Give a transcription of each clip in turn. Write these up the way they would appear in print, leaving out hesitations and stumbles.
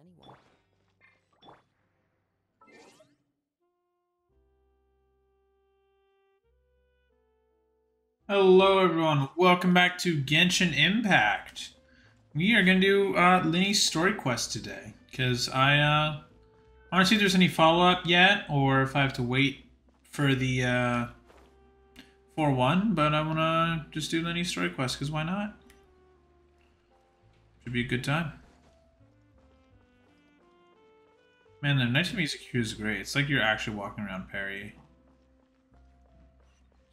anyone. Hello everyone, welcome back to Genshin Impact. We are going to do Lyney's story quest today, because I want to see if there's any follow-up yet, or if I have to wait for the 4-1, but I want to just do Lyney's story quest, because why not? Should be a good time. Man, the night music here is great. It's like you're actually walking around Paris. It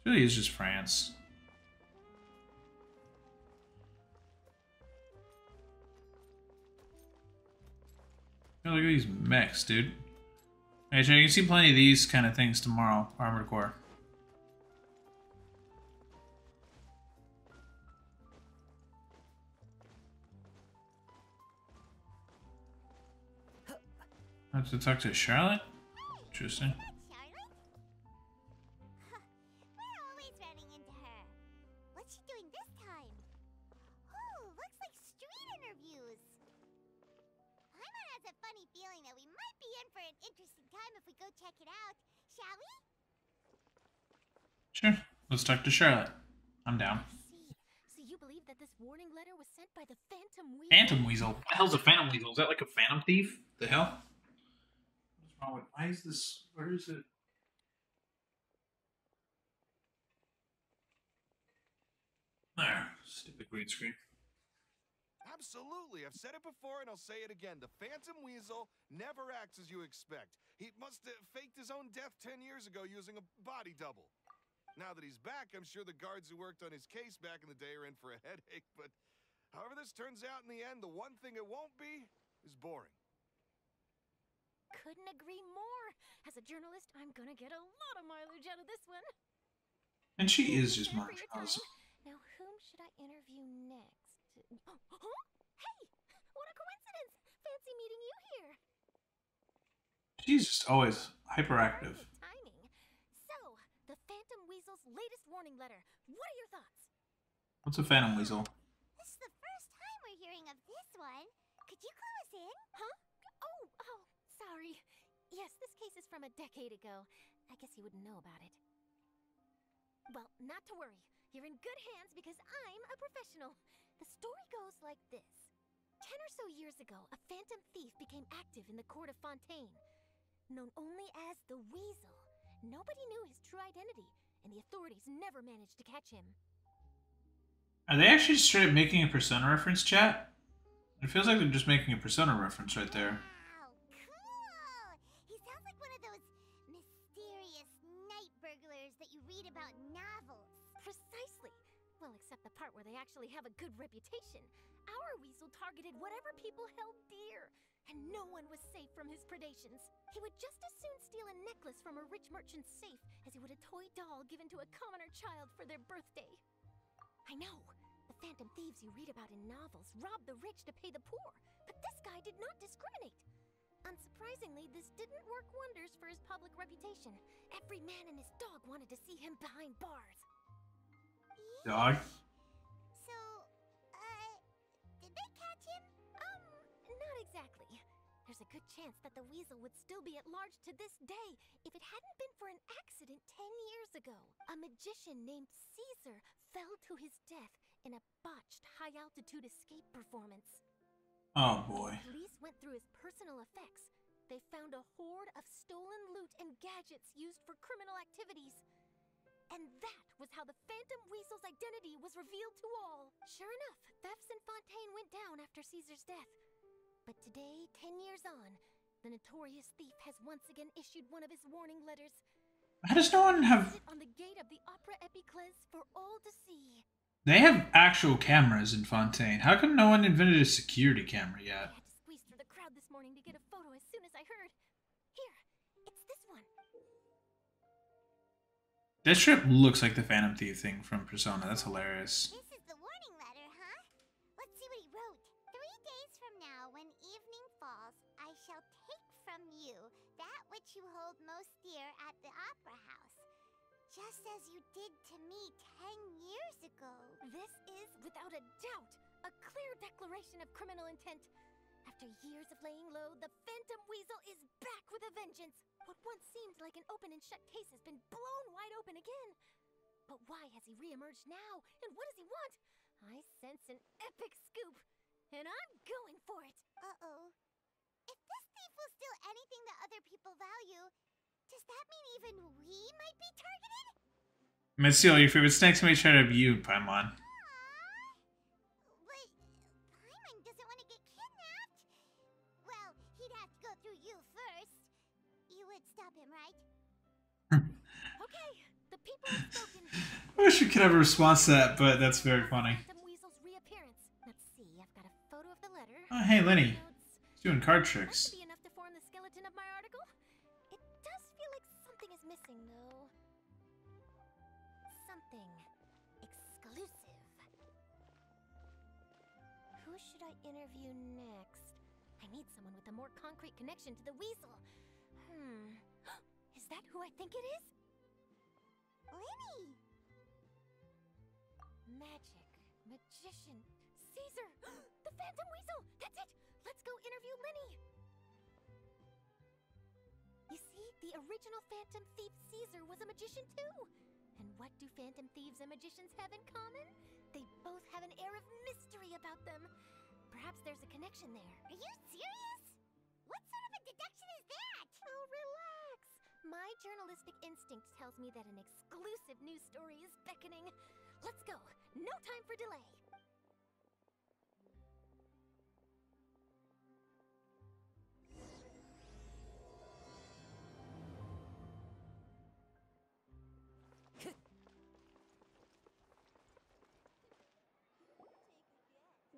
really is just France. Oh, look at these mechs, dude. Actually, you can see plenty of these kind of things tomorrow, Armored Core. I have to talk to Charlotte? Interesting. Sure. Let's talk to Charlotte. I'm down. So you believe that this warning letter was sent by the Phantom Weasel? Phantom Weasel? What the hell's a Phantom Weasel? Is that like a Phantom Thief? The hell? What's wrong with... Why is this... Where is it? There. Stupid green screen. Absolutely. I've said it before and I'll say it again. The Phantom Weasel never acts as you expect. He must have faked his own death 10 years ago using a body double. Now that he's back, I'm sure the guards who worked on his case back in the day are in for a headache, but however this turns out in the end, the one thing it won't be is boring. Couldn't agree more. As a journalist, I'm gonna get a lot of mileage out of this one. And she is just Thank you for your Marshall's. time. Now, whom should I interview next? Huh? Hey, what a coincidence! Fancy meeting you here. She's just always hyperactive. Perfect timing. So, the Phantom Weasel's latest warning letter. What are your thoughts? What's a Phantom Weasel? This is the first time we're hearing of this one. Could you clue us in? Huh? Oh, sorry. Yes, this case is from a decade ago. I guess you wouldn't know about it. Well, not to worry. You're in good hands because I'm a professional. The story goes like this. 10 or so years ago, a phantom thief became active in the court of Fontaine. Known only as the Weasel, nobody knew his true identity, and the authorities never managed to catch him. Are they actually straight up making a Persona reference, chat? It feels like they're just making a Persona reference right there. Wow, cool! He sounds like one of those mysterious night burglars that you read about in novels. Precisely. Well, except the part where they actually have a good reputation. Our Weasel targeted whatever people held dear, and no one was safe from his predations. He would just as soon steal a necklace from a rich merchant's safe as he would a toy doll given to a commoner child for their birthday. I know, the phantom thieves you read about in novels rob the rich to pay the poor, but this guy did not discriminate. Unsurprisingly, this didn't work wonders for his public reputation. Every man and his dog wanted to see him behind bars. Dog? So, did they catch him? Not exactly. There's a good chance that the Weasel would still be at large to this day if it hadn't been for an accident 10 years ago. A magician named Caesar fell to his death in a botched high-altitude escape performance. Oh boy. Police went through his personal effects. They found a hoard of stolen loot and gadgets used for criminal activities. And that was how the Phantom Weasel's identity was revealed to all. Sure enough, thefts in Fontaine went down after Caesar's death. But today, 10 years on, the notorious thief has once again issued one of his warning letters. How does no one have... On the gate of the Opera Epiclese for all to see. They have actual cameras in Fontaine. How come no one invented a security camera yet? I had to squeeze through the crowd this morning to get a photo as soon as I heard. Here, it's this one. This strip looks like the Phantom Thief thing from Persona. That's hilarious. This is the warning letter, huh? Let's see what he wrote. 3 days from now, when evening falls, I shall take from you that which you hold most dear at the Opera House, just as you did to me 10 years ago. This is, without a doubt, a clear declaration of criminal intent. After years of laying low, the Phantom Weasel is back with a vengeance. What once seemed like an open and shut case has been blown wide open again. But why has he reemerged now? And what does he want? I sense an epic scoop, and I'm going for it. Uh-oh. If this thief will steal anything that other people value, does that mean even we might be targeted? I'm gonna steal your favorite snacks. Somebody try to have you, Paimon. But Paimon doesn't want to get kidnapped. Well, he'd have to go through you first. You would stop him, right? Okay, the people have spoken. I wish we could have a response to that, but that's very funny. Phantom Weasel's reappearance. Let's see, I've got a photo of the letter. Oh, hey, Lyney. Notes. Doing card That tricks. should be enough to form the skeleton of my article. It does feel like something is missing, though. Something exclusive. Who should I interview next? I need someone with a more concrete connection to the weasel. Is that who I think it is? Lyney! Magic, magician, Caesar, the Phantom Weasel. That's it. Let's go interview Lyney. You see, the original Phantom Thief Caesar was a magician too. And what do Phantom Thieves and magicians have in common? They both have an air of mystery about them. Perhaps there's a connection there. Are you serious? What sort of a deduction is that? Oh, relax. My journalistic instinct tells me that an exclusive news story is beckoning. Let's go. No time for delay.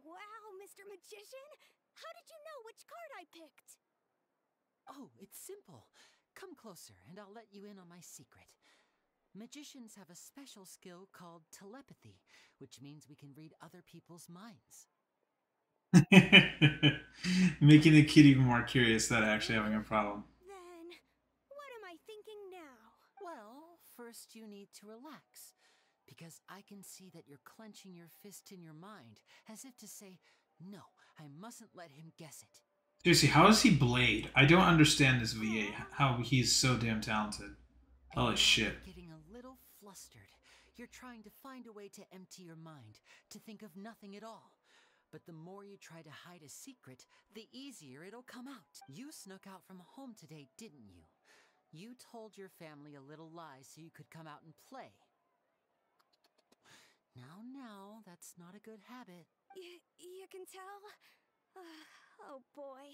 Wow, Mr. Magician! How did you know which card I picked? Oh, it's simple. Come closer, and I'll let you in on my secret. Magicians have a special skill called telepathy, which means we can read other people's minds. Making the kid even more curious that actually having a problem. Then, what am I thinking now? Well, first you need to relax, because I can see that you're clenching your fist in your mind, as if to say, no, I mustn't let him guess it. Seriously, how is he Blade? I don't understand this VA, how he's so damn talented. Holy And shit. you're getting a little flustered. You're trying to find a way to empty your mind, to think of nothing at all. But the more you try to hide a secret, the easier it'll come out. You snuck out from home today, didn't you? You told your family a little lie so you could come out and play. Now, that's not a good habit. You can tell? Oh boy,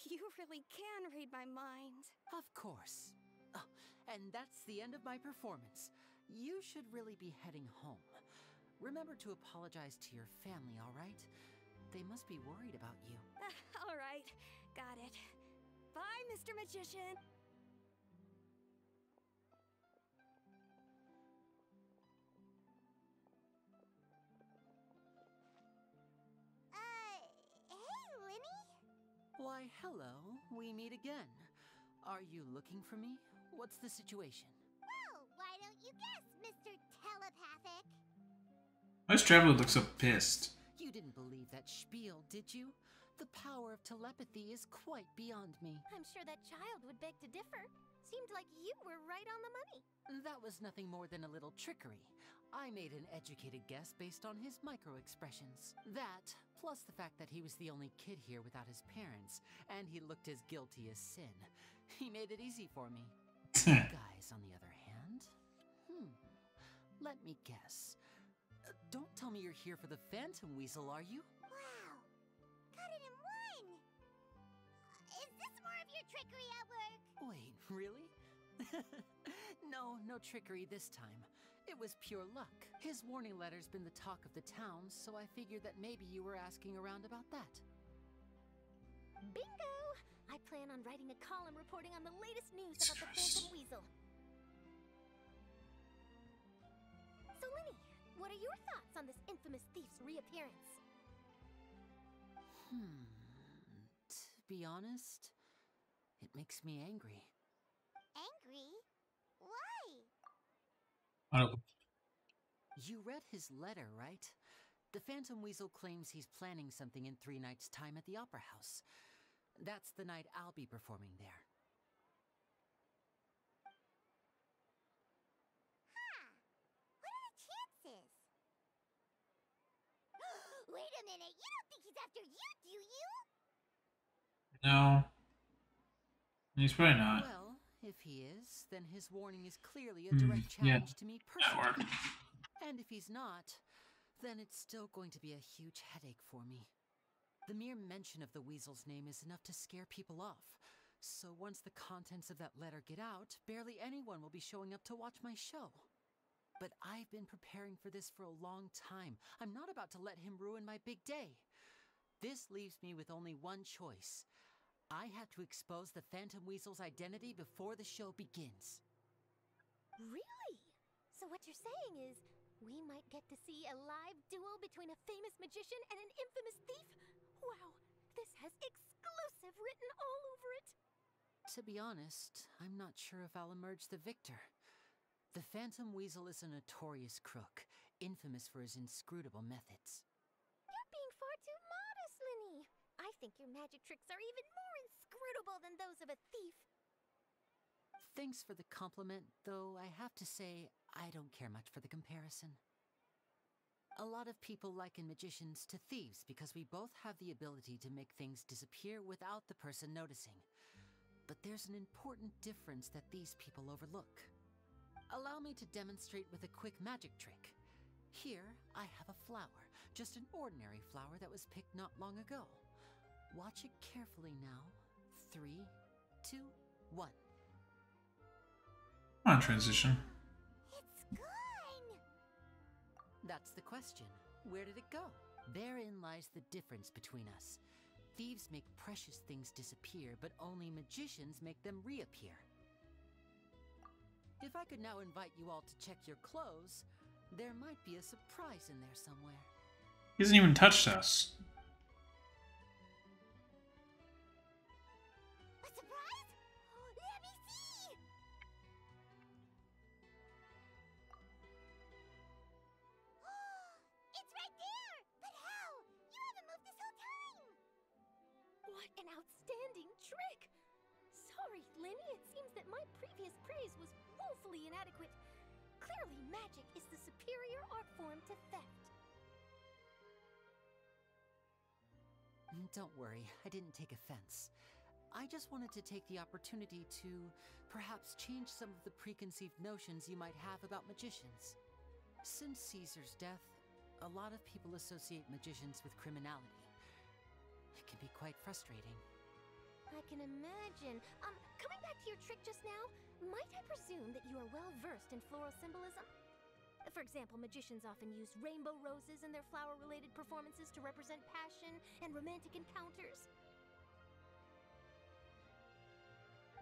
you really can read my mind. Of course. Oh, and that's the end of my performance. You should really be heading home. Remember to apologize to your family, all right? They must be worried about you. All right, got it. Bye, Mr. Magician. Hey, Lyney? Why, hello. We meet again. Are you looking for me? What's the situation? Well, why don't you guess, Mr. Telepathic? Why does Traveler look so pissed? You didn't believe that spiel, did you? The power of telepathy is quite beyond me. I'm sure that child would beg to differ. Seemed like you were right on the money. That was nothing more than a little trickery. I made an educated guess based on his micro-expressions. That, plus the fact that he was the only kid here without his parents, and he looked as guilty as sin. He made it easy for me. You guys, on the other hand, let me guess. Don't tell me you're here for the Phantom Weasel, are you? Wow, got it in one! Is this more of your trickery at work? Wait, really? No trickery this time. It was pure luck. His warning letter's been the talk of the town, so I figured that maybe you were asking around about that. Bingo! I plan on writing a column reporting on the latest news about the Phantom Weasel. So, Lyney, what are your thoughts on this infamous thief's reappearance? To be honest, it makes me angry. Angry? Why? Oh, You read his letter, right? The Phantom Weasel claims he's planning something in 3 nights' time at the Opera House. That's the night I'll be performing there. Huh. What are the chances? Wait a minute, you don't think he's after you, do you? No. He's probably not. Well, if he is, then his warning is clearly a direct challenge to me personally. And if he's not, then it's still going to be a huge headache for me. The mere mention of the Weasel's name is enough to scare people off. So once the contents of that letter get out, barely anyone will be showing up to watch my show. But I've been preparing for this for a long time. I'm not about to let him ruin my big day. This leaves me with only one choice. I have to expose the Phantom Weasel's identity before the show begins. Really? So what you're saying is, we might get to see a live duel between a famous magician and an infamous thief? Wow, this has exclusive written all over it! To be honest, I'm not sure if I'll emerge the victor. The Phantom Weasel is a notorious crook, infamous for his inscrutable methods. You're being far too modest, Lyney. I think your magic tricks are even more inscrutable than those of a thief. Thanks for the compliment, though I have to say I don't care much for the comparison. A lot of people liken magicians to thieves because we both have the ability to make things disappear without the person noticing. But there's an important difference that these people overlook. Allow me to demonstrate with a quick magic trick. Here, I have a flower, just an ordinary flower that was picked not long ago. Watch it carefully now. 3, 2, 1. Come on, transition. It's gone! That's the question. Where did it go? Therein lies the difference between us. Thieves make precious things disappear, but only magicians make them reappear. If I could now invite you all to check your clothes, there might be a surprise in there somewhere. He hasn't even touched us. A surprise? Let me see! It's right there! But how? You haven't moved this whole time! What an outstanding trick! Sorry, Lyney, it seems that my previous praise was woefully inadequate. Clearly, magic is the superior art form to theft. Don't worry, I didn't take offense. I just wanted to take the opportunity to perhaps change some of the preconceived notions you might have about magicians. Since Caesar's death, a lot of people associate magicians with criminality. It can be quite frustrating. I can imagine. Coming back to your trick just now, might I presume that you are well versed in floral symbolism? For example, magicians often use rainbow roses in their flower-related performances to represent passion and romantic encounters.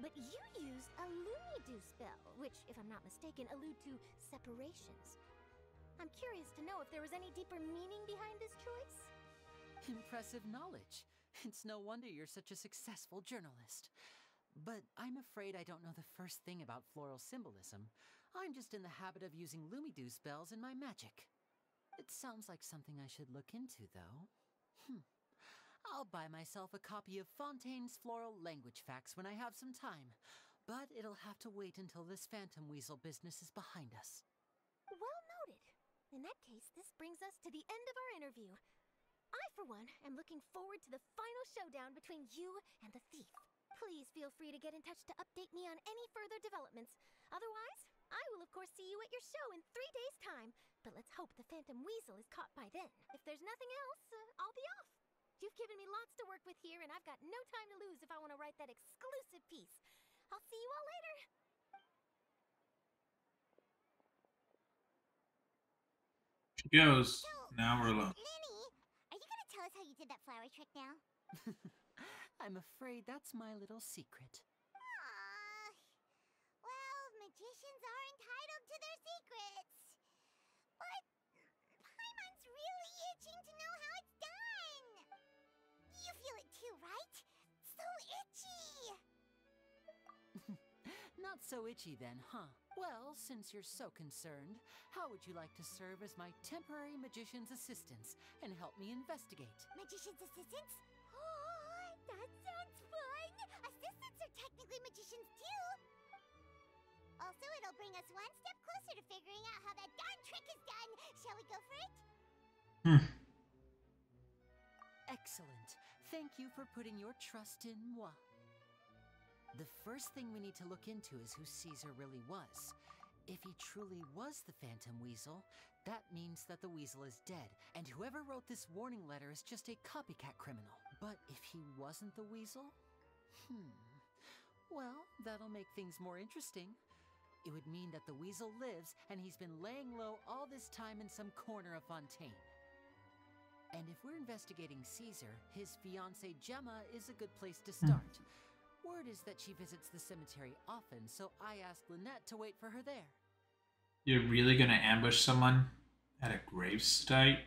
But you used a Lumi-Do spell, which, if I'm not mistaken, allude to separations. I'm curious to know if there was any deeper meaning behind this choice? Impressive knowledge. It's no wonder you're such a successful journalist. But I'm afraid I don't know the first thing about floral symbolism. I'm just in the habit of using Lumi-Do spells in my magic. It sounds like something I should look into, though. I'll buy myself a copy of Fontaine's Floral Language Facts when I have some time. But it'll have to wait until this Phantom Weasel business is behind us. Well noted. In that case, this brings us to the end of our interview. I, for one, am looking forward to the final showdown between you and the thief. Please feel free to get in touch to update me on any further developments. Otherwise, I will of course see you at your show in 3 days' time. But let's hope the Phantom Weasel is caught by then. If there's nothing else, I'll be off. You've given me lots to work with here, and I've got no time to lose if I want to write that exclusive piece. I'll see you all later. She goes. Now we're alone. Lyney, are you gonna tell us how you did that flower trick now? I'm afraid that's my little secret. Aww. Well, magicians are entitled to their secrets. But Paimon's really itching to know how it's done. You feel it too, right? So itchy. Not so itchy then, huh? Well, since you're so concerned, how would you like to serve as my temporary magician's assistants and help me investigate? Magician's assistants? Oh, that sounds fun! Assistants are technically magicians too! Also, it'll bring us one step closer to figuring out how that darn trick is done! Shall we go for it? Excellent. Thank you for putting your trust in moi. The first thing we need to look into is who Caesar really was. If he truly was the Phantom Weasel, that means that the weasel is dead, and whoever wrote this warning letter is just a copycat criminal. But if he wasn't the weasel? Well, that'll make things more interesting. It would mean that the weasel lives, and he's been laying low all this time in some corner of Fontaine. And if we're investigating Caesar, his fiancée Gemma is a good place to start. Word is that she visits the cemetery often, so I asked Lynette to wait for her there. You're really gonna ambush someone at a gravesite?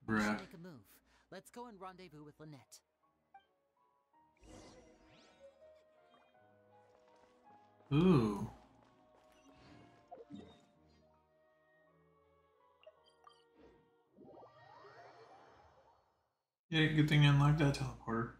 We should Bruh. make a move. Let's go and rendezvous with Lynette. Ooh. Yeah, good thing I unlocked that teleporter.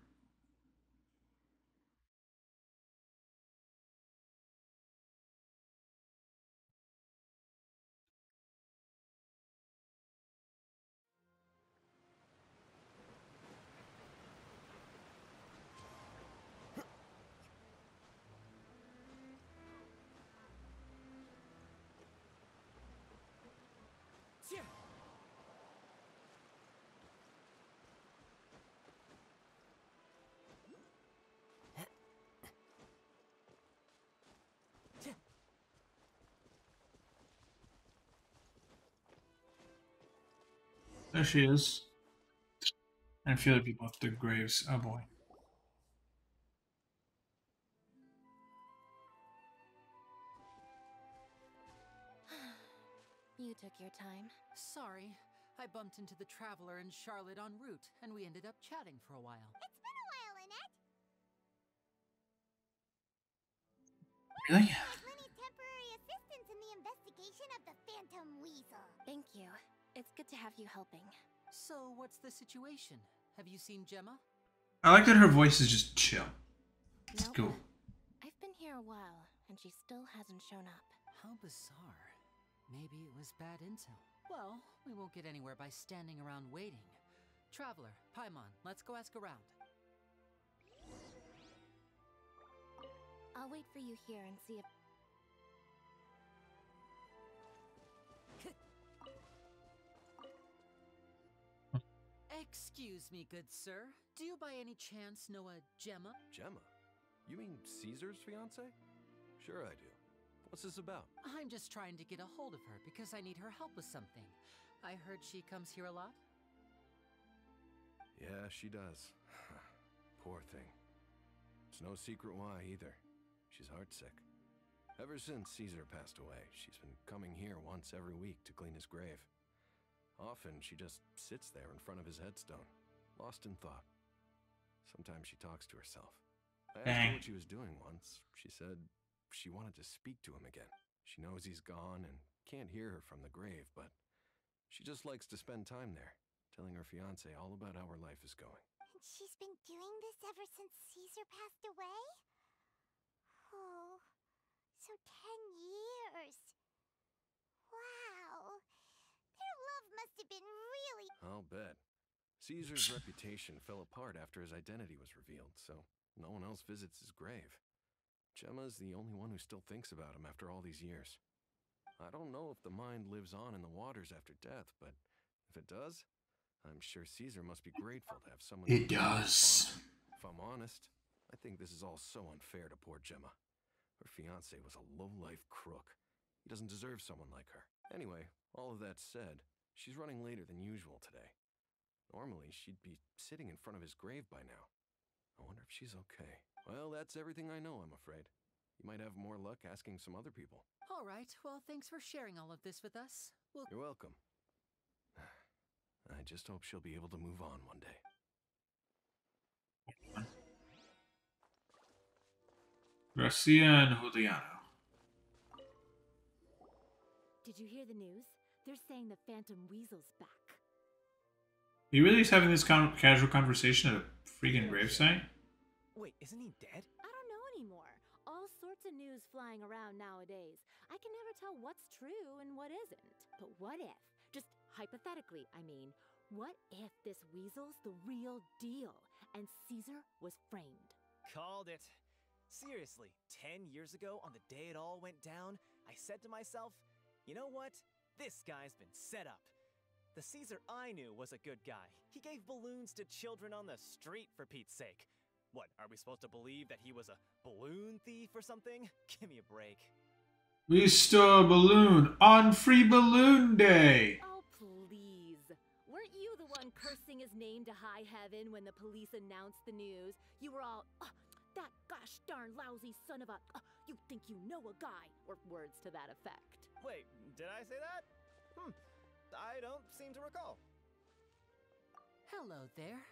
There she is. And a few other people at the graves. Oh boy. You took your time. Sorry, I bumped into the Traveler and Charlotte en route, and we ended up chatting for a while. It's been a while, Lynette! Really? As Lyney's temporary assistance in the investigation of the Phantom Weasel. Thank you. It's good to have you helping. So, what's the situation? Have you seen Gemma? I like that her voice is just chill. It's Nope. cool. I've been here a while, and she still hasn't shown up. How bizarre. Maybe it was bad intel. Well, we won't get anywhere by standing around waiting. Traveler, Paimon, let's go ask around. I'll wait for you here and see if... Excuse me, good sir. Do you by any chance know a Gemma? Gemma? You mean Caesar's fiancée? Sure I do. What's this about? I'm just trying to get a hold of her because I need her help with something. I heard she comes here a lot. Yeah, she does. Poor thing. It's no secret why either. She's heartsick. Ever since Caesar passed away, she's been coming here once every week to clean his grave. Often she just sits there in front of his headstone, lost in thought. Sometimes she talks to herself. I asked her what she was doing once. She said she wanted to speak to him again. She knows he's gone and can't hear her from the grave, but she just likes to spend time there, telling her fiancé all about how her life is going. And she's been doing this ever since Caesar passed away? Oh, so 10 years. Wow. Their love must have been really... I'll bet. Caesar's reputation fell apart after his identity was revealed, so no one else visits his grave. Gemma's the only one who still thinks about him after all these years. I don't know if the mind lives on in the waters after death, but if it does, I'm sure Caesar must be grateful to have someone... It does. If I'm honest, I think this is all so unfair to poor Gemma. Her fiancé was a low-life crook. He doesn't deserve someone like her. Anyway, all of that said, she's running later than usual today. Normally, she'd be sitting in front of his grave by now. I wonder if she's okay. Well, that's everything I know, I'm afraid. You might have more luck asking some other people. All right, well, thanks for sharing all of this with us. You're welcome. I just hope she'll be able to move on one day. Garcia and Juliano. Did you hear the news? They're saying the Phantom Weasel's back. He really is having this casual conversation at a freaking gravesite? Wait, isn't he dead? I don't know anymore. All sorts of news flying around nowadays. I can never tell what's true and what isn't. But what if, just hypothetically, I mean, what if this weasel's the real deal and Caesar was framed? Called it. Seriously, 10 years ago, on the day it all went down, I said to myself, you know what? This guy's been set up. The Caesar I knew was a good guy. He gave balloons to children on the street, for Pete's sake. What, are we supposed to believe that he was a balloon thief or something? Give me a break. We stole a balloon on Free Balloon Day! Oh, please. Weren't you the one cursing his name to high heaven when the police announced the news? You were all, that gosh darn lousy son of a, you think you know a guy, or words to that effect. Wait, did I say that? I don't seem to recall. Hello there.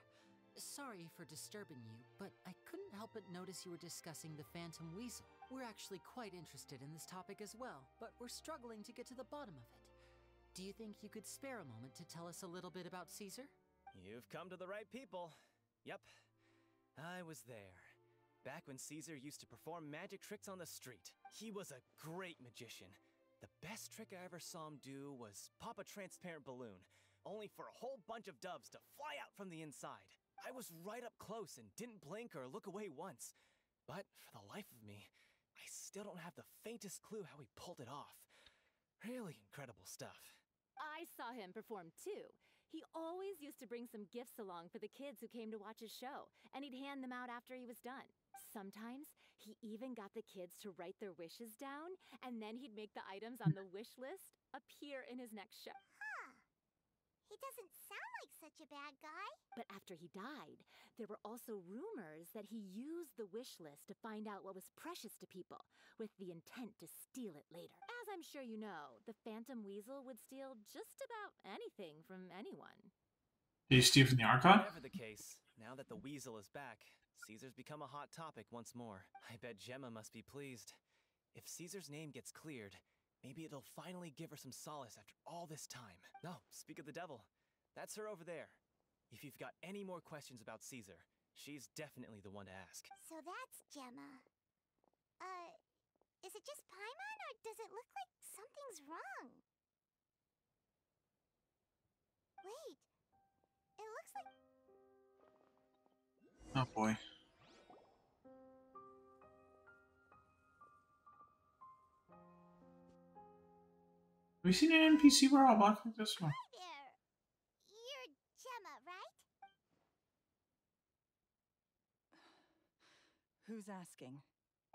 Sorry for disturbing you, but I couldn't help but notice you were discussing the Phantom Weasel. We're actually quite interested in this topic as well, but we're struggling to get to the bottom of it. Do you think you could spare a moment to tell us a little bit about Caesar? You've come to the right people. Yep, I was there. Back when Caesar used to perform magic tricks on the street. He was a great magician. The best trick I ever saw him do was pop a transparent balloon, only for a whole bunch of doves to fly out from the inside. I was right up close and didn't blink or look away once. But for the life of me, I still don't have the faintest clue how he pulled it off. Really incredible stuff. I saw him perform too. He always used to bring some gifts along for the kids who came to watch his show, and he'd hand them out after he was done. Sometimes, he even got the kids to write their wishes down, and then he'd make the items on the wish list appear in his next show. Huh. He doesn't sound like such a bad guy. But after he died, there were also rumors that he used the wish list to find out what was precious to people, with the intent to steal it later. As I'm sure you know, the Phantom Weasel would steal just about anything from anyone. Did he steal from the Archon? Whatever the case, now that the Weasel is back, Caesar's become a hot topic once more. I bet Gemma must be pleased. If Caesar's name gets cleared, maybe it'll finally give her some solace after all this time. No, speak of the devil. That's her over there. If you've got any more questions about Caesar, she's definitely the one to ask. So that's Gemma. Is it just Paimon, or does it look like something's wrong? Wait, it looks like... Oh boy. Have we seen an NPC we're all walking this one? Hi there. You're Gemma, right? Who's asking?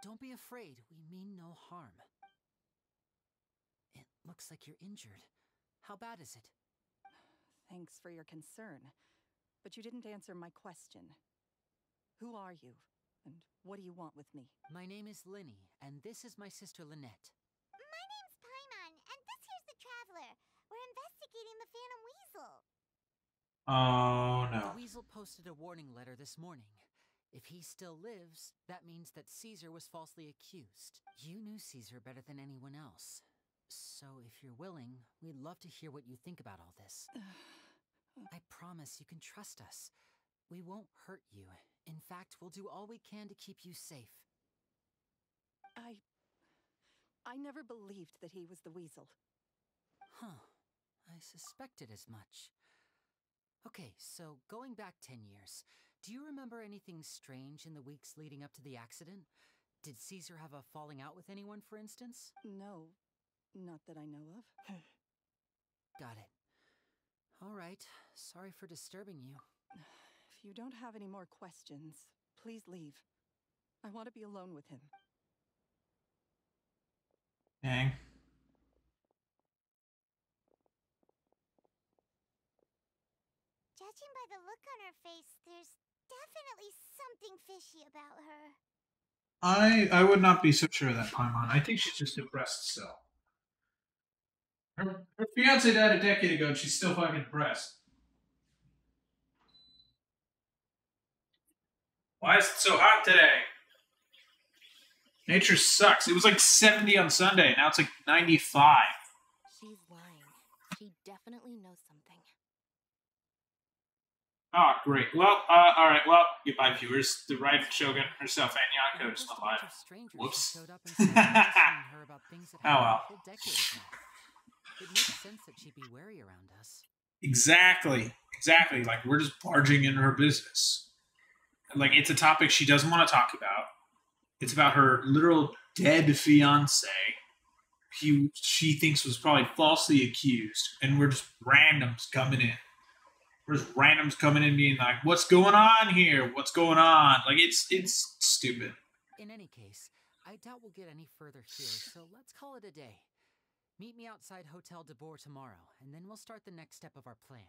Don't be afraid, we mean no harm. It looks like you're injured. How bad is it? Thanks for your concern, but you didn't answer my question. Who are you, and what do you want with me? My name is Lyney, and this is my sister Lynette. My name's Paimon, and this here's the Traveler. We're investigating the Phantom Weasel. Oh no. The Weasel posted a warning letter this morning. If he still lives, that means that Caesar was falsely accused. You knew Caesar better than anyone else. So if you're willing, we'd love to hear what you think about all this. I promise you can trust us. We won't hurt you. In fact, we'll do all we can to keep you safe. I never believed that he was the Weasel. Huh. I suspected as much. Okay, so going back 10 years, do you remember anything strange in the weeks leading up to the accident? Did Caesar have a falling out with anyone, for instance? No, not that I know of. Got it. All right. Sorry for disturbing you. If you don't have any more questions, please leave. I want to be alone with him. Dang. Judging by the look on her face, there's definitely something fishy about her. I would not be so sure of that, Paimon. I think she's just depressed still. Her fiance died a decade ago and she's still fucking depressed. Why is it so hot today? Nature sucks. It was like 70 on Sunday. Now it's like 95. She's lying. She definitely knows something. Oh, great. Well, all right. Well, goodbye, viewers. The right Shogun herself, and Yanko, is not live. Whoops. Oh, well. It makes sense that she'd be wary around us. Exactly. Exactly. Like, we're just barging into her business. Like, it's a topic she doesn't want to talk about. It's about her literal dead fiance, who she thinks was probably falsely accused, and we're just randoms coming in. We're just randoms coming in being like, what's going on here? What's going on? Like, it's stupid. In any case, I doubt we'll get any further here, so let's call it a day. Meet me outside Hotel de Boer tomorrow, and then we'll start the next step of our plan.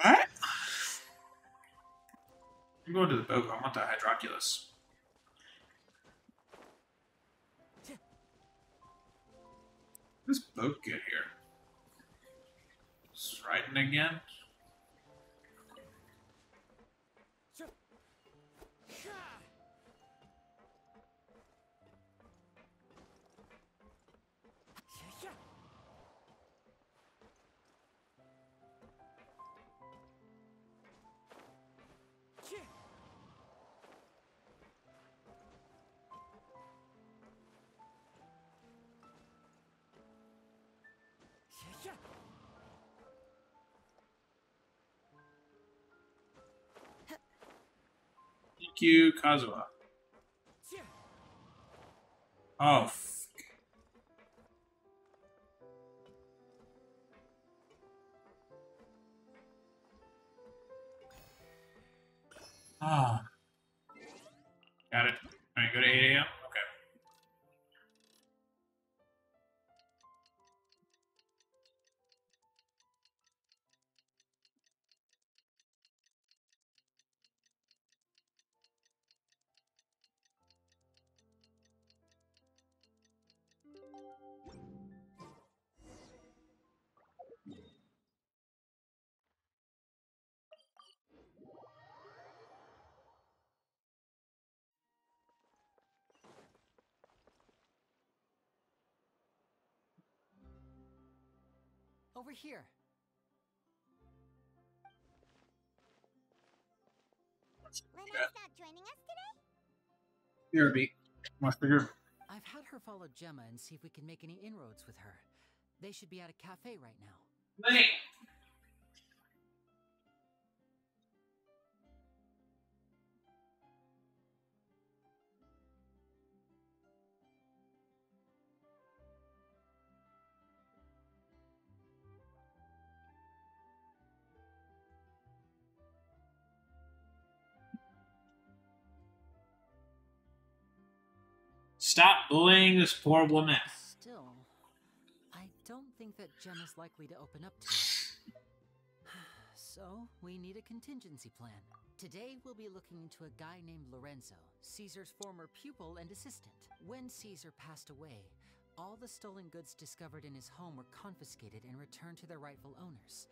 What? I'm going to the boat. I want the Hydroculus. This boat get here? Striding again? EQ Kazuha. Oh, ah. Got it. Alright, go to 8 a.m. Okay. Over here. Lyney's not joining us today? Here, B. Must be here. I've had her follow Gemma and see if we can make any inroads with her. They should be at a cafe right now. Lyney! Stop bullying this poor woman. Still, I don't think that Gemma's likely to open up to us. So, we need a contingency plan. Today, we'll be looking into a guy named Lorenzo, Caesar's former pupil and assistant. When Caesar passed away, all the stolen goods discovered in his home were confiscated and returned to their rightful owners.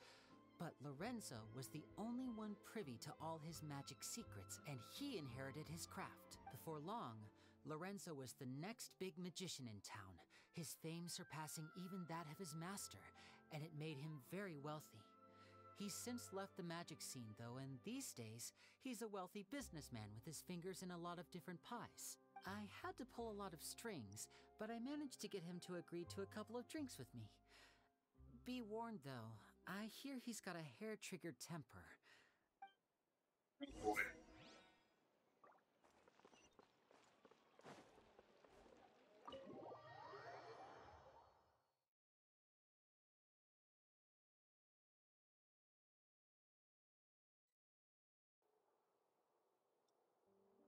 But Lorenzo was the only one privy to all his magic secrets, and he inherited his craft. Before long, Lorenzo was the next big magician in town, his fame surpassing even that of his master, and it made him very wealthy. He's since left the magic scene, though, and these days, he's a wealthy businessman with his fingers in a lot of different pies. I had to pull a lot of strings, but I managed to get him to agree to a couple of drinks with me. Be warned, though, I hear he's got a hair-triggered temper. Boy.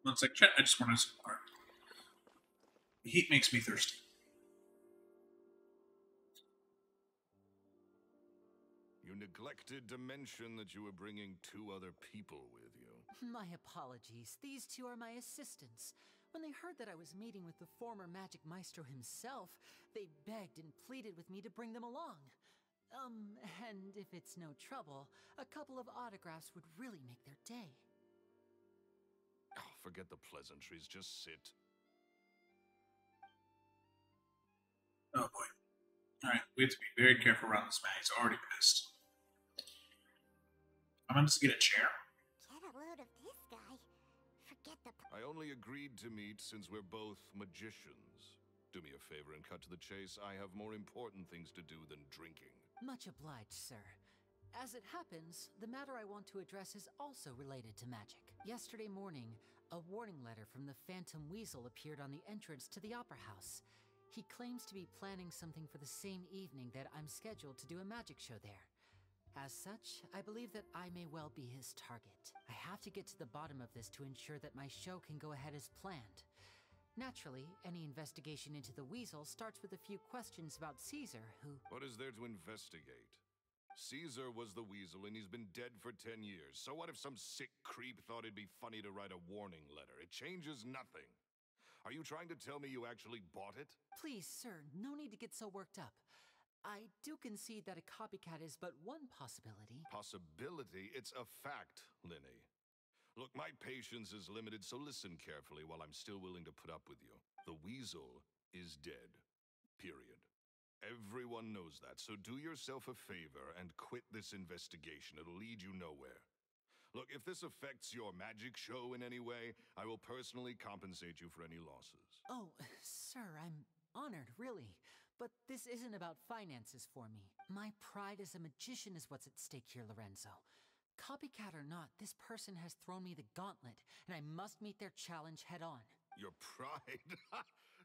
One sec, chat. I just want to some more. The heat makes me thirsty. You neglected to mention that you were bringing 2 other people with you. My apologies. These 2 are my assistants. When they heard that I was meeting with the former magic maestro himself, they begged and pleaded with me to bring them along. And if it's no trouble, a couple of autographs would really make their day. forget the pleasantries. Just sit. Oh boy. Alright, we have to be very careful around this man. He's already pissed. I'm gonna just get a chair. Get a load of this guy. Forget the... I only agreed to meet since we're both magicians. Do me a favor and cut to the chase. I have more important things to do than drinking. Much obliged, sir. As it happens, the matter I want to address is also related to magic. Yesterday morning, a warning letter from the Phantom Weasel appeared on the entrance to the Opera House. He claims to be planning something for the same evening that I'm scheduled to do a magic show there. As such, I believe that I may well be his target. I have to get to the bottom of this to ensure that my show can go ahead as planned. Naturally, any investigation into the Weasel starts with a few questions about Caesar, who... What is there to investigate? Caesar was the Weasel, and he's been dead for 10 years. So what if some sick creep thought it'd be funny to write a warning letter? It changes nothing. Are you trying to tell me you actually bought it? Please, sir, no need to get so worked up. I do concede that a copycat is but one possibility. Possibility? It's a fact, Lyney. Look, my patience is limited, so listen carefully while I'm still willing to put up with you. The Weasel is dead. Period. Everyone knows that, so do yourself a favor and quit this investigation. It'll lead you nowhere. Look, if this affects your magic show in any way, I will personally compensate you for any losses. Oh, sir, I'm honored, really. But this isn't about finances for me. My pride as a magician is what's at stake here, Lorenzo. Copycat or not, this person has thrown me the gauntlet, and I must meet their challenge head-on. Your pride?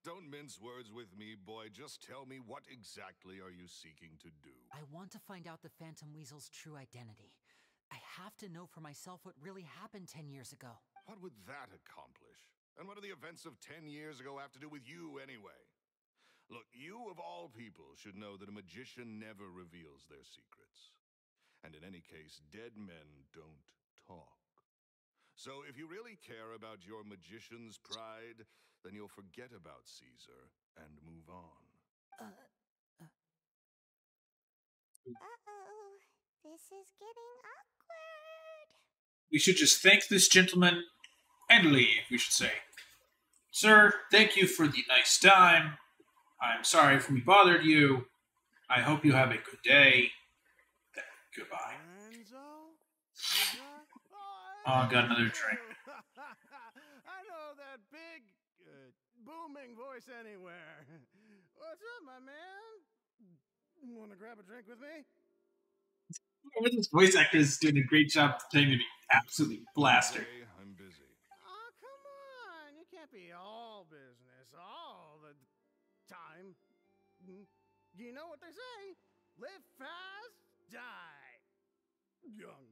Don't mince words with me, boy. Just tell me, what exactly are you seeking to do? I want to find out the Phantom Weasel's true identity. I have to know for myself what really happened 10 years ago. What would that accomplish? And what do the events of 10 years ago have to do with you, anyway? Look, you of all people should know that a magician never reveals their secrets. And in any case, dead men don't talk. So if you really care about your magician's pride, then you'll forget about Caesar and move on. Uh-oh. This is getting awkward. We should just thank this gentleman and leave, we should say. Sir, thank you for the nice time. I'm sorry if we bothered you. I hope you have a good day. Goodbye. Oh, I got another drink. I know that big, booming voice anywhere. What's up, my man? Want to grab a drink with me? This voice actor is doing a great job pretending to be absolutely blaster. I'm busy. Oh, come on. You can't be all business all the time. You know what they say? Live fast, die young.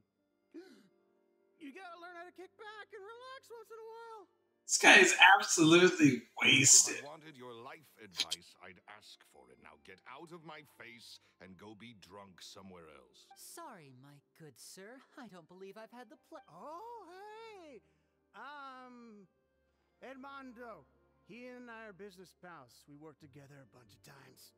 You gotta learn how to kick back and relax once in a while. This guy is absolutely wasted. If I wanted your life advice, I'd ask for it. Now get out of my face and go be drunk somewhere else. Sorry, my good sir. I don't believe I've had the Oh, hey! Edmondo. He and I are business pals. We worked together a bunch of times.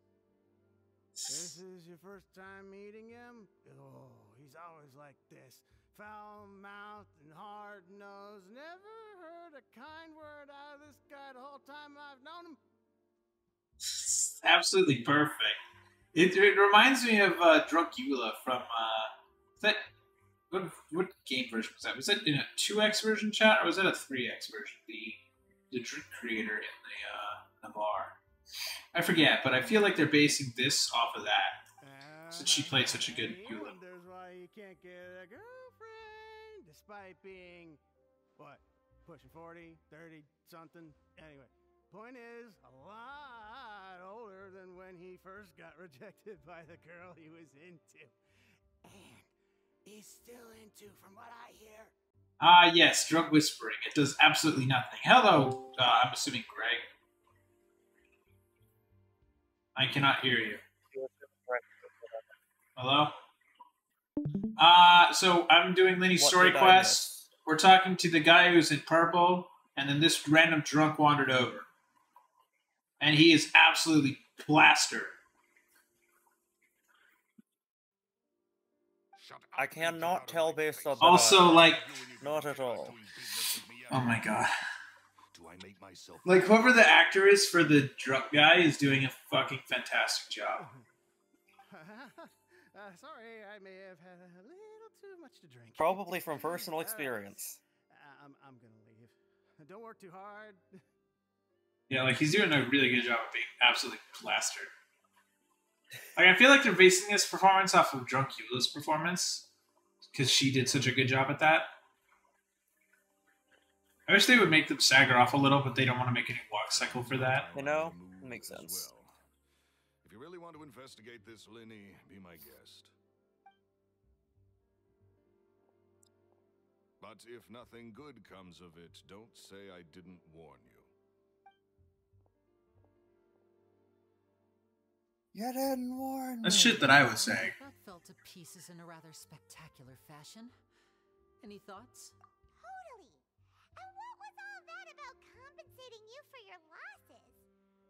This is your first time meeting him? Oh, he's always like this. Foul-mouthed and hard-nosed. Never heard a kind word out of this guy the whole time I've known him. Absolutely perfect. It reminds me of Drunk Eula from what game version was that? Was that in a 2x version, chat, or was that a 3x version? The drink creator in the bar. I forget, but I feel like they're basing this off of that. Since she played such a good He Eula. wonders why you can't get a girlfriend despite being, what, pushing 40, 30, something? Anyway, point is, a lot older than when he first got rejected by the girl he was into. And he's still into, from what I hear. Ah, yes, drunk whispering. It does absolutely nothing. Hello, I'm assuming Greg. I cannot hear you. Hello? So I'm doing Lyney's story quest. We're talking to the guy who's in purple, and then this random drunk wandered over. And he is absolutely plastered. I cannot tell based on Also, like, not at all. Oh my god. Do I make myself Like, whoever the actor is for the drunk guy is doing a fucking fantastic job. Sorry, I may have had a little too much to drink. Probably from personal experience. I'm gonna leave. Don't work too hard. Yeah, like, he's doing a really good job of being absolutely plastered. Like, I feel like they're basing this performance off of Drunk Eula's performance, because she did such a good job at that. I wish they would make them stagger off a little, but they don't want to make any walk cycle for that. You know, it makes sense. Well, if you really want to investigate this, Lyney, be my guest. But if nothing good comes of it, don't say I didn't warn you. You didn't warn me. That's shit that I would say. That fell to pieces in a rather spectacular fashion. Any thoughts? Totally. And what was all that about compensating you for your losses?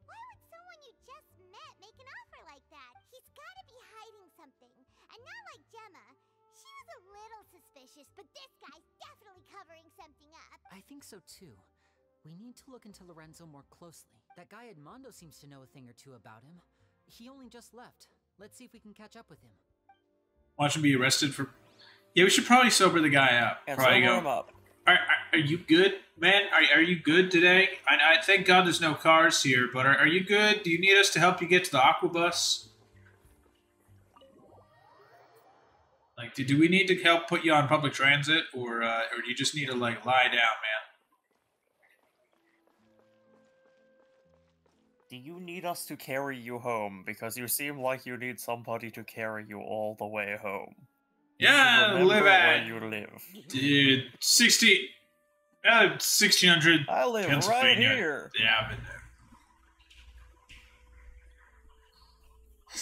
Why would someone you just met make an offer like that? He's gotta be hiding something. And not like Gemma. She was a little suspicious, but this guy's definitely covering something up. I think so too. We need to look into Lorenzo more closely. That guy Edmondo seems to know a thing or two about him. He only just left. Let's see if we can catch up with him. Watch him be arrested for... Yeah, we should probably sober the guy up. And probably sober him up. Are you good, man? Are you good today? I thank God there's no cars here, but are you good? Do you need us to help you get to the aqua bus? Like, do we need to help put you on public transit, or do you just need to, like, lie down, man? Do you need us to carry you home? Because you seem like you need somebody to carry you all the way home. Yeah, live at... where you live. Dude, 1600 I live Pennsylvania. right here. Yeah, I've been there.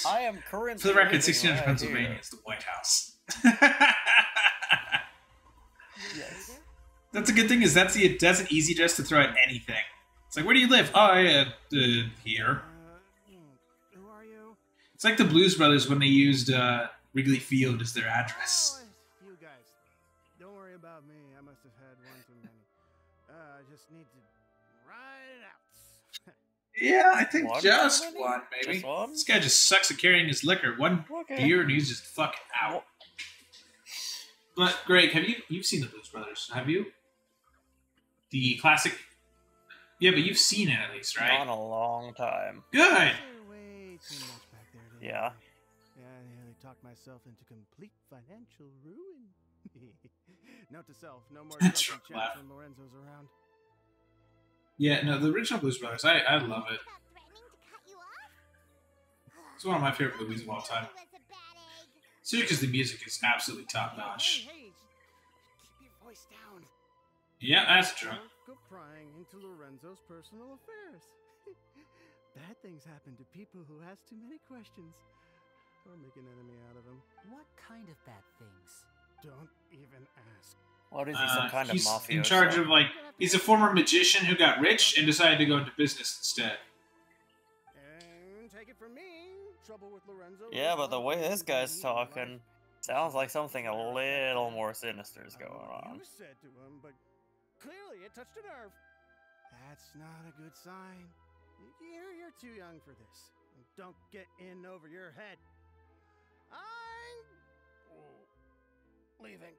I am currently. For the record, living 1600 right Pennsylvania here. is the White House. Yes. That's a good thing, is that's an easy address to throw at anything. It's like, where do you live? Oh, here. Who are you? It's like the Blues Brothers when they used Wrigley Field as their address. Oh, it's you guys. Don't worry about me. I must have had one too many. I just need to ride it out. Yeah, I think One just too many? one, maybe. Just one? This guy just sucks at carrying his liquor. One Okay. beer and he's just fucking out. But Greg, you've seen the Blues Brothers, have you? The classic. Yeah, but you've seen it at least, right? Not in a long time. Good. Way too much back there. Didn't Yeah. I? Yeah, I nearly talked myself into complete financial ruin. Note to self: no more That's drunken right, laugh. chats when Lorenzo's around. Yeah, no, the original Blues Brothers, I love it. About threatening to cut you off? It's one of my favorite movies of all time. He was a bad egg. See, because the music is absolutely top notch. Hey, keep your voice down. Yeah, that's true. Don't go prying into Lorenzo's personal affairs. Bad things happen to people who ask too many questions or make an enemy out of them. What kind of bad things? Don't even ask. What is he, some kind of He's mafia? in charge of, like, he's a former magician who got rich and decided to go into business instead. And take it from me, trouble with Lorenzo. Yeah, but the way this guy's talking sounds like something a little more sinister is going on. You said to him, but clearly it touched a nerve. That's not a good sign. You're too young for this. Don't get in over your head. I'm leaving.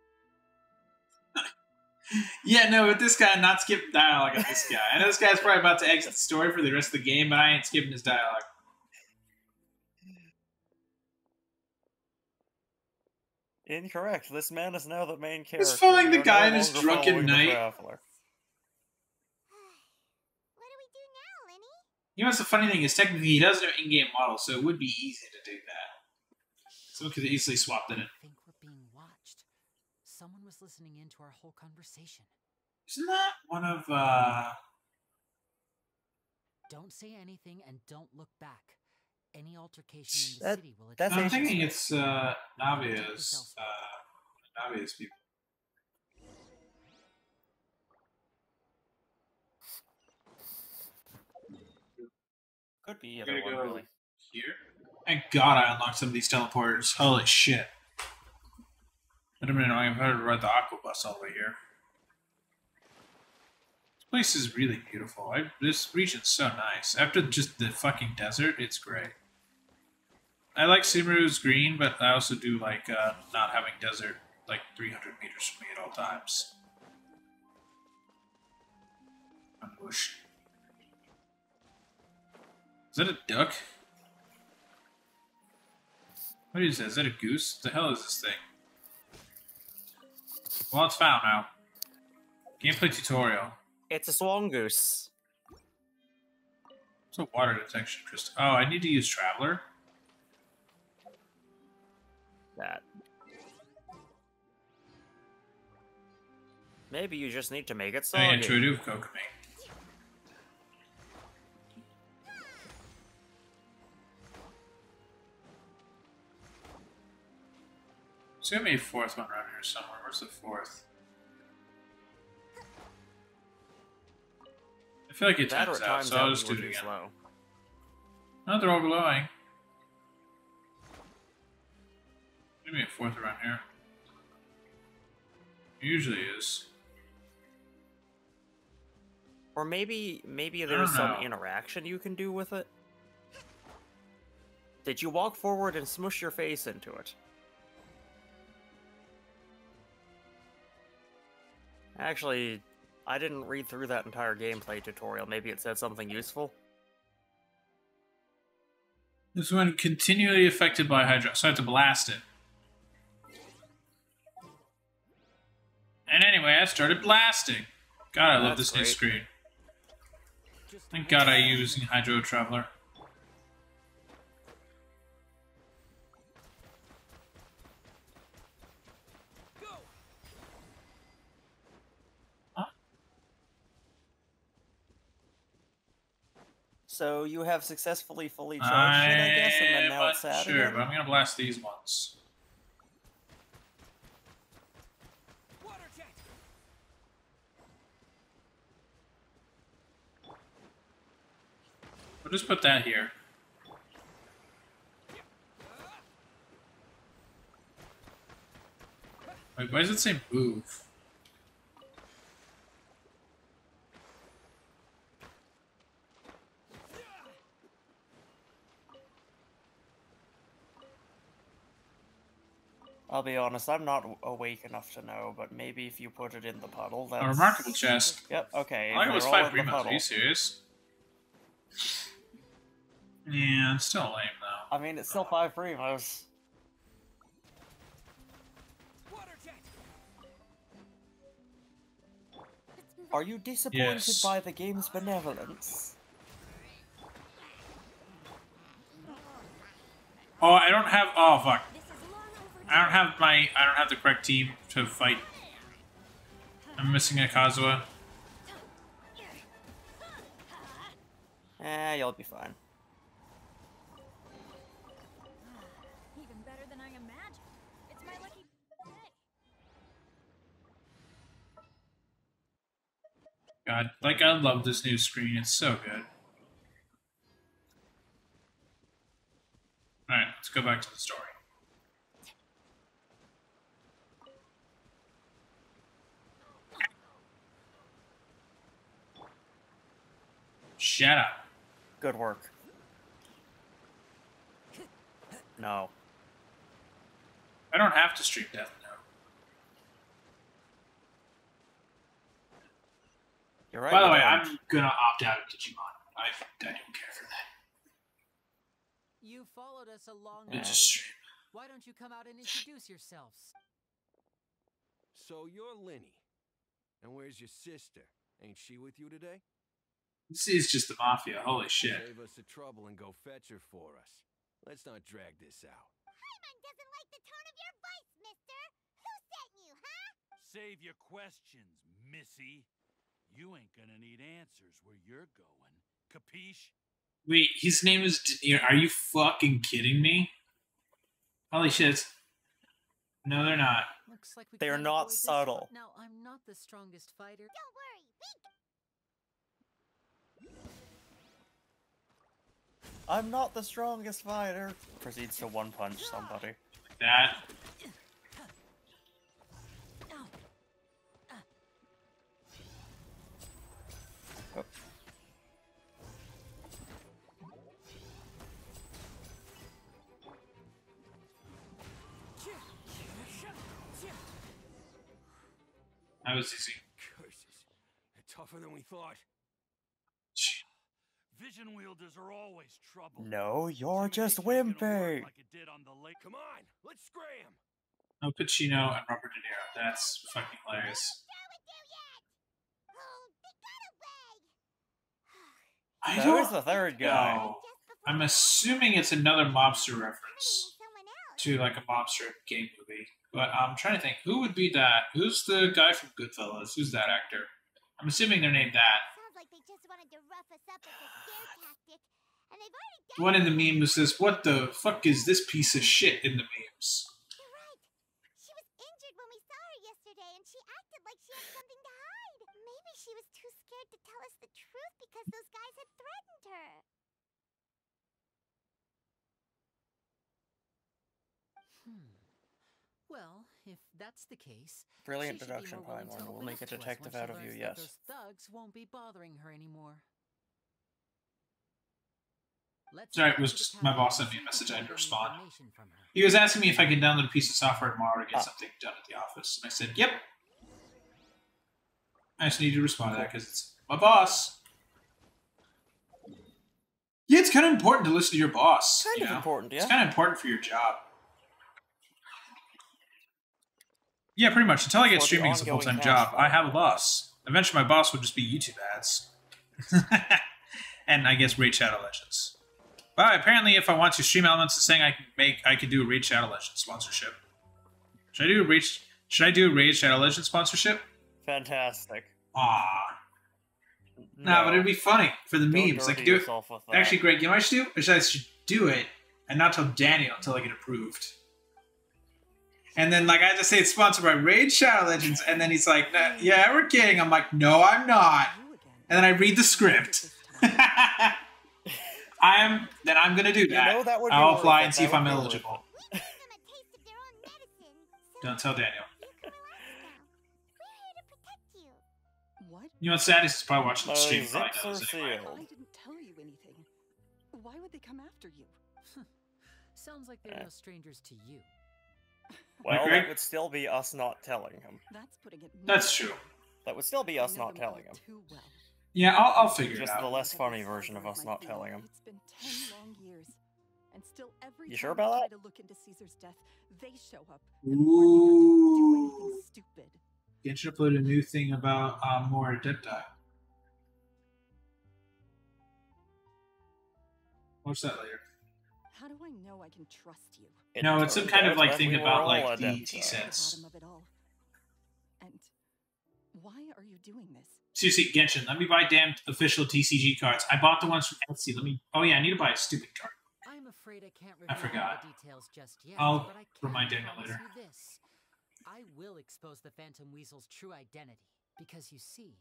Yeah, no, with this guy, not skipping dialogue at this guy. I know this guy's probably about to exit the story for the rest of the game, but I ain't skipping his dialogue. Incorrect. This man is now the main character. He's following the You're guy no in his longer drunken following the night. traveler. What do we do now, Lyney? You know what's the funny thing is, technically, he does have in-game model, so it would be easy to do that. Someone could easily swap that in. I think we're being watched. Someone was listening in to our whole conversation. Isn't that one of, Don't say anything and don't look back. Any altercation in the That- city will that's I'm attract thinking attention. it's, Navia's people. Could be We're either gonna one, go really. here. Thank God I unlocked some of these teleporters. Holy shit. Wait a minute, I've had to ride the aqua bus all the way here. Place is really beautiful. This region's so nice. After just the fucking desert, it's great. I like Simuru's green, but I also do like not having desert like 300 meters from me at all times. Bush. Is that a duck? What is that? Is that a goose? What the hell is this thing? Well, it's found now. Gameplay tutorial. It's a swan goose. It's a water detection crystal. Oh, I need to use Traveler. That. Maybe you just need to make it soggy. I intuitive Kokomi. There's gonna be a fourth one around here somewhere. Where's the fourth? I feel like it times out, so I'll just do it again. No, they're all glowing. Give me a fourth around here. It usually is. Or maybe there's some interaction you can do with it. Did you walk forward and smush your face into it? Actually, I didn't read through that entire gameplay tutorial. Maybe it said something useful. This one continually affected by Hydro, so I have to blast it. And anyway, I started blasting. God, I love this new screen. Thank God I'm using Hydro Traveler. So you have successfully fully charged it, I guess, and then now it's sad sure, again? but I'm gonna blast these ones. We'll just put that here. Wait, why does it say move? I'll be honest, I'm not awake enough to know, but maybe if you put it in the puddle, that's... A remarkable chest. Yep, okay. I thought it was 5 Primos. Are you serious? Yeah, it's still lame, though. I mean, it's still 5 Primos. Are you disappointed by the game's benevolence? Oh, I don't have... Oh, fuck. I don't have the correct team to fight. I'm missing a Kazuha. You'll be fine. Even better than I imagined. It's my lucky day. God, like, I love this new screen. It's so good. Alright, let's go back to the story. Shut up. Good work. No. I don't have to stream Death Note. You're right. By the way, I'm gonna opt out of Digimon. I don't care for that. You followed us a long It's way. a stream. Why don't you come out and introduce yourselves? So you're Lyney. And where's your sister? Ain't she with you today? This is just the Mafia. Holy shit. Save us the trouble and go fetch her for us. Let's not drag this out. Paimon doesn't like the tone of your voice, mister. Who sent you, huh? Save your questions, missy. You ain't gonna need answers where you're going. Capiche? Wait, his name is Denier. Are you fucking kidding me? Holy shit. No, they're not. Looks like we They're can't not avoid this subtle. one. Now, I'm not the strongest fighter. Don't worry, I'm not the strongest fighter. Proceeds to one punch somebody. That. That was easy. Curses. They're tougher than we thought. Vision wielders are always trouble. No, you're just Intimidation's gonna work wimpy. like it did on the lake. Come on, let's scram. Al Pacino and Robert De Niro. That's fucking hilarious. I Who's don't the third guy? know. I'm assuming it's another mobster reference to like a mobster game movie. But I'm trying to think, who would be that? Who's the guy from Goodfellas? Who's that actor? I'm assuming they're named that. Sounds like they just wanted to rough us up with a scare tactic, and they've already done The one in the meme who says, "What the fuck is this piece of shit?" in the memes. You're right. She was injured when we saw her yesterday, and she acted like she had something to hide. Maybe she was too scared to tell us the truth because those guys had threatened her. Well, if that's the case, Brilliant she should be deduction, more willing to Paimon. We'll open make a up to us detective when out she of you, learns that yes. Those thugs won't be bothering her anymore. Let's Sorry, go it was to the just my boss cafe sent me a and message. see I if had to we can respond. get information from her. He was asking me if I could download a piece of software tomorrow to get something done at the office. And I said, yep. I just need to respond to that because it's my boss. Yeah, it's kind of important to listen to your boss. Kind you of know? important, yeah. It's kind of important for your job. Yeah, pretty much. Until I get For the streaming as a ongoing full-time cash job, flow. I have a boss. Eventually, my boss would just be YouTube ads. And I guess Raid Shadow Legends. But apparently, if I want to, Stream Elements is saying I could do a Raid Shadow Legends sponsorship. Should I do a Raid Shadow Legends sponsorship? Fantastic. Nah, but it'd be funny for the Don't memes. I dirty could do it. yourself with that. Actually, Greg, you know what I should do? Is I should do it and not tell Daniel until I get approved. And then, like, I just say it's sponsored by Raid Shadow Legends, and then he's like, nah, "Yeah, we're kidding." I'm like, "No, I'm not." And then I read the script. I'm gonna do that. You know, that would be I'll worth apply it. and see That if I'm would be worth eligible. We gave them a taste of their own medicine, so Don't tell Daniel. you can relax now. We're here to protect you. What? You know what's sad is he's probably watching the Those stream. Probably zips are knows anyway. sealed. I didn't tell you anything. Why would they come after you? Sounds like they're no strangers to you. Well, Greg? that would still be us not telling him. That's putting it. That's mildly. true. That would still be I us know not them all telling him. too well. Yeah, I'll figure it Just the out. less funny Every version of fiber us my not being. telling him. It's been 10 long years, and still every You time sure I about try that? to look into Caesar's death, they show up and warn me not to do anything stupid. Genshin uploaded a new thing about more Adepti. Watch that later. How do I know I can trust you? It No, it's some turned kind of out like that thing we were about all like the Adepti. T-sets. Bottom of it all. And why are you doing this? Seriously, Genshin, let me buy damn official TCG cards. I bought the ones from Etsy. Oh yeah, I need to buy a stupid card. I'm afraid I can't I reveal forgot. all the details just yet. I'll but I can remind Daniel promise later. you this. I will expose the Phantom Weasel's true identity, because you see,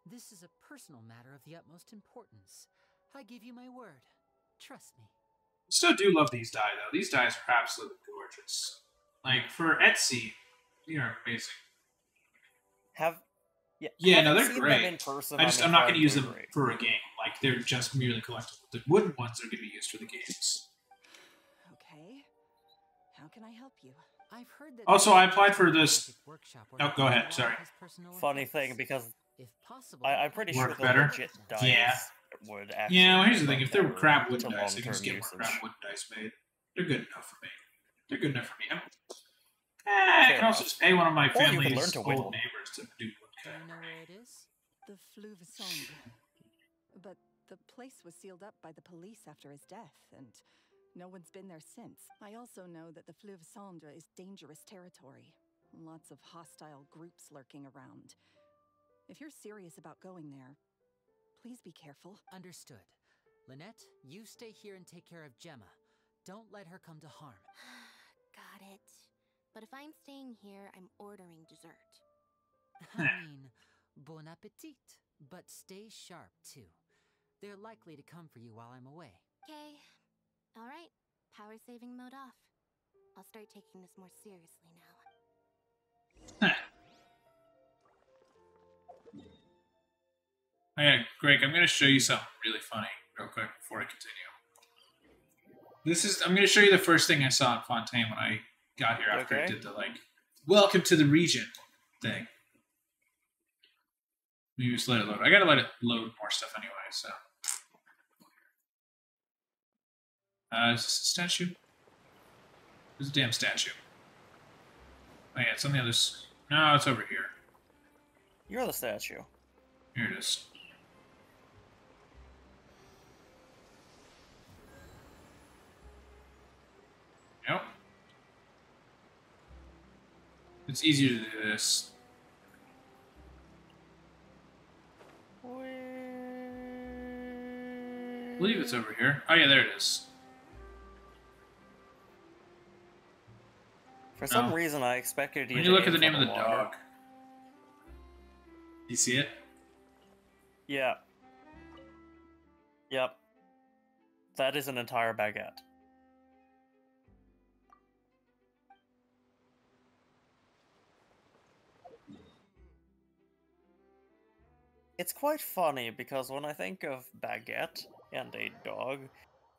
this is a personal matter of the utmost importance. I give you my word. Trust me. Still do love these dye though. These dyes are absolutely gorgeous. Like for Etsy, they are amazing. Yeah, no, haven't they're seen them great. in person, I'm not going to use them incredibly great. for a game. Like they're just merely collectible. The wooden ones are going to be used for the games. Okay. How can I help you? I've heard that Also, there's I a applied for magic this. workshop where Oh, he go can ahead. do all Sorry. of his personal Funny thing, effects. because If possible, I'm pretty sure Work the better? legit dice Yeah. would actually. Yeah, well, here's the be thing. If there were better crab wooden to dice, I can just long-term get more usage. crab wooden dice made. They're good enough for me. They're good enough for me. I can also just pay one of my Or you could family's learn to whittle. old neighbors to do do woodcut. you know where it is? The Fleuve Sombre. But the place was sealed up by the police after his death, and no one's been there since. I also know that the Fleuve Sombre is dangerous territory. Lots of hostile groups lurking around. If you're serious about going there, please be careful. Understood. Lynette, you stay here and take care of Gemma. Don't let her come to harm. Got it. But if I'm staying here, I'm ordering dessert. I mean, bon appetit. But stay sharp, too. They're likely to come for you while I'm away. Okay. All right. Power saving mode off. I'll start taking this more seriously now. Okay, Greg, I'm going to show you something really funny real quick before I continue. I'm going to show you the first thing I saw in Fontaine when I got here after I Okay. did the, welcome to the region thing. You just let it load. I gotta let it load more stuff anyway, so. Is this a statue? There's a damn statue. Oh yeah, it's on the other side. No, it's over here. You're the statue. Here it is. Yep. It's easier to do this. I believe it's over here. Oh yeah, there it is. For some reason, I expected you When to you look at aim the name for of the water. dog. You see it? Yeah. Yep. That is an entire baguette. It's quite funny because when I think of baguette and a dog,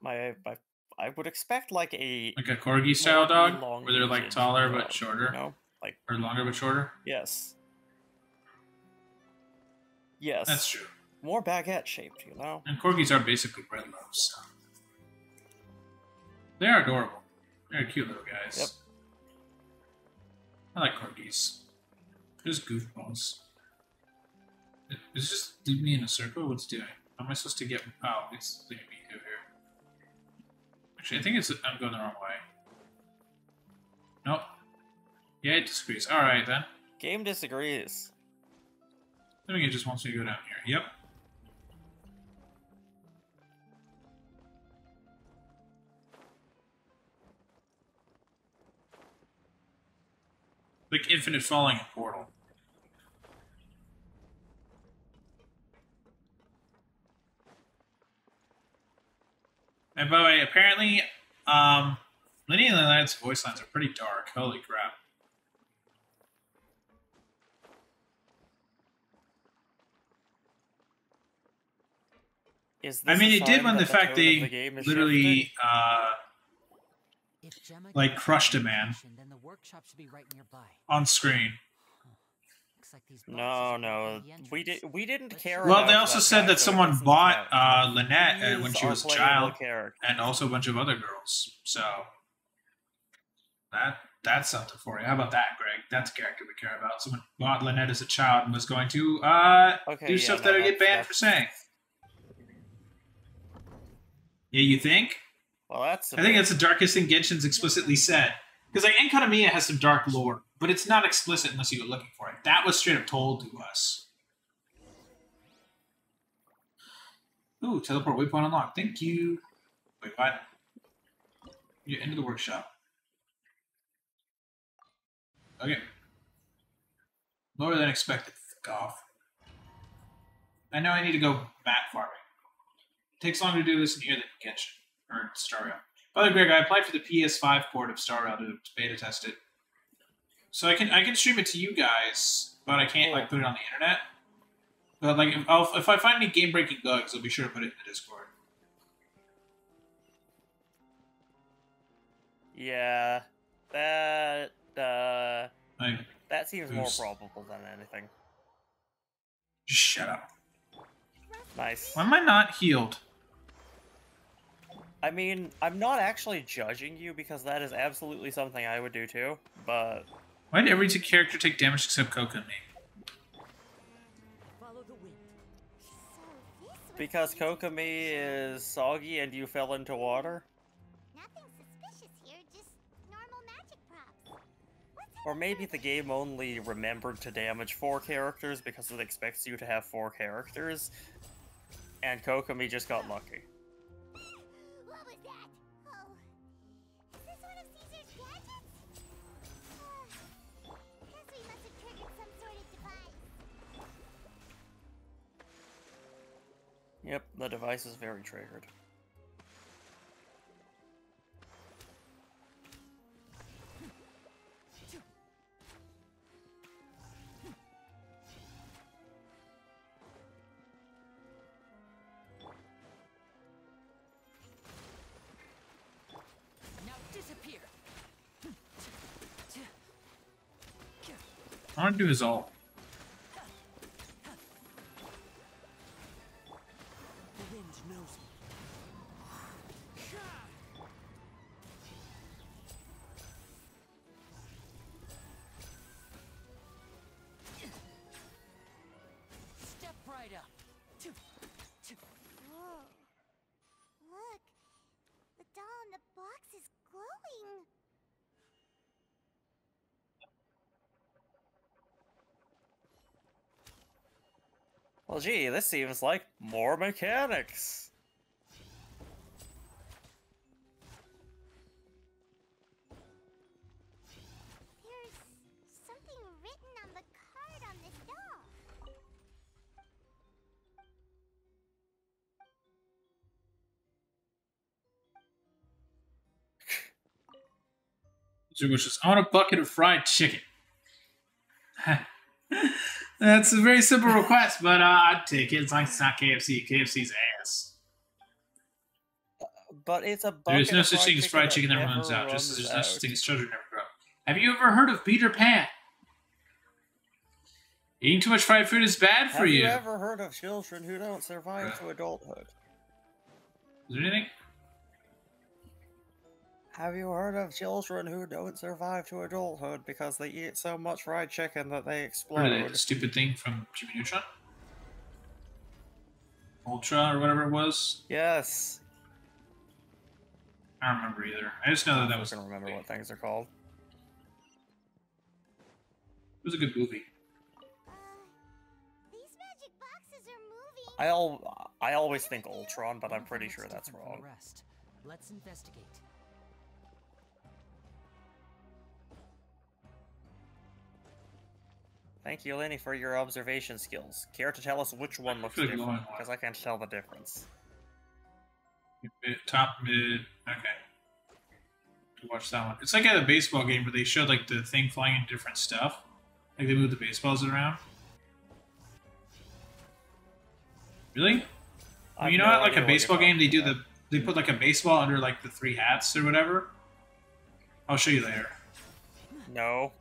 I would expect like a corgi style dog, elongated where they're like taller but dog, shorter, you know? Like, or longer but shorter. yes. Yes. That's true. More baguette shaped, you know? And corgis are basically bread loaves. So. They are adorable. They're cute little guys. Yep. I like corgis. They're just goofballs. It's just leave me in a circle? What's doing? How am I supposed to get... Oh, it's leaving me through here. Actually, I think it's... I'm going the wrong way. Nope. Yeah, it disagrees. Alright, then. Game disagrees. I think it just wants me to go down here. Yep. Like infinite falling in Portal. And by the way, apparently, Lyney and Lynette's voice lines are pretty dark. Holy crap. Is this I mean, a it did sign when that the fact tone of they the game is literally, If Gemma like gets crushed a the man information, then the workshop should be right nearby. on screen. Looks like these No, we didn't care. Well, about they also that said guy, that so it someone doesn't bought count. Lynette He when is she our was a playable child, character. and also a bunch of other girls. So that's something for you. How about that, Greg? That's a character we care about. Someone bought Lynette as a child and was going to do stuff that I get banned for saying. Yeah, you think? Well, that's. I think that's the darkest thing Genshin's explicitly said. Because like Enkatamiya has some dark lore, but it's not explicit unless you go looking for it. That was straight up told to us. Ooh, teleport waypoint unlocked. Thank you. Wait, what? You're into the workshop. Okay. Lower than expected. Fuck off. I know I need to go mat farming. It takes longer to do this in here than Genshin. Or Star Rail. By the way, Greg, I applied for the PS5 port of Star Rail to beta test it. So I can stream it to you guys, but I can't like put it on the internet. But like if I find any game breaking bugs, I'll be sure to put it in the Discord. Yeah, that seems more Oops. probable than anything. Just shut up. Nice. Why am I not healed? I mean, I'm not actually judging you because that is absolutely something I would do too, but... Why did every character take damage except Coco and me? Because Kokomi is soggy and you fell into water? Nothing suspicious here, just normal magic props. Or maybe the game only remembered to damage 4 characters because it expects you to have 4 characters, and Kokomi just got lucky. What was that? Oh, is this one of Caesar's gadgets? Guess we must have triggered some sort of device. Yep, the device is very triggered. Now disappear. I want to do his ult. knows me. Step right up. Whoa. Look. The doll in the box is glowing. Well, gee, this seems like more mechanics. There's something written on the card on this doll. Your wishes. I want a bucket of fried chicken. That's a very simple request, but I'd take it. It's like it's not KFC. KFC's ass. But it's a bucket. There's no of such thing as fried chicken that runs out. Just as there's no such thing as children never grow. Have you ever heard of Peter Pan? Eating too much fried food is bad for you. Have you ever heard of children who don't survive to adulthood? Is there anything? Have you heard of children who don't survive to adulthood because they eat so much fried chicken that they explode? What are they? The stupid thing from Jimmy Neutron? Ultra or whatever it was? Yes. I don't remember either. I just know that was. I don't remember what things are called. It was a good movie. These magic boxes are moving. I always think Ultron, but I'm pretty sure that's wrong. Let's investigate. Thank you, Lyney, for your observation skills. Care to tell us which one looks different? Because I can't tell the difference. Top, mid, okay. To watch that one. It's like at a baseball game where they showed like the thing flying in different stuff. Like they move the baseballs around. Really? Well, you know at like a baseball game they put like a baseball under like the three hats or whatever? I'll show you later. No.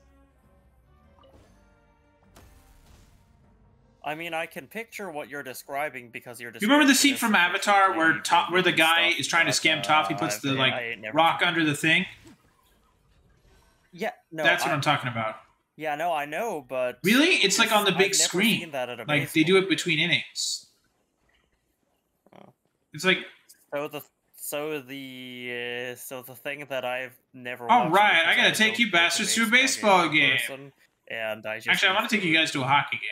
I mean, I can picture what you're describing because you're. You remember the scene from Avatar where the guy is trying to scam Toph? He puts the rock under the thing. Yeah, no. That's what I'm talking about. Yeah, no, I know, but really, it's like on the big screen. Like they do it between innings. Oh. It's like so the thing that I've never. All right, I gotta take you bastards to a baseball game. And I just actually, I want to take you guys to a hockey game.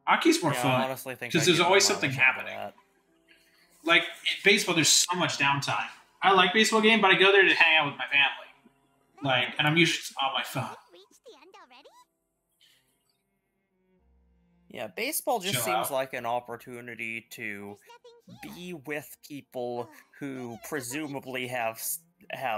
Hockey's more fun because there's always something happening. Like in baseball, there's so much downtime. I like baseball game, but I go there to hang out with my family. And I'm usually just on my phone. Yeah, baseball just seems like an opportunity to be with people who presumably have.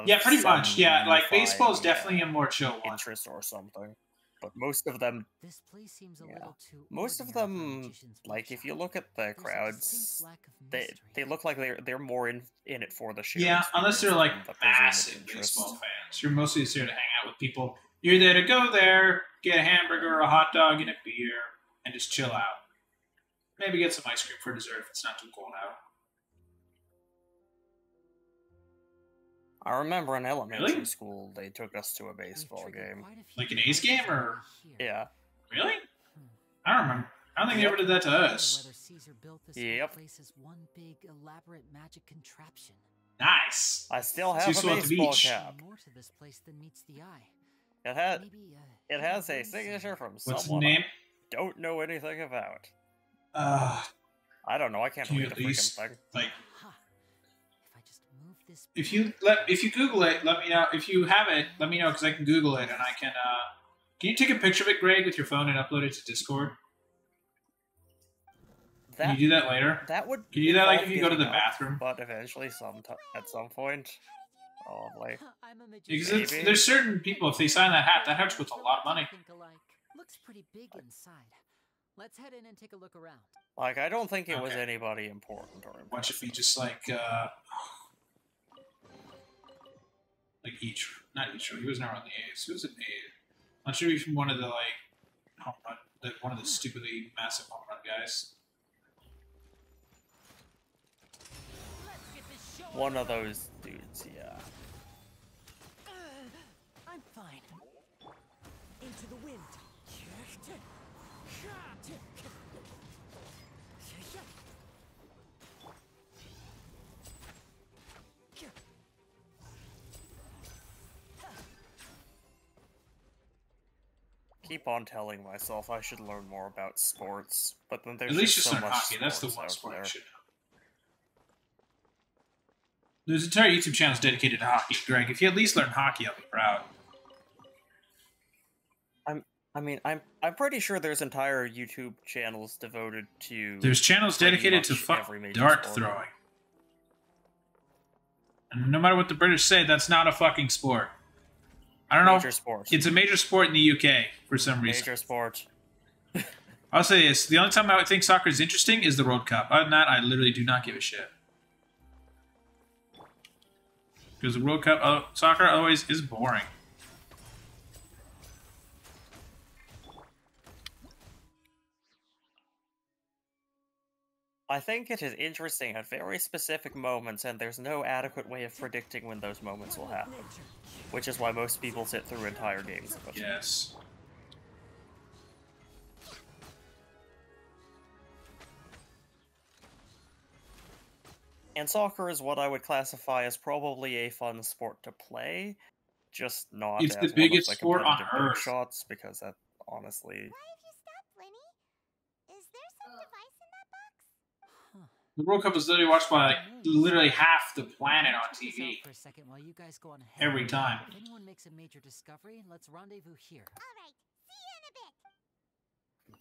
Yeah, pretty much. Yeah, like baseball is definitely a more chill one. Interest or something. But most of them, this place seems a little too most of them, like if you look at the crowds, they look like they're more in it for the show. Yeah, unless they're like massive baseball fans. You're mostly just there to hang out with people. You're there to go there, get a hamburger, a hot dog, and a beer, and just chill out. Maybe get some ice cream for dessert if it's not too cold out. I remember in elementary school, they took us to a baseball game. Like an A's game, or? Yeah. Really? I don't remember. I don't think they ever did that to us. Yep. One big elaborate magic contraption. Nice. I still have a baseball cap. More to this place than meets the eye. It has a signature from someone What's the name? I don't know anything about. I don't know. I can't read the freaking thing. Like, if you Google it, let me know. If you have it, let me know because I can Google it and I can. Can you take a picture of it, Greg, with your phone and upload it to Discord? Can you do that later? That would. Can you do that like if you go to the bathroom? But eventually, at some point, probably. Because there's certain people, if they sign that hat's worth a lot of money. Looks pretty big inside. Let's head in and take a look around. Like, I don't think it was anybody important or impressive. Watch it be just like not each. He was never on the A's. He was an A. I'm sure he's from one of the like home run one of the stupidly massive home run guys. One of those dudes, yeah. I'm fine. Into the wind. Keep on telling myself I should learn more about sports, but then there's At least just just so learn much hockey. That's the sports one out sport there. I should know. There's entire YouTube channels dedicated to hockey. Greg, if you at least learn hockey, I'll be proud. I'm pretty sure there's entire YouTube channels devoted to. There's channels pretty dedicated to much fuck every major dart sport. throwing. And no matter what the British say, that's not a fucking sport. I don't know. Major sport. It's a major sport in the UK for some reason. Major sport. I'll say this. The only time I would think soccer is interesting is the World Cup. Other than that, I literally do not give a shit. Because the World Cup, soccer always is boring. I think it is interesting at very specific moments, and there's no adequate way of predicting when those moments will happen. Which is why most people sit through entire games of it. Yes. And soccer is what I would classify as probably a fun sport to play, just not It's as the one biggest of the sport on competitive big Earth. shots, because that honestly. Why have you stopped, Lyney? Is there some device in that box? The World Cup is literally watched by like, literally half the planet on TV. For a second while you guys go on ahead. Every time. If anyone makes a major discovery, let's rendezvous here. Alright, see you in a bit.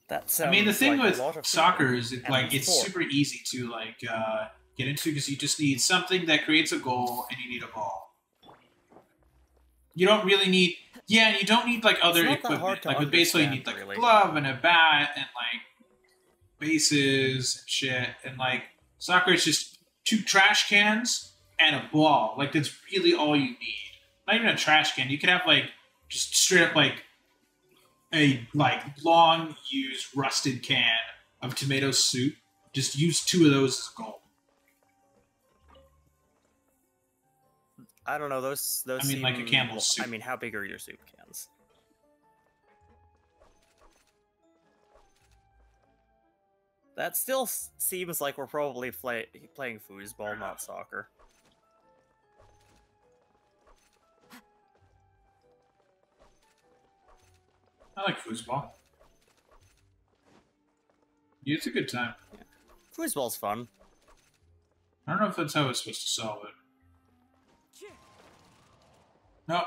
That I mean, the sounds thing like a with lot of soccer people. is And like it's sport. super easy to like get into because you just need something that creates a goal and you need a ball. You don't really need, yeah, you don't need like other not that hard equipment. to Like with baseball, you need understand, like really. a glove and a bat and like bases and shit. And like soccer is just 2 trash cans and a ball. Like that's really all you need. Not even a trash can. You could have like just straight up like a like long used rusted can of tomato soup. Just use 2 of those as a goal. I don't know, those I mean, like a seem- Campbell's soup. I mean, how big are your soup cans? That still seems like we're probably playing foosball, not soccer. I like foosball. Yeah, it's a good time. Foosball's fun. I don't know if that's how it's supposed to solve it. No.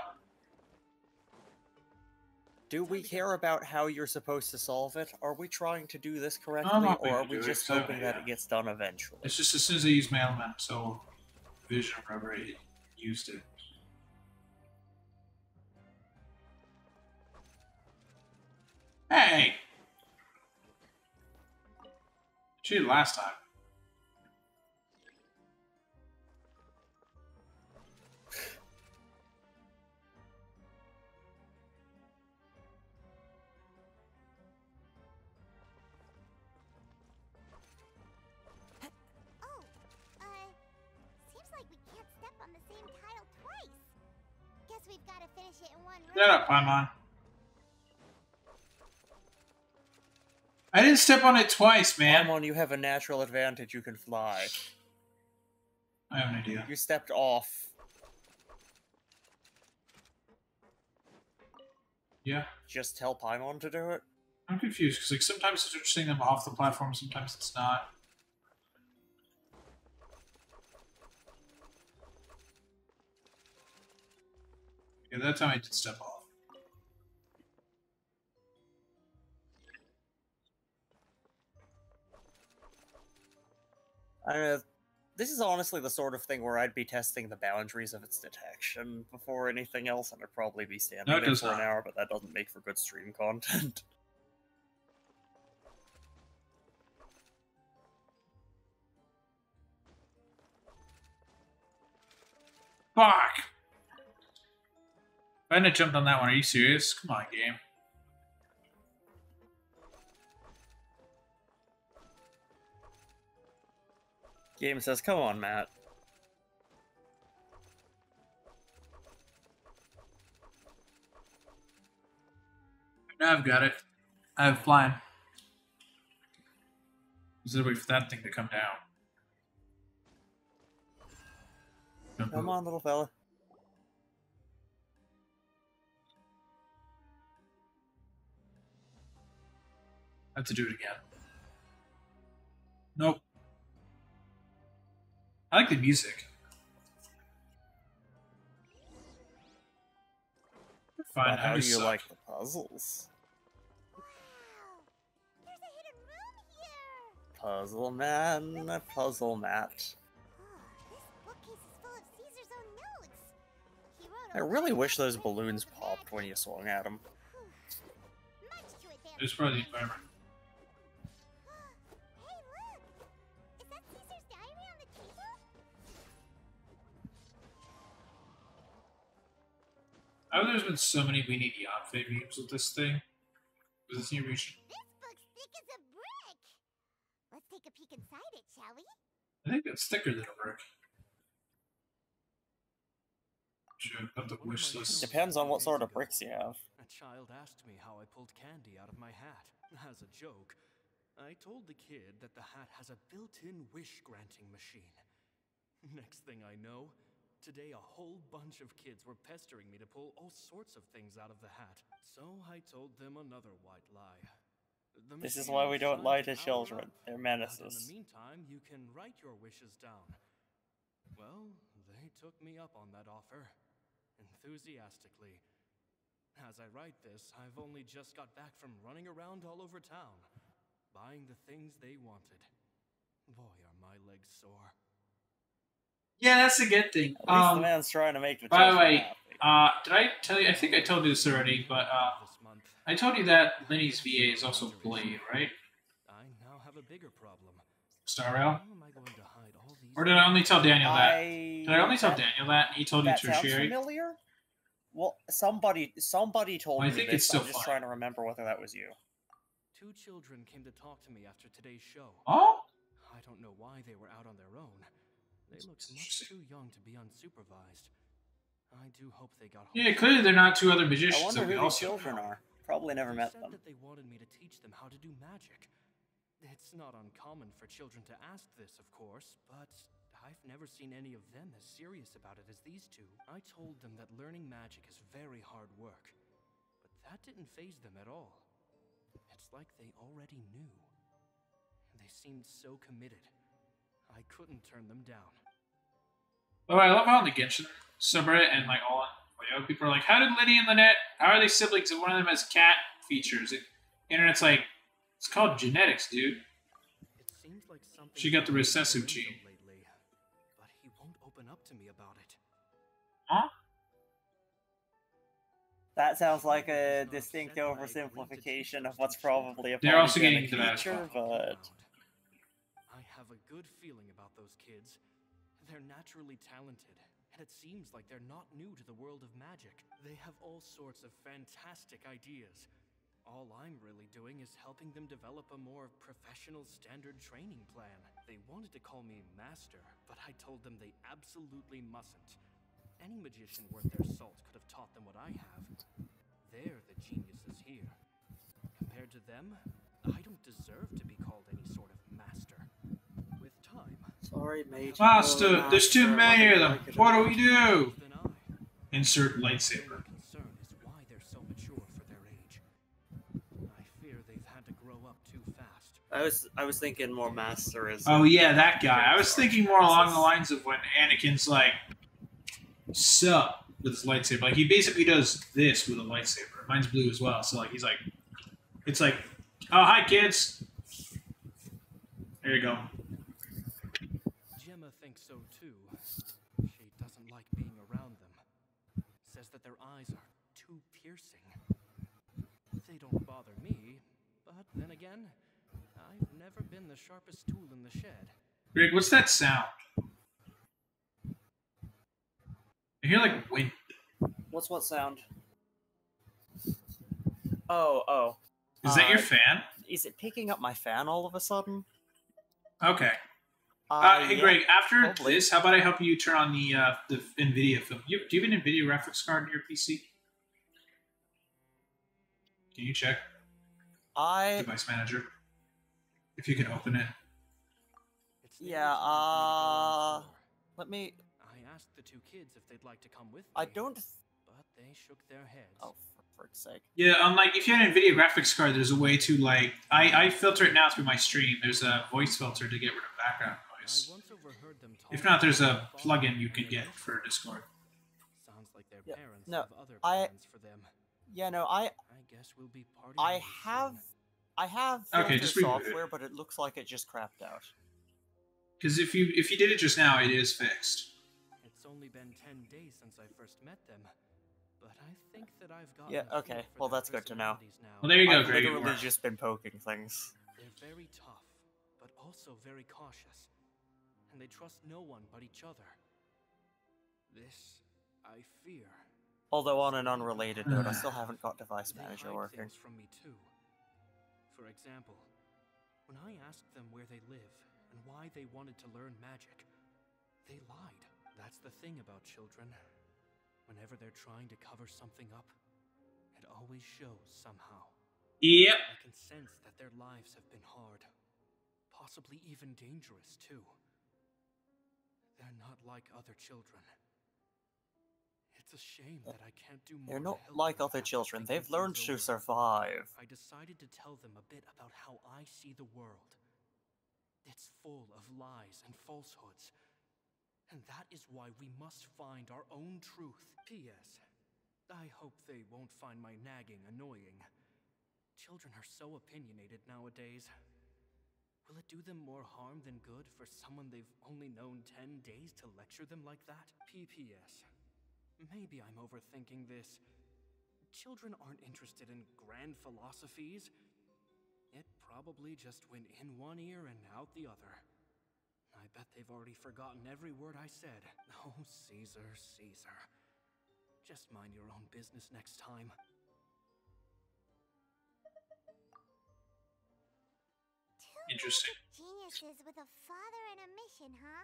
Do we care about how you're supposed to solve it? Are we trying to do this correctly, not or are going to we do it, just so, hoping that yeah. it gets done eventually? It's just as soon as I use my element, so vision or whatever, it used it. Hey! She did last time. Oh, seems like we can't step on the same tile twice. Guess we've got to finish it in one run. Shut up, Paimon. I didn't step on it twice, man. Paimon, you have a natural advantage. You can fly. I have an idea. You stepped off. Yeah. Just tell Paimon to do it? I'm confused, because like, sometimes it's interesting them off the platform, sometimes it's not. Yeah, that time I did step off. I don't know. This is honestly the sort of thing where I'd be testing the boundaries of its detection before anything else, and I'd probably be standing No, it there does for an not. hour, but that doesn't make for good stream content. Fuck! If I hadn't jumped on that one, are you serious? Come on, game. Game says, come on, Matt. Now I've got it. I have flying. Just wait for that thing to come down. Come on, little fella. I have to do it again. Nope. I like the music. Fine, But how I do just you suck. like the puzzles? There's a hidden room here! Puzzle man, puzzle Matt. This bookcase is full of Caesar's own notes. He wrote I really wish those balloons popped when you swung at them. much to advance. It's probably the environment. Hey, look! Is that Caesar's diary on the table? I know there's been so many We Need Yonfe memes with this thing. With this new region. This book's thick as a brick! Let's take a peek inside it, shall we? I think that's thicker than a brick. Should have the wish list. Depends on what sort of bricks you have. A child asked me how I pulled candy out of my hat. As a joke, I told the kid that the hat has a built-in wish-granting machine. Next thing I know, today a whole bunch of kids were pestering me to pull all sorts of things out of the hat. So I told them another white lie. The This is machine why we don't decides lie to power children. up, They're but in the menaces. meantime, you can write your wishes down. Well, they took me up on that offer. Enthusiastically. As I write this, I've only just got back from running around all over town, buying the things they wanted. Boy, are my legs sore. Yeah, that's a good thing. At least the man's trying to make the By the children way, happy. did I tell you? I think I told you this already, but This month, I told you that Lyney's VA is also Blade, right? I now have a bigger problem. Star Rail? How am I going to hide all these? Or did I only tell Daniel that? Did I only tell that- Daniel that and he told you That sounds tertiary? familiar? Well, somebody told Well, I me think this. it's still I'm just fun. trying to remember whether that was you. 2 children came to talk to me after today's show. Oh? I don't know why they were out on their own. They looked much too young to be unsupervised. I do hope they got home. Yeah, clearly they're not two other I magicians wonder that we who these also children know. are. Probably never They met said them. that they wanted me to teach them how to do magic. It's not uncommon for children to ask this, of course, but I've never seen any of them as serious about it as these two. I told them that learning magic is very hard work, but that didn't faze them at all. It's like they already knew. They seemed so committed. I couldn't turn them down. Oh, I love how on the Genshin subreddit and like all people are like, how did Lyney and Lynette, how are they siblings if one of them has cat features? Internet's like, it's called genetics, dude. It seems like something She got the happened with recessive Lorenzo gene. lately, but he won't open up to me about it. Huh? That sounds like a distinct oversimplification of what's probably a They're also polygenic getting to that as feature, but I have a good feeling about those kids. They're naturally talented, and it seems like they're not new to the world of magic. They have all sorts of fantastic ideas. All I'm really doing is helping them develop a more professional standard training plan. They wanted to call me master, but I told them they absolutely mustn't. Any magician worth their salt could have taught them what I have. They're the geniuses here. Compared to them, I don't deserve to be called any sort of master. With time, sorry, mate. Master, there's too many of them. What do we do? then I. Insert My lightsaber. concern is why they're so mature for their age. I fear they've had to grow up too fast. I was thinking more master is. Oh yeah, that guy. I was thinking more along the lines of when Anakin's like, sup, with his lightsaber. Like, he basically does this with a lightsaber. Mine's blue as well, so like, he's like, it's like, oh, hi, kids. There you go. Gemma thinks so too. She doesn't like being around them. Says that their eyes are too piercing. They don't bother me, but then again, I've never been the sharpest tool in the shed. Greg, what's that sound? I hear like wind. What's what sound? Oh. Is that your fan? Is it picking up my fan all of a sudden? Okay. Hey, Yeah, Greg, after probably. this, how about I help you turn on the NVIDIA film? Do you have an NVIDIA graphics card in your PC? Can you check Device Manager? If you can open it. Yeah, let me... I asked the two kids if they'd like to come with me. I don't... But they shook their heads. Oh, for frick's sake. Yeah, like, if you have an NVIDIA graphics card, there's a way to, like... I filter it now through my stream. There's a voice filter to get rid of background noise. If not, there's a plugin you can get for Discord. Sounds like their parents No, have other plans for them. Yeah, no, I guess we'll be partying. I have Okay, filter just reboot it. software, but it looks like it just crapped out. Because if you did it just now, it is fixed. It's only been 10 days since I first met them, but I think that I've got. Yeah, okay. Well, that's good to know. Well, there you go, I've Greg. literally just been poking things. They're very tough, but also very cautious, and they trust no one but each other. This, I fear. Although on an unrelated note, I still haven't got Device Manager hide working. things from me too. For example, when I asked them where they live and why they wanted to learn magic, they lied. That's the thing about children. Whenever they're trying to cover something up, it always shows somehow. Yep. I can sense that their lives have been hard, possibly even dangerous too. They're not like other children. It's a shame that I can't do more. They're not to help like them other after children. thinking They've learned things to over. survive. I decided to tell them a bit about how I see the world. It's full of lies and falsehoods. And that is why we must find our own truth. P.S. I hope they won't find my nagging annoying. Children are so opinionated nowadays. Will it do them more harm than good for someone they've only known 10 days to lecture them like that? P.P.S. Maybe I'm overthinking this. Children aren't interested in grand philosophies. It probably just went in one ear and out the other. I bet they've already forgotten every word I said. Oh, Caesar, Caesar. Just mind your own business next time. Interesting. Geniuses with a father and a mission, huh?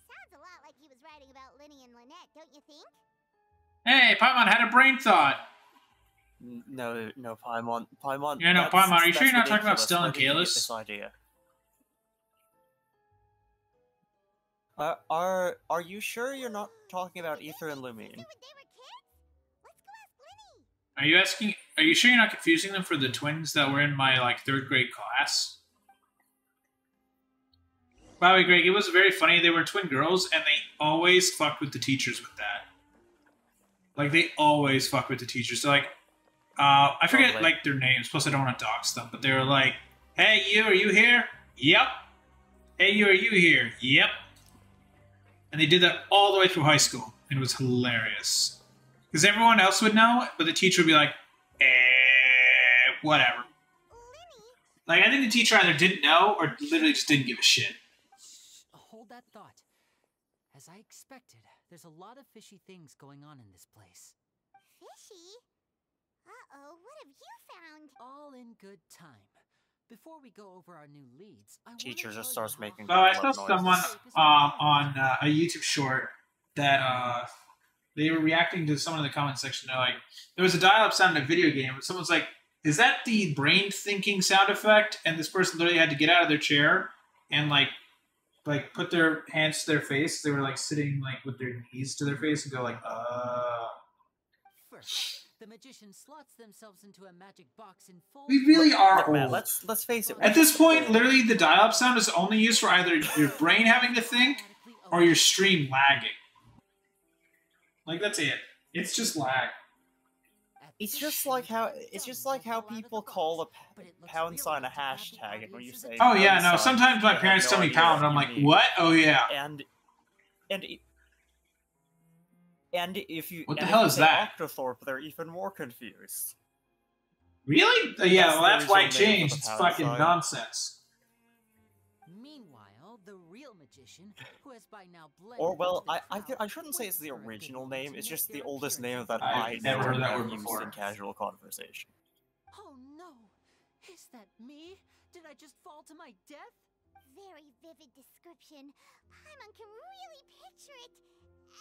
Sounds a lot like he was writing about Lyney and Lynette, don't you think? Hey, Paimon had a brain thought. No, Paimon. Yeah, no, Paimon, are you sure you're not talking about Stella and Kalis? This idea. Are you sure you're not talking about Ether and Lumine? Are you sure you're not confusing them for the twins that were in my, like, 3rd grade class? By the way, Greg, it was very funny. They were twin girls, and they always fucked with the teachers with that. Like, they always fuck with the teachers. They're like, I forget, like, their names, plus I don't want to dox them, but they were like, hey, you, are you here? Yep. Hey, you, are you here? Yep. And they did that all the way through high school, and it was hilarious. Because everyone else would know, but the teacher would be like, whatever. Like, I think the teacher either didn't know or literally just didn't give a shit. Hold that thought. As I expected, there's a lot of fishy things going on in this place. Fishy? Uh-oh, what have you found? All in good time. Before we go over our new leads, Teacher just starts making. Oh, I saw someone on a YouTube short that they were reacting to someone in the comment section. They're like, there was a dial-up sound in a video game, and someone's like, is that the brain thinking sound effect? And this person literally had to get out of their chair and like put their hands to their face. They were like sitting like with their knees to their face and go like, First, the magician slots themselves into a magic box in full. We really are Look, Matt, old. let's face it. At this point, literally, the dial-up sound is only used for either your brain having to think or your stream lagging. Like, that's it. It's just lag. It's just like how people call a pound sign a hashtag, and when you say Oh yeah, no. sign, Sometimes my they parents have tell no me idea pound, and I'm what like, you mean. what? Oh yeah. And if you What the and hell if you is say that? Octothorpe, they're even more confused. Really? Yeah, well, that's the why it original name changed. for the It's pound fucking sign. nonsense. Meanwhile, the real magician, who has by now blended Or well, into the I crowd, shouldn't say it's the waits for a good original reason name. to It's make just the their oldest name appearance. that I've never heard that word used before. in casual conversation. Oh no! Is that me? Did I just fall to my death? Very vivid description. Paimon can really picture it.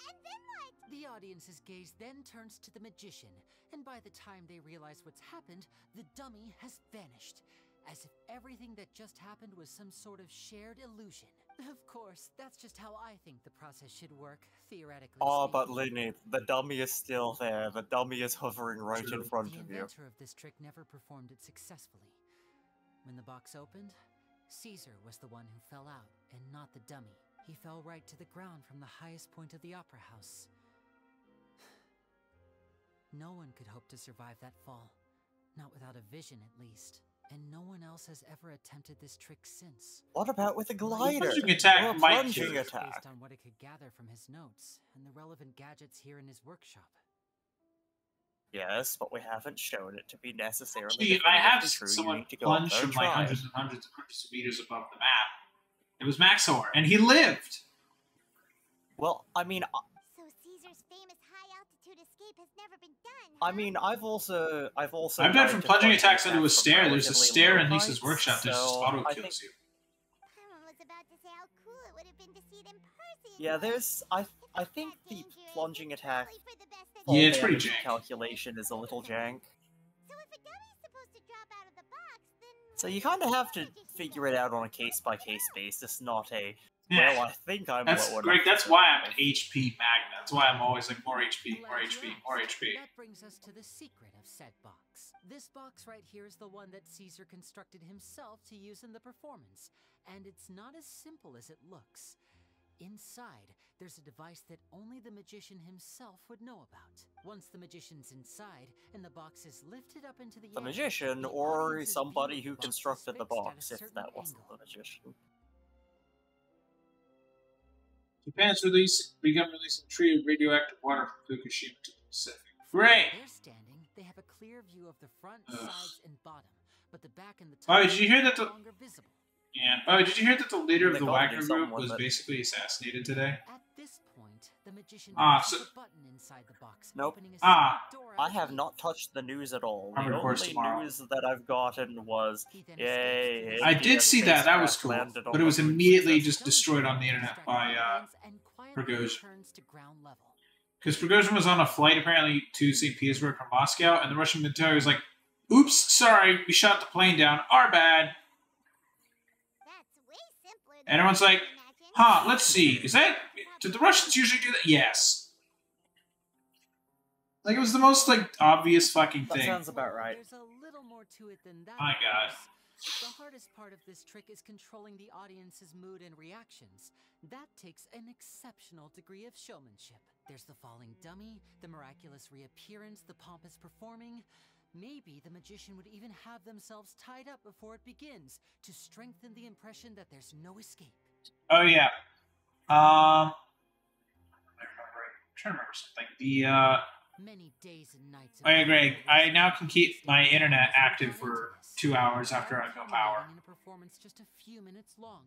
And then what? The audience's gaze then turns to the magician, and by the time they realize what's happened, the dummy has vanished. As if everything that just happened was some sort of shared illusion. Of course, that's just how I think the process should work, theoretically Oh, speaking. but Lyney, the dummy is still there. The dummy is hovering right in front The of you. inventor of this trick never performed it successfully. When the box opened, Caesar was the one who fell out, and not the dummy. He fell right to the ground from the highest point of the opera house. No one could hope to survive that fall. Not without a vision, at least. And no one else has ever attempted this trick since. What about with a glider? Plunging attack Or a might plunging kill. attack. Based on what it could gather from his notes and the relevant gadgets here in his workshop. Yes, but we haven't shown it to be necessarily. Actually, I have true. someone You need to go up plunged there from and like try. hundreds and hundreds of meters above the map. It was Maxor, and he lived. Well, I mean, So Caesar's famous high-altitude escape has never been done, I mean, I've also. I've died tried from to plunging plunge attacks into a from stair. There's a relatively stair low in Lisa's heights, workshop that just so auto I kills think- you. Paimon was about to say how cool it would have been to see it in person. Yeah, but there's. I it's think that the dangerous. plunging It's attack. probably for the best that fall Yeah, it's pretty damage jank. Calculation is a little jank. So if a dummy's supposed to drop out of the box, then So what you does kind of the have to magician figure go it out for? on a case-by-case basis, not a. Yeah. Well, I think I'm. That's low great. enough That's to why I'm an survive. HP magnet. That's why I'm always like more HP, more Glad HP, you more asked. HP. That brings us to the secret of said box. This box right here is the one that Caesar constructed himself to use in the performance. And it's not as simple as it looks. Inside, there's a device that only the magician himself would know about. Once the magician's inside, and the box is lifted up into the The air, magician, the or audience's somebody view who of the box is constructed the fixed at a box, if certain that wasn't angle. the magician. Japan's begun releasing a tree of radioactive water from Fukushima to the Pacific. From Great. where they're standing, they have a clear view of the front, sides, and bottom, but the back and the top Bobby, did you hear that are the- no longer visible. Yeah. Oh, did you hear that the leader of They the gotta do Wagner something group with was it. basically assassinated today? At this point, the magician Ah, pushes so- a button inside the box, Nope. opening a Ah. secret door out I of have the not touched the news at all. I'm The gonna course only tomorrow. news that I've gotten was, He then yay, escapes to the I India did see that. That was spacecraft cool. landed on But it was the moon immediately successfully. just destroyed on the internet by and quietly Prigozhin. returns to ground level. Because Prigozhin was on a flight apparently to St. Petersburg from Moscow, and the Russian military was like, "Oops, sorry, we shot the plane down. Our bad." That's way simpler than And everyone's I like, imagined. "Huh? Let's see. Is that? Did the Russians usually do that?" Yes. Like it was the most like obvious fucking That thing. sounds about right. There's a little more to it than that. My of God. course. The hardest part of this trick is controlling the audience's mood and reactions. That takes an exceptional degree of showmanship. There's the falling dummy, the miraculous reappearance, the pompous performing. Maybe the magician would even have themselves tied up before it begins to strengthen the impression that there's no escape. Oh yeah. I remember. I'm trying to remember something. Many days and nights. Oh yeah, Greg. I now can keep my internet active for 2 hours after I go power. In a performance just a few minutes long,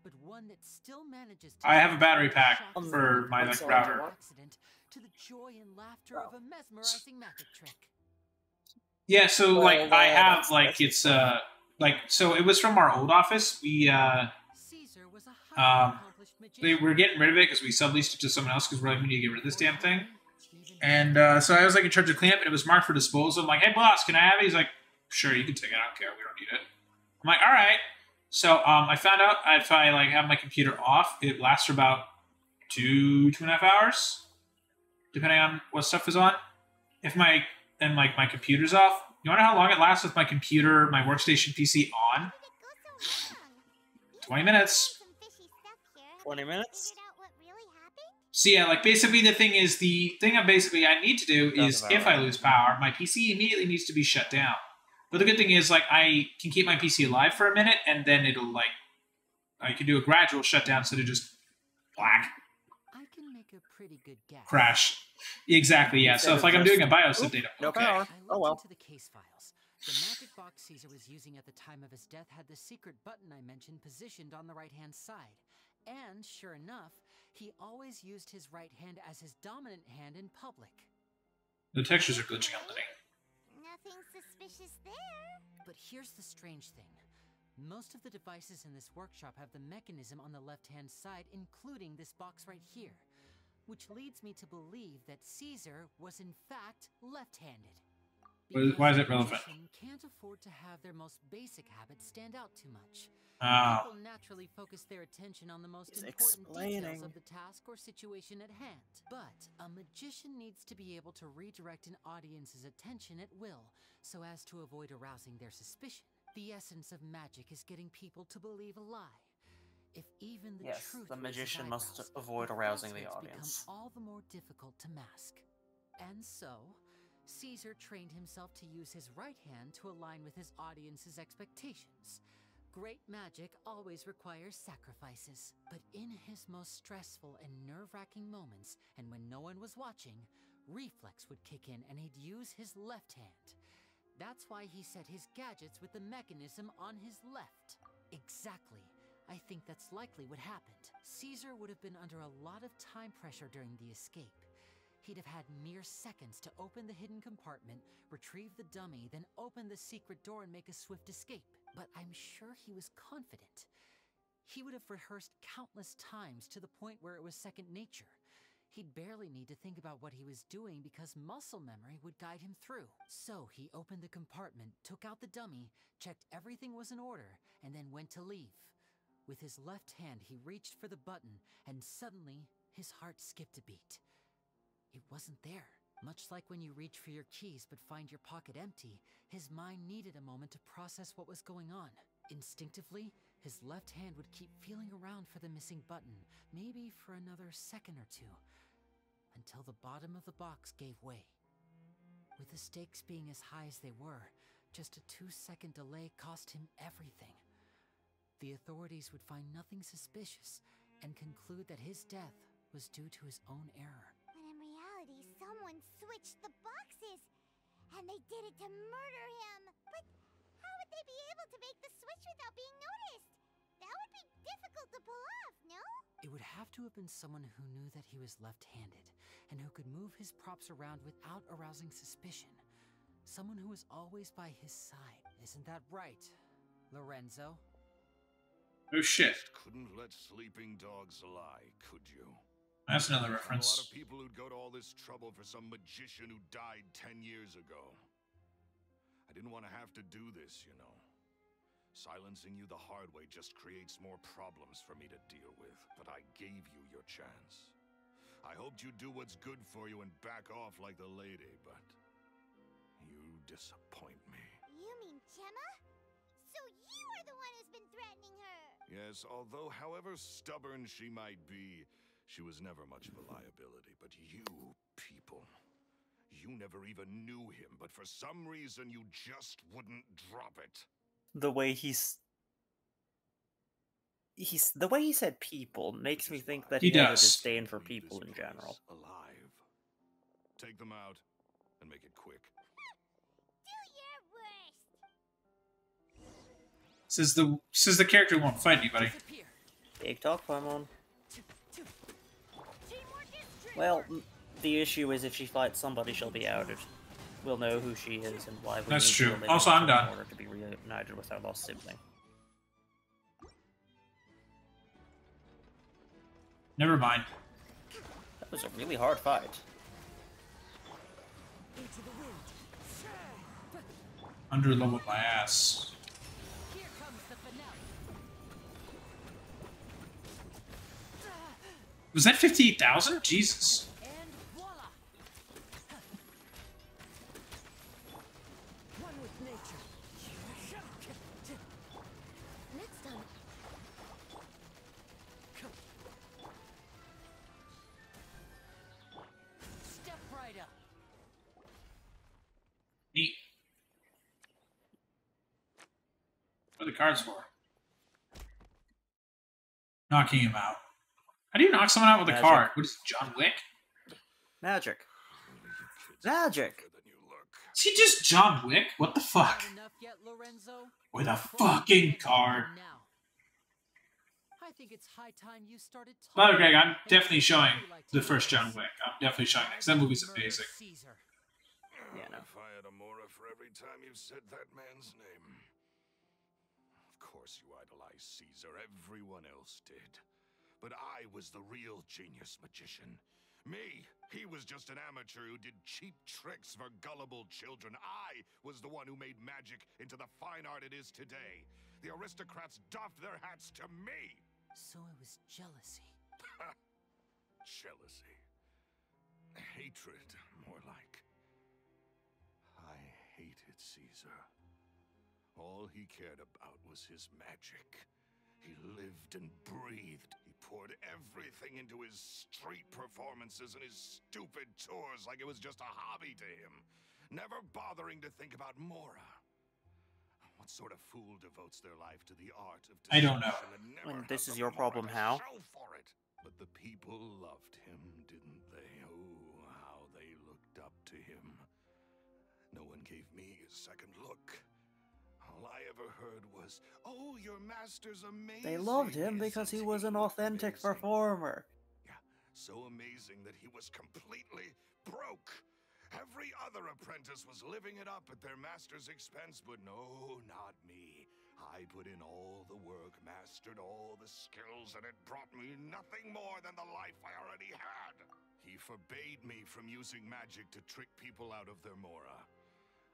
but one that still manages to I have a battery pack shock for my like router. accident to the joy and laughter of a mesmerizing magic trick. Yeah, so Well, like I have that's- like it's like so it was from our old office. We Caesar was a highly Um, accomplished they magician. were getting rid of it because we subleased it to someone else because we're like we need to get rid of this damn thing. And so I was like in charge of cleanup, and it was marked for disposal. I'm like, "Hey boss, can I have it?" He's like, "Sure, you can take it. I don't care. We don't need it." I'm like, "All right." So I found out if I like have my computer off, it lasts for about 2.5 hours, depending on what stuff is on. If my computer's off, you want to know how long it lasts with my computer, my workstation PC on? How did it go so wrong? You 20 said minutes. some fishy stuff here. Have 20 you minutes? figured out what really happened? So yeah, like basically the thing I need to do is Sounds about if I right. lose power, my PC immediately needs to be shut down. But the good thing is like I can keep my PC alive for a minute and then it'll like I can do a gradual shutdown instead of just black I can make a pretty good guess. crash. Exactly, yeah. So if like I'm doing a BIOS update, No okay. power. I Oh looked well. into the case files. The magic box Caesar was using at the time of his death had the secret button I mentioned positioned on the right-hand side. And sure enough, he always used his right hand as his dominant hand in public. The textures are glitching on Lyney. Nothing suspicious there. But here's the strange thing. Most of the devices in this workshop have the mechanism on the left-hand side, including this box right here. Which leads me to believe that Caesar was in fact left-handed. Why is it relevant? Can't afford to have their most basic habits stand out too much. Oh. People naturally focus their attention on the most important details of the task or situation at hand. But a magician needs to be able to redirect an audience's attention at will, so as to avoid arousing their suspicion. The essence of magic is getting people to believe a lie. If even the truth the magician eyebrows, must avoid arousing the falsehoods audience. become all the more difficult to mask. And so, Caesar trained himself to use his right hand to align with his audience's expectations. Great magic always requires sacrifices, but in his most stressful and nerve-wracking moments, and when no one was watching, reflex would kick in and he'd use his left hand. That's why he set his gadgets with the mechanism on his left. Exactly. I think that's likely what happened. Caesar would have been under a lot of time pressure during the escape. He'd have had mere seconds to open the hidden compartment, retrieve the dummy, then open the secret door and make a swift escape. But I'm sure he was confident. He would have rehearsed countless times to the point where it was second nature. He'd barely need to think about what he was doing because muscle memory would guide him through. So he opened the compartment, took out the dummy, checked everything was in order, and then went to leave. With his left hand, he reached for the button, and suddenly, his heart skipped a beat. It wasn't there. Much like when you reach for your keys but find your pocket empty, his mind needed a moment to process what was going on. Instinctively, his left hand would keep feeling around for the missing button, maybe for another second or two, until the bottom of the box gave way. With the stakes being as high as they were, just a 2-second delay cost him everything. The authorities would find nothing suspicious and conclude that his death was due to his own error. When in reality, someone switched the boxes, and they did it to murder him. But how would they be able to make the switch without being noticed? That would be difficult to pull off, no? It would have to have been someone who knew that he was left-handed, and who could move his props around without arousing suspicion. Someone who was always by his side. Isn't that right, Lorenzo? Oh shit. Couldn't let sleeping dogs lie, could you? That's another A lot reference. of people who'd go to all this trouble for some magician who died 10 years ago. I didn't want to have to do this, you know. Silencing you the hard way just creates more problems for me to deal with. But I gave you your chance. I hoped you'd do what's good for you and back off like the lady, but you disappoint me. You mean Gemma? So you are the one who's been threatening her! Yes, although however stubborn she might be, she was never much of a liability. But you people, you never even knew him, but for some reason you just wouldn't drop it. The way the way he said people makes me think that He he had a does. disdain for people in general. Alive. Take them out and make it quick. Do your worst! Says the character who won't fight anybody. Big talk, Paimon. Well, the issue is if she fights somebody, she'll be outed. We'll know who she is and why we That's need true. to eliminate Also, I'm her done. in order to be reunited with our lost sibling. Never mind. That was a really hard fight. Underleveled my ass. Here comes the finale. Was that 58,000? Jesus. And voila! One with nature. Next time. Step right up. Neat. What are the cards for? Knocking him out. How do you knock someone out with a Magic. card? What is it, John Wick? Magic. Magic! Is he just John Wick? What the fuck? Not enough yet, Lorenzo? With a fucking card. Now. I think it's high time you started By the way, talking. Greg, I'm definitely showing the first John Wick. I'm definitely showing that, because that movie's amazing. Caesar. Yeah, no. If I had a Mora for every time you said that man's name. Of course you idolized Caesar. Everyone else did. But I was the real genius magician. Me, he was just an amateur who did cheap tricks for gullible children. I was the one who made magic into the fine art it is today. The aristocrats doffed their hats to me. So it was jealousy. Jealousy. Hatred, more like. I hated Caesar. All he cared about was his magic. He lived and breathed. He poured everything into his street performances and his stupid tours like it was just a hobby to him, never bothering to think about Mora. What sort of fool devotes their life to the art of I don't know. deception and never And this has is the your problem, Mora to how? show for it? But the people loved him, didn't they? Oh, how they looked up to him. No one gave me a second look. All I ever heard was, "Oh, your master's amazing." They loved him because he was an authentic Amazing. performer. Yeah, so amazing that he was completely broke. Every other apprentice was living it up at their master's expense, but no, not me. I put in all the work, mastered all the skills, and it brought me nothing more than the life I already had. He forbade me from using magic to trick people out of their Mora.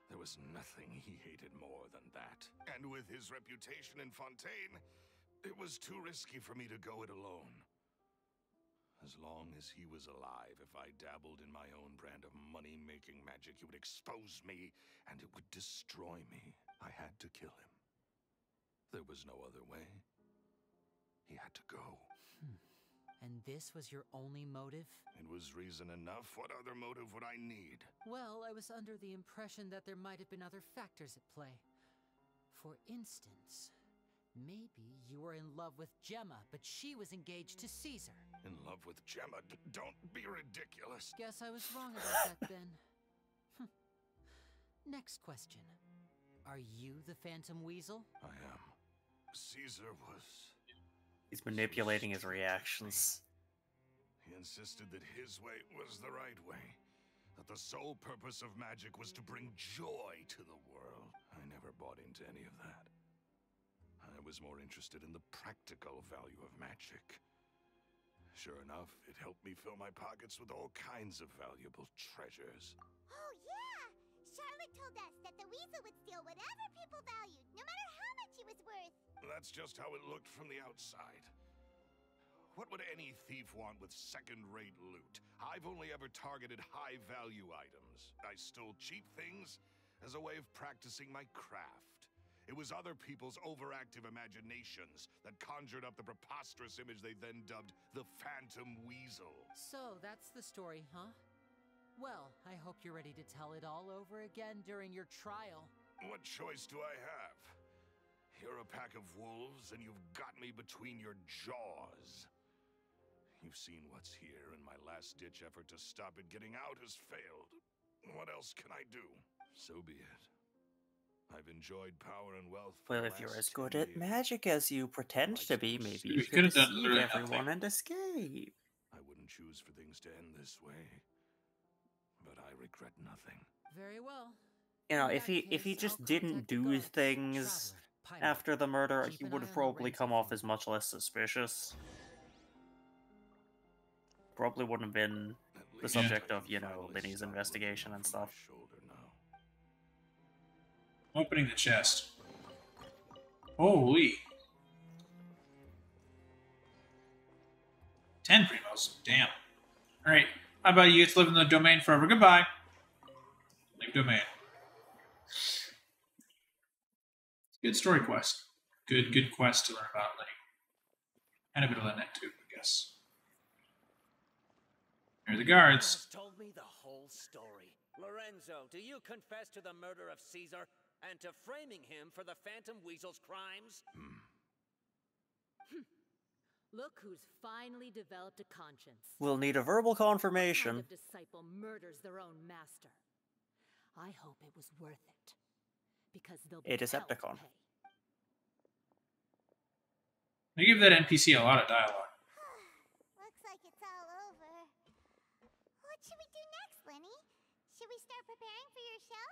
There was nothing he hated more than that. And with his reputation in Fontaine, it was too risky for me to go it alone. As long as he was alive, if I dabbled in my own brand of money-making magic, he would expose me, and it would destroy me. I had to kill him. There was no other way. He had to go. And this was your only motive? It was reason enough. What other motive would I need? Well, I was under the impression that there might have been other factors at play. For instance, maybe you were in love with Gemma, but she was engaged to Caesar. In love with Gemma? Don't be ridiculous. Guess I was wrong about that then. Next question. Are you the Phantom Weasel? I am. Caesar was... He's manipulating his reactions. He insisted that his way was the right way. That the sole purpose of magic was to bring joy to the world. I never bought into any of that. I was more interested in the practical value of magic. Sure enough, it helped me fill my pockets with all kinds of valuable treasures. Oh, yeah! Charlotte told us that the weasel would steal whatever people valued, no matter how much it was worth. That's just how it looked from the outside. What would any thief want with second-rate loot? I've only ever targeted high-value items. I stole cheap things as a way of practicing my craft. It was other people's overactive imaginations that conjured up the preposterous image they then dubbed the Phantom Weasel. So, that's the story, huh? Well, I hope you're ready to tell it all over again during your trial. What choice do I have? You're a pack of wolves, and you've got me between your jaws. You've seen what's here, and my last-ditch effort to stop it getting out has failed. What else can I do? So be it. I've enjoyed power and wealth for Well, the if you're last as good 10 at years. magic as you pretend to be, maybe You you could could have done deceive literally everyone nothing. and escape. I wouldn't choose for things to end this way. But I regret nothing. Very well. You know, In if that he case, just I'll didn't contact the do guards. things Traveler, pilot, after the murder, keep he an would eye have on the probably Renzo come off phone. as much less suspicious. Probably wouldn't have been At the least subject I of, can you know, finally Lyney's stop investigation looking and over my stuff. shoulder now. Opening the chest. Holy. 10 primos. Damn. Alright. How about you get to live in the domain forever? Goodbye. Leave domain. Good story quest. Good quest to learn about Lyney. And a bit of Lynette too, I guess. Here are the guards. Has told me the whole story. Lorenzo, do you confess to the murder of Caesar and to framing him for the Phantom Weasel's crimes? Look who's finally developed a conscience. We'll need a verbal What confirmation. kind of disciple murders their own master? I hope it was worth it. Because they'll be A hell to Decepticon. pay. They give that NPC a lot of dialogue. Looks like it's all over. What should we do next, Lyney? Should we start preparing for your show?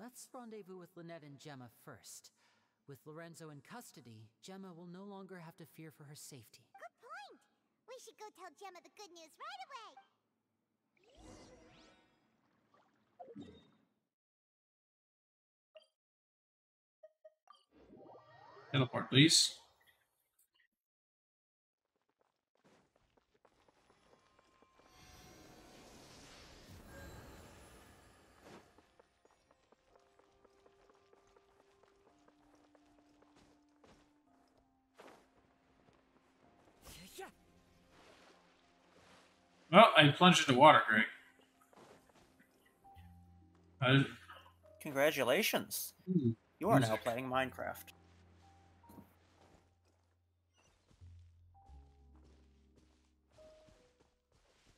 Let's rendezvous with Lynette and Gemma first. With Lorenzo in custody, Gemma will no longer have to fear for her safety. Good point. We should go tell Gemma the good news right away. Teleport, please. Well, I plunged into water, great. Congratulations. Ooh, You are now music. playing Minecraft.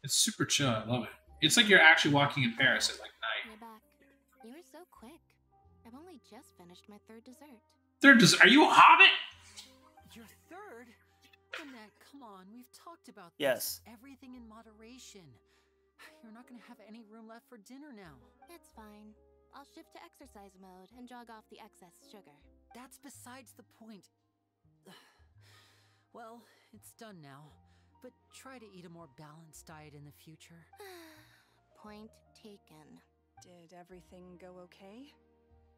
It's super chill, I love it. It's like you're actually walking in Paris at like night. You're back. You were so quick. I've only just finished my third dessert. Third dessert? Are you a hobbit? Your third? Annette, come on, we've talked about this. Yes. Everything in moderation. You're not gonna have any room left for dinner now. It's fine. I'll shift to exercise mode and jog off the excess sugar. That's besides the point. Well, it's done now. But try to eat a more balanced diet in the future. Point taken. Did everything go okay?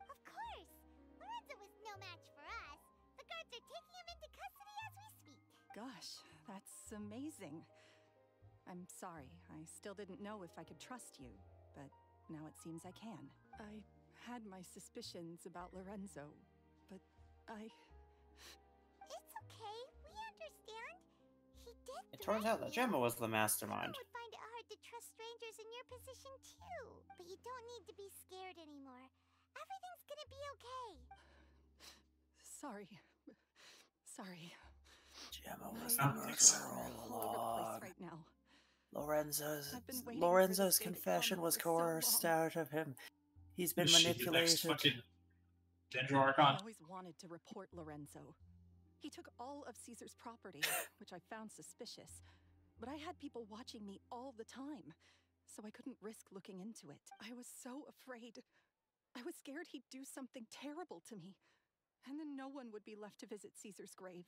Of course. Lorenzo was no match for us. The guards are taking him into custody as we speak. Gosh, that's amazing. I'm sorry. I still didn't know if I could trust you, but now it seems I can. I had my suspicions about Lorenzo, but It's okay. We understand. He did. It turns out that Gemma was the mastermind. I would find it hard to trust strangers in your position too. But you don't need to be scared anymore. Everything's gonna be okay. sorry. Sorry. Gemma was My the thoughts murderer are all all over the place along. right now. Lorenzo's I've been waiting for this day to confession come was for so coerced long. out of him. He's been Is she the next manipulated. fucking Dendro I Archon? always wanted to report Lorenzo. He took all of Caesar's property, which I found suspicious. But I had people watching me all the time, so I couldn't risk looking into it. I was so afraid. I was scared he'd do something terrible to me, and then no one would be left to visit Caesar's grave.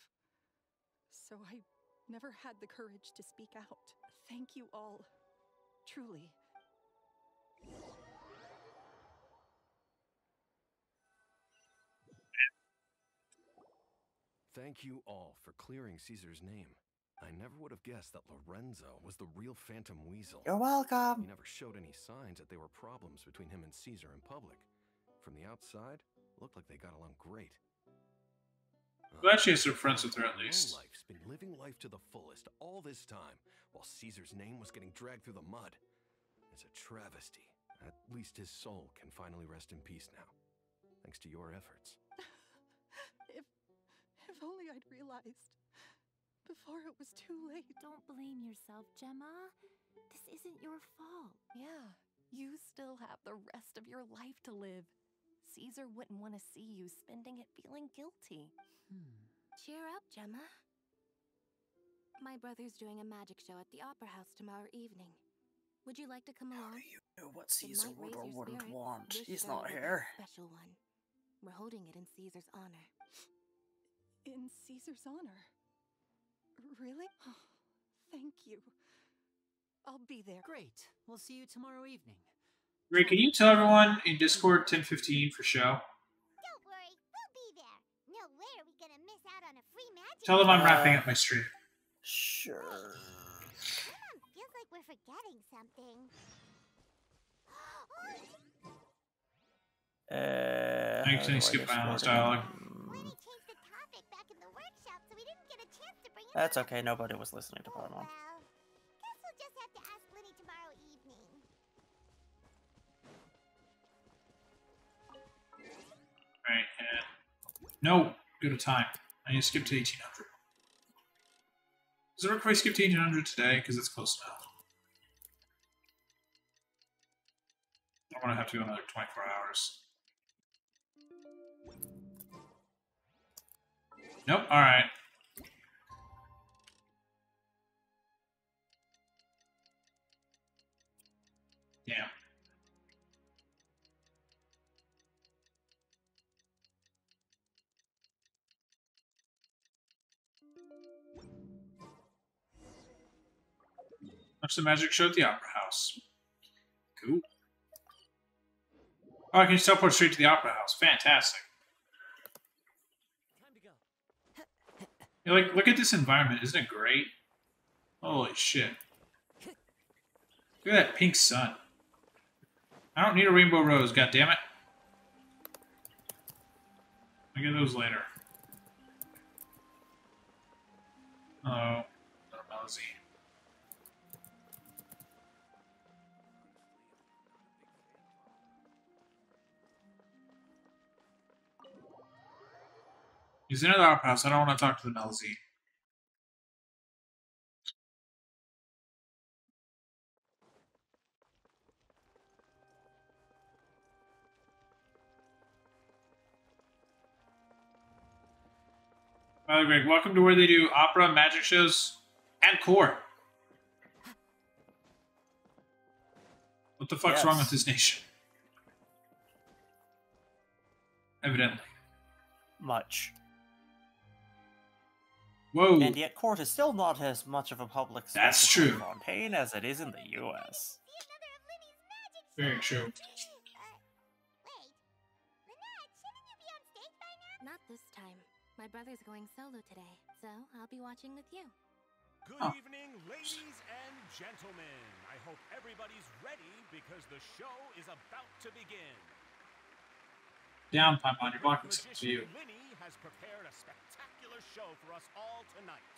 So I never had the courage to speak out. Thank you all. Truly. Thank you all for clearing Caesar's name. I never would have guessed that Lorenzo was the real Phantom Weasel. You're welcome. He never showed any signs that there were problems between him and Caesar in public. From the outside, it looked like they got along great. Glad she's still friends with her at least. Lowlife's been living life to the fullest all this time, while Caesar's name was getting dragged through the mud. It's a travesty. At least his soul can finally rest in peace now, thanks to your efforts. If only I'd realized before it was too late. Don't blame yourself, Gemma. This isn't your fault. Yeah, you still have the rest of your life to live. Caesar wouldn't want to see you spending it feeling guilty. Cheer up, Gemma. My brother's doing a magic show at the Opera House tomorrow evening. Would you like to come along? What It Caesar might would raise or your wouldn't spirits. want. This He's show not will be a here. special one. We're holding it in Caesar's honor. In Caesar's honor. Really? Oh, thank you. I'll be there. Great. We'll see you tomorrow evening. Ray, can you tell everyone in Discord 10:15 for show? Don't worry, we'll be there. No way are we gonna miss out on a free magic. Tell them I'm wrapping up my stream. Sure. Feels like we're forgetting something. Thanks, how do I skip my Discord last it? dialogue. Lyney changed the topic back in the workshop, so we didn't get a chance to bring it That's up. okay, nobody was listening to Oh, Paimon. well. Guess we'll just have to ask Lyney tomorrow evening. Right, and no, go to time. I need to skip to 1800. Does it work if I skip to 1800 today? Because it's close enough. I want to have to go another 24 hours. Nope, alright. Damn. Watch the magic show at the Opera House. Cool. Oh, I can just teleport straight to the Opera House. Fantastic. Yeah, like, look at this environment. Isn't it great? Holy shit. Look at that pink sun. I don't need a rainbow rose, goddammit. I'll get those later. Oh, Melzy. He's in the Opera House. I don't want to talk to the Melzy. Hi, Greg. Welcome to where they do opera, magic shows, and court. What the fuck's wrong with this nation? Evidently. Much. Whoa. And yet court is still not as much of a public space That's true. in Fontaine as it is in the US. Very true. Not this time. My brother's going solo today, so I'll be watching with you. Good evening, ladies and gentlemen. I hope everybody's ready because the show is about to begin. Down, Paimon, you're blocking something to you. Lyney has prepared a spectacular show for us all tonight,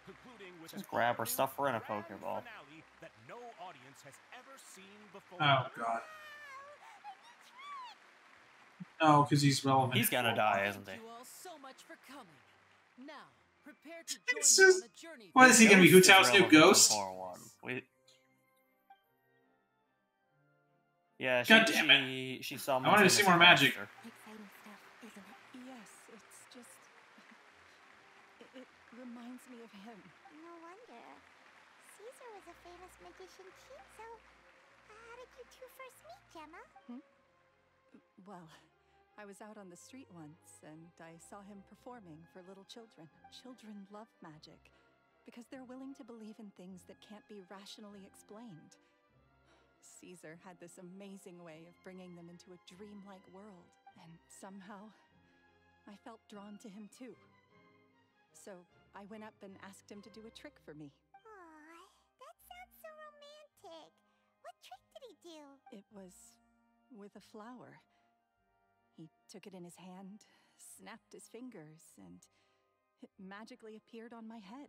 concluding with Just grab her stuff for in a Pokeball. finale that no audience has ever seen before. Oh, God. No, because he's relevant. He's gonna die, isn't he? Thank you all so much for coming. Now, prepare to It's join me just- on a journey. What is he gonna be? Hoot's House new ghost? Yeah, God damn she summons I wanted to him see as more a magic. monster. Exciting stuff, isn't it? Yes, it's just. It reminds me of him. No wonder. Caesar was a famous magician too, so how did you two first meet, Gemma? Well, I was out on the street once, and I saw him performing for little children. Children love magic, because they're willing to believe in things that can't be rationally explained. Caesar had this amazing way of bringing them into a dreamlike world, and somehow, I felt drawn to him too. So, I went up and asked him to do a trick for me. Aw, that sounds so romantic. What trick did he do? It was with a flower. He took it in his hand, snapped his fingers, and it magically appeared on my head.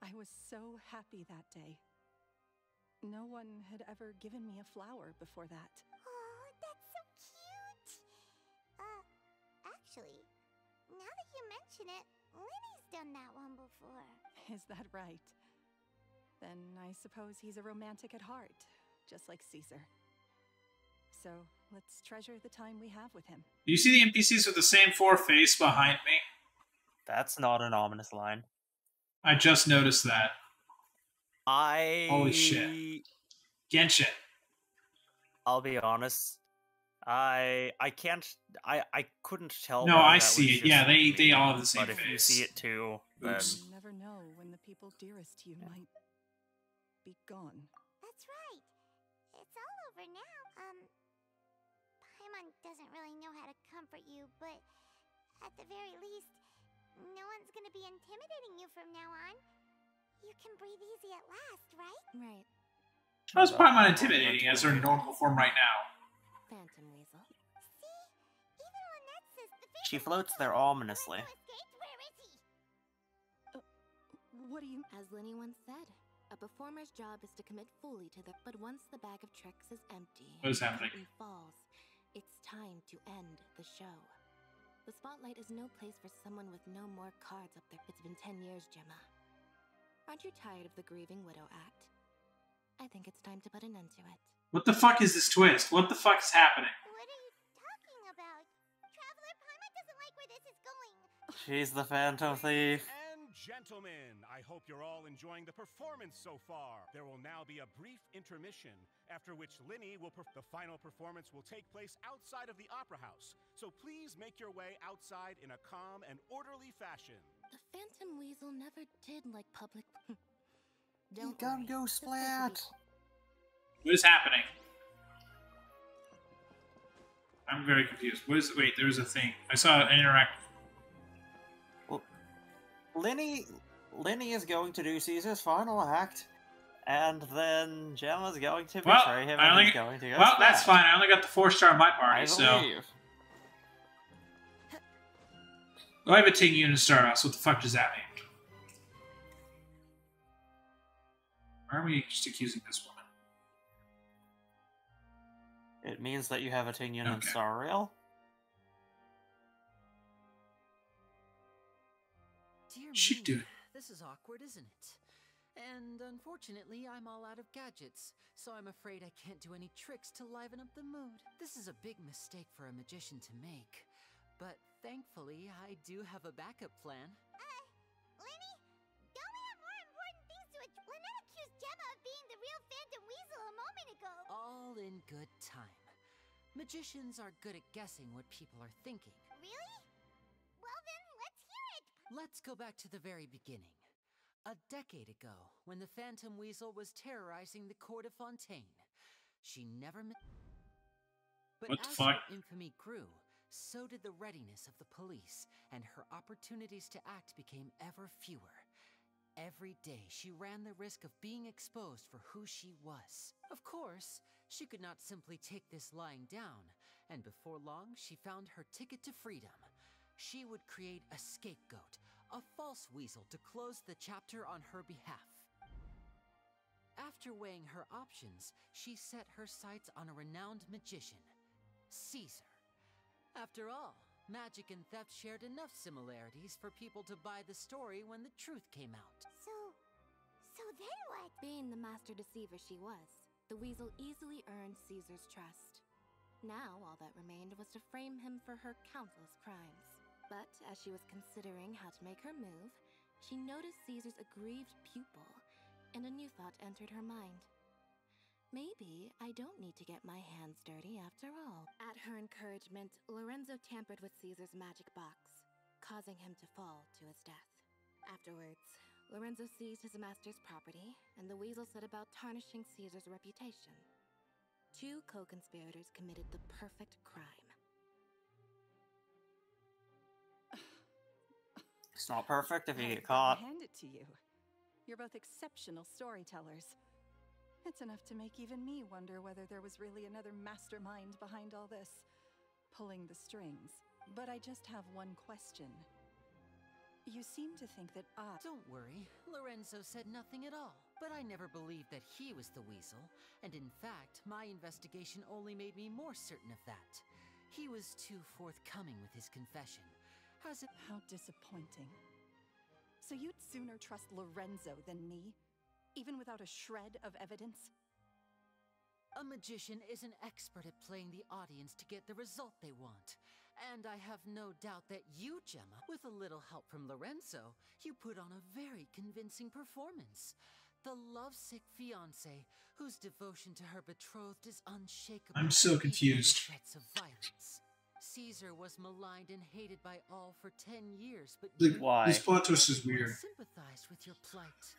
I was so happy that day. No one had ever given me a flower before that. Oh, that's so cute. Actually, now that you mention it, Lyney's done that one before. Is that right? Then I suppose he's a romantic at heart, just like Caesar. So let's treasure the time we have with him. Do you see the NPCs with the same 4 face behind me? That's not an ominous line. I just noticed that. Holy shit. Genshin. I'll be honest. I couldn't tell. No, whether I that see was it. Yeah, just they me, all have the same But if you face. see it too, then Oops. You never know when the people dearest to you might be gone. That's right. It's all over now. Paimon doesn't really know how to comfort you, but at the very least, no one's gonna be intimidating you from now on. You can breathe easy at last, right? Right. How's Paimon intimidating as her normal form right now? Phantom Weasel. Even Lynette says the she floats there ominously. Where is he? What do you... As Lyney once said, a performer's job is to commit fully to the... But once the bag of tricks is empty... What is happening? And falls, it's time to end the show. The spotlight is no place for someone with no more cards up there. It's been 10 years, Gemma. Aren't you tired of the grieving widow act? I think it's time to put an end to it. What the fuck is this twist? What the fuck is happening? What are you talking about? Traveler, Paimon doesn't like where this is going. She's the Phantom Thief. And gentlemen, I hope you're all enjoying the performance so far. There will now be a brief intermission, after which Lyney will the final performance will take place outside of the Opera House. So please make your way outside in a calm and orderly fashion. The Phantom Weasel never did like public... Don't Gun worry. go This place will be splat! What is happening? I'm very confused. What is? Wait, there was a thing. I saw an interact. Well, Lyney is going to do Caesar's final act, and then Gemma's going to Well, betray him, I and only. he's going to go Well, that's splat. fine. I only got the 4-star on my party, I so. believe. Oh, I have a Ting unit star mouse. What the fuck does that mean? Why are we just accusing this woman? It means that you have a Ting Yunan Okay. star rail. Dear She me, do. this is awkward, isn't it? And unfortunately, I'm all out of gadgets, so I'm afraid I can't do any tricks to liven up the mood. This is a big mistake for a magician to make, but thankfully, I do have a backup plan. Lyney, don't we have more important things to Lynette accused Gemma of being the real Phantom Weasel a moment ago. All in good time. Magicians are good at guessing what people are thinking. Really? Well then, let's hear it. Let's go back to the very beginning. A decade ago, when the Phantom Weasel was terrorizing the court of Fontaine, she never But What the as fuck? her infamy grew, so did the readiness of the police, and her opportunities to act became ever fewer. Every day, she ran the risk of being exposed for who she was. Of course, she could not simply take this lying down, and before long, she found her ticket to freedom. She would create a scapegoat, a false weasel to close the chapter on her behalf. After weighing her options, she set her sights on a renowned magician, Caesar. After all, magic and theft shared enough similarities for people to buy the story when the truth came out. So then what? Being the master deceiver she was, the weasel easily earned Caesar's trust. Now, all that remained was to frame him for her countless crimes. But as she was considering how to make her move, she noticed Caesar's aggrieved pupil, and a new thought entered her mind. Maybe I don't need to get my hands dirty after all. At her encouragement, Lorenzo tampered with Caesar's magic box, causing him to fall to his death. Afterwards, Lorenzo seized his master's property, and the weasel set about tarnishing Caesar's reputation. Two co-conspirators committed the perfect crime. It's not perfect if you I've get got caught. to hand it to you. You're both exceptional storytellers. It's enough to make even me wonder whether there was really another mastermind behind all this, pulling the strings. But I just have one question. You seem to think that Don't worry, Lorenzo said nothing at all. But I never believed that he was the weasel, and in fact, my investigation only made me more certain of that. He was too forthcoming with his confession. How disappointing. So you'd sooner trust Lorenzo than me? Even without a shred of evidence? A magician is an expert at playing the audience to get the result they want. And I have no doubt that you, Gemma, with a little help from Lorenzo, you put on a very convincing performance. The lovesick fiancé, whose devotion to her betrothed is unshakable. I'm so even under confused. threats of violence. Caesar was maligned and hated by all for 10 years, but Like, you, Why? this plot twist is everyone weird. sympathized with your plight.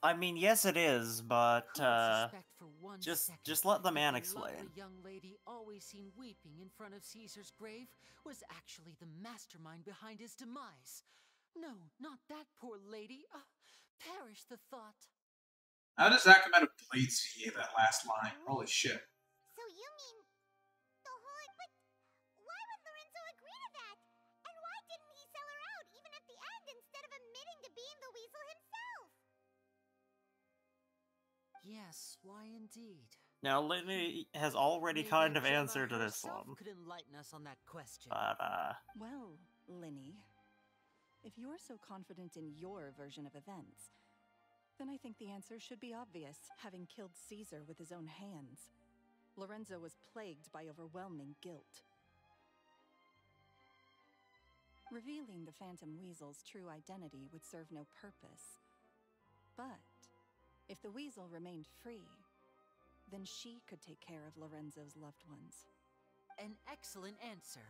I mean, yes, it is, but Who would suspect for one just second let the that man the explain. lovely young lady always seen weeping in front of Caesar's grave was actually the mastermind behind his demise? No, not that poor lady. Perish the thought. How does that come out of Blade's V, that last line? Holy shit. So you mean the whole... But why would Lorenzo agree to that? And why didn't he sell her out even at the end instead of admitting to being the weasel himself? Yes, why indeed? Now, Lyney has already Maybe kind of Gemma answered to this herself one. could enlighten us on that question. But, Well, Lyney, if you're so confident in your version of events, then I think the answer should be obvious. Having killed Caesar with his own hands, Lorenzo was plagued by overwhelming guilt. Revealing the Phantom Weasel's true identity would serve no purpose. But if the weasel remained free, then she could take care of Lorenzo's loved ones. An excellent answer,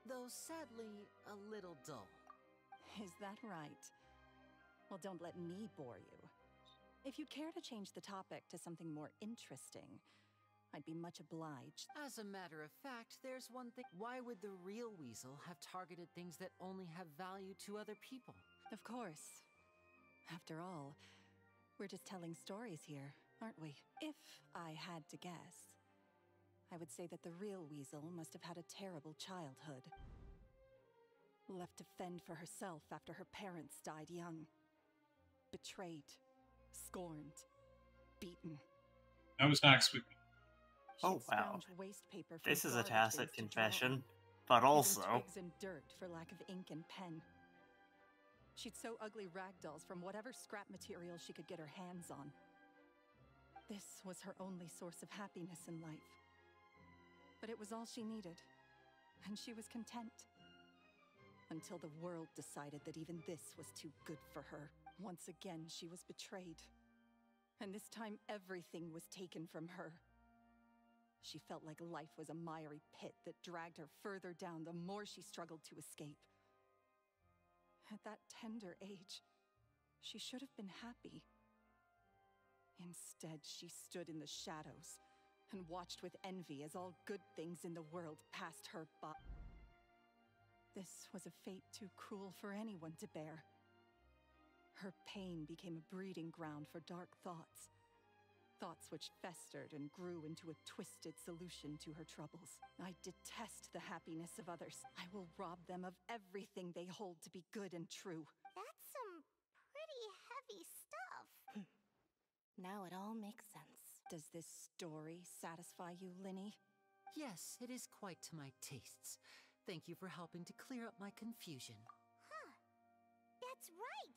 though sadly a little dull. Is that right? Well, don't let me bore you. If you'd care to change the topic to something more interesting, I'd be much obliged. As a matter of fact, there's one thing. Why would the real weasel have targeted things that only have value to other people? Of course. After all, we're just telling stories here, aren't we? If I had to guess, I would say that the real weasel must have had a terrible childhood. Left to fend for herself after her parents died young. Betrayed, scorned, beaten. I was not expecting. Oh wow. Waste paper This is a garbage tacit bins to confession, draw on, but using also... twigs and dirt for lack of ink and pen. She'd sew ugly rag dolls from whatever scrap material she could get her hands on. This was her only source of happiness in life. But it was all she needed, and she was content. Until the world decided that even this was too good for her. Once again, she was betrayed. And this time, everything was taken from her. She felt like life was a miry pit that dragged her further down the more she struggled to escape. At that tender age, she should have been happy. Instead, she stood in the shadows and watched with envy as all good things in the world passed her by. This was a fate too cruel for anyone to bear. Her pain became a breeding ground for dark thoughts. Thoughts which festered and grew into a twisted solution to her troubles. I detest the happiness of others. I will rob them of everything they hold to be good and true. That's some pretty heavy stuff. Now it all makes sense. Does this story satisfy you, Lyney? Yes, it is quite to my tastes. Thank you for helping to clear up my confusion. Huh. That's right.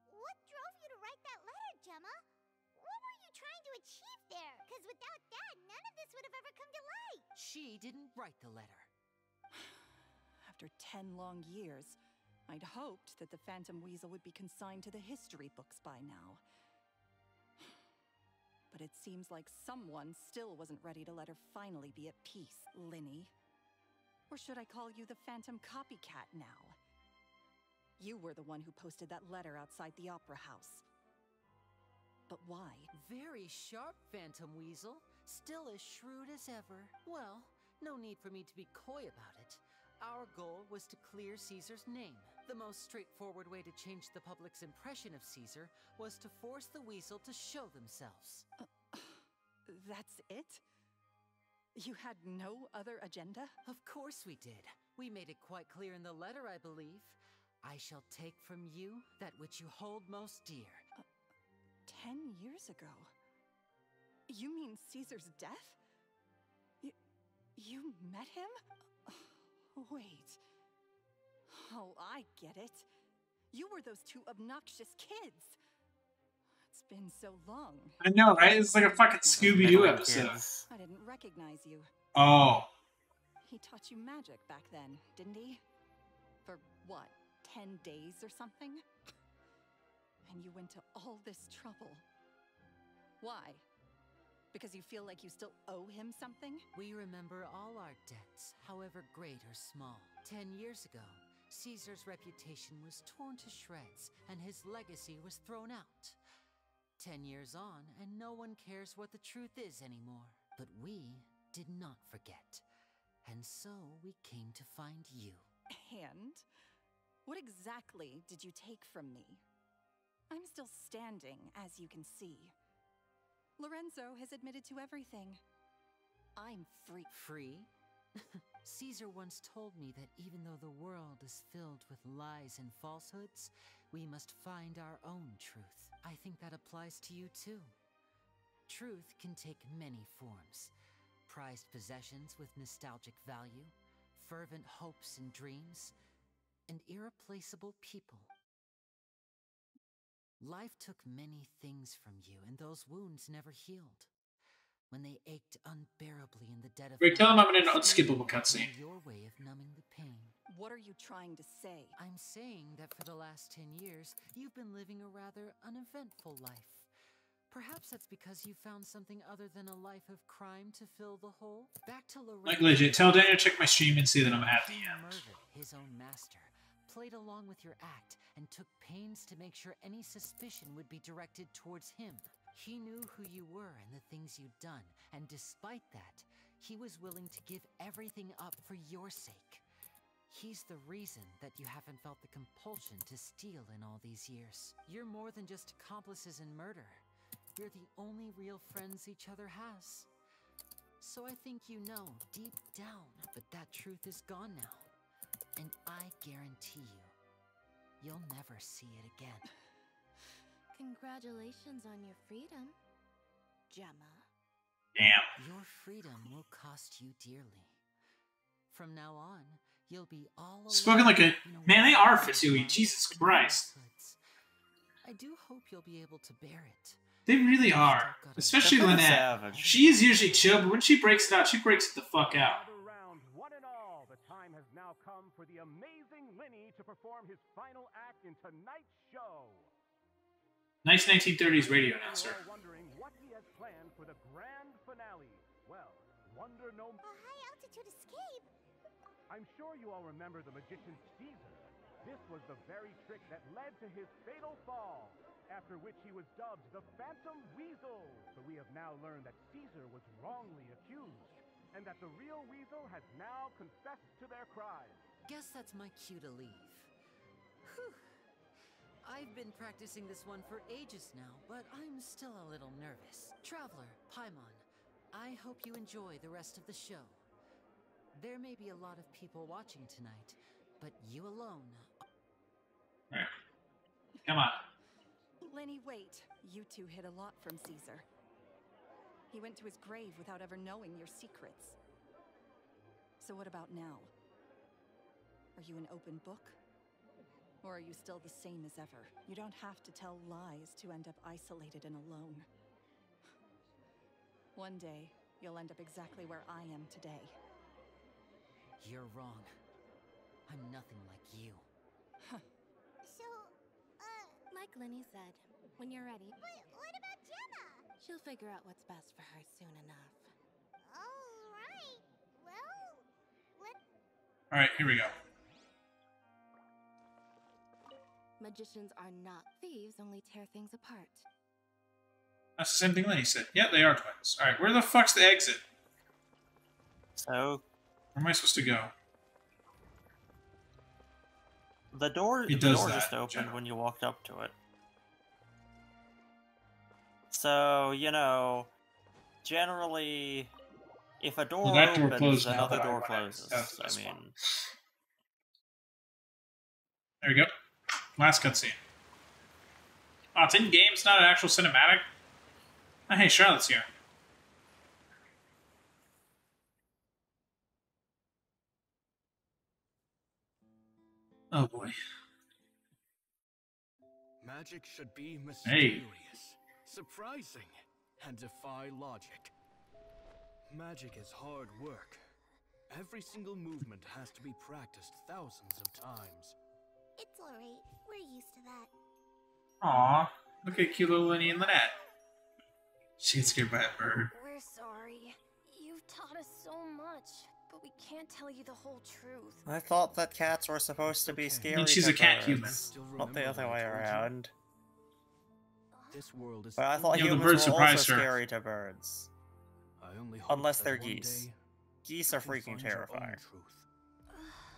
What drove you to write that letter, Gemma? What were you trying to achieve there? Because without that, none of this would have ever come to light. She didn't write the letter. After 10 long years, I'd hoped that the Phantom Weasel would be consigned to the history books by now. But it seems like someone still wasn't ready to let her finally be at peace, Lyney. Or should I call you the Phantom Copycat now? You were the one who posted that letter outside the Opera House. But why? Very sharp, Phantom Weasel. Still as shrewd as ever. Well, no need for me to be coy about it. Our goal was to clear Caesar's name. The most straightforward way to change the public's impression of Caesar was to force the Weasel to show themselves. That's it? You had no other agenda? Of course we did. We made it quite clear in the letter, I believe. I shall take from you that which you hold most dear. 10 years ago? You mean Caesar's death? You met him? Wait. Oh, I get it. You were those two obnoxious kids. It's been so long. I know, right? It's like a fucking Scooby-Doo episode. I didn't recognize you. Oh. He taught you magic back then, didn't he? For what, 10 days or something? And you went to all this trouble. Why? Because you feel like you still owe him something? We remember all our debts, however great or small. 10 years ago, Caesar's reputation was torn to shreds, and his legacy was thrown out. 10 years on, and no one cares what the truth is anymore. But we did not forget. And so we came to find you. And? What exactly did you take from me? I'm still standing, as you can see. Lorenzo has admitted to everything. I'm free. Free? Caesar once told me that even though the world is filled with lies and falsehoods, we must find our own truth. I think that applies to you too. Truth can take many forms. Prized possessions with nostalgic value, fervent hopes and dreams, and irreplaceable people. Life took many things from you, and those wounds never healed. When they ached unbearably in the dead of Wait, night, tell him I'm in an unskippable cutscene. your way of numbing the pain. What are you trying to say? I'm saying that for the last 10 years, you've been living a rather uneventful life. Perhaps that's because you found something other than a life of crime to fill the hole. Back to Lorenzo. Like legit, tell Daniel to check my stream and see that I'm at the end. Murdered his own master, played along with your act and took pains to make sure any suspicion would be directed towards him. He knew who you were and the things you'd done, and despite that, he was willing to give everything up for your sake. He's the reason that you haven't felt the compulsion to steal in all these years. You're more than just accomplices in murder. You're the only real friends each other has. So I think you know, deep down, but that truth is gone now. And I guarantee you, you'll never see it again. Congratulations on your freedom, Gemma. Damn. Your freedom will cost you dearly. From now on, you'll be all alone. Spoken like a man. They are Fatui. Jesus Christ. I do hope you'll be able to bear it. They really are. Especially Lynette. She is usually chill, but when she breaks it out, she breaks it the fuck out. Round one and all, the time has now come for the amazing Lyney to perform his final act in tonight's show. Nice 1930s radio announcer. You're wondering what he has planned for the grand finale. Well, wonder no... A high-altitude escape? I'm sure you all remember the magician Caesar. This was the very trick that led to his fatal fall, after which he was dubbed the Phantom Weasel. But we have now learned that Caesar was wrongly accused, and that the real Weasel has now confessed to their crimes. Guess that's my cue to leave. Whew. I've been practicing this one for ages now, but I'm still a little nervous. Traveler, Paimon, I hope you enjoy the rest of the show. There may be a lot of people watching tonight, but you alone... Right. Come on. Lyney, wait. You two hid a lot from Caesar. He went to his grave without ever knowing your secrets. So what about now? Are you an open book? Or are you still the same as ever? You don't have to tell lies to end up isolated and alone. One day, you'll end up exactly where I am today. You're wrong. I'm nothing like you. So, Like Lyney said, when you're ready, what about Gemma? she'll figure out what's best for her soon enough. Alright. Well, let's... Alright, here we go. Magicians are not thieves, only tear things apart. That's the same thing Lyney said. Yeah, they are twins. Alright, where the fuck's the exit? So... Where am I supposed to go? The door just opened when you walked up to it. So, you know, generally, if a door opens, another door closes. I mean... There we go. Last cutscene. Oh, it's in-game, it's not an actual cinematic? Oh, hey, Charlotte's here. Oh boy. Magic should be mysterious, surprising, and defy logic. Magic is hard work. Every single movement has to be practiced thousands of times. It's alright. We're used to that. Aw, look at cute little Lyney and Lynette. She gets scared by a bird. We're sorry. You've taught us so much, but we can't tell you the whole truth. I thought that cats were supposed to be scary. I mean, she's a cat human. Not the other way around. This world is but I thought the humans birds were also surprised her. scary to birds. Unless they're geese. Geese are freaking terrifying.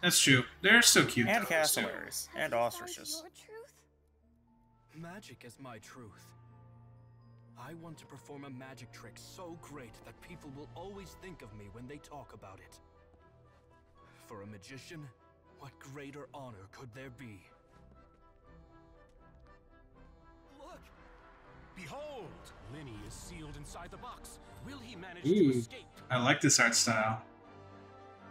That's true. They're so cute. And though, cassowaries. And ostriches. Magic is my truth. I want to perform a magic trick so great that people will always think of me when they talk about it. For a magician, what greater honor could there be? Look! Behold! Lyney is sealed inside the box. Will he manage Ooh, to escape? I like this art style.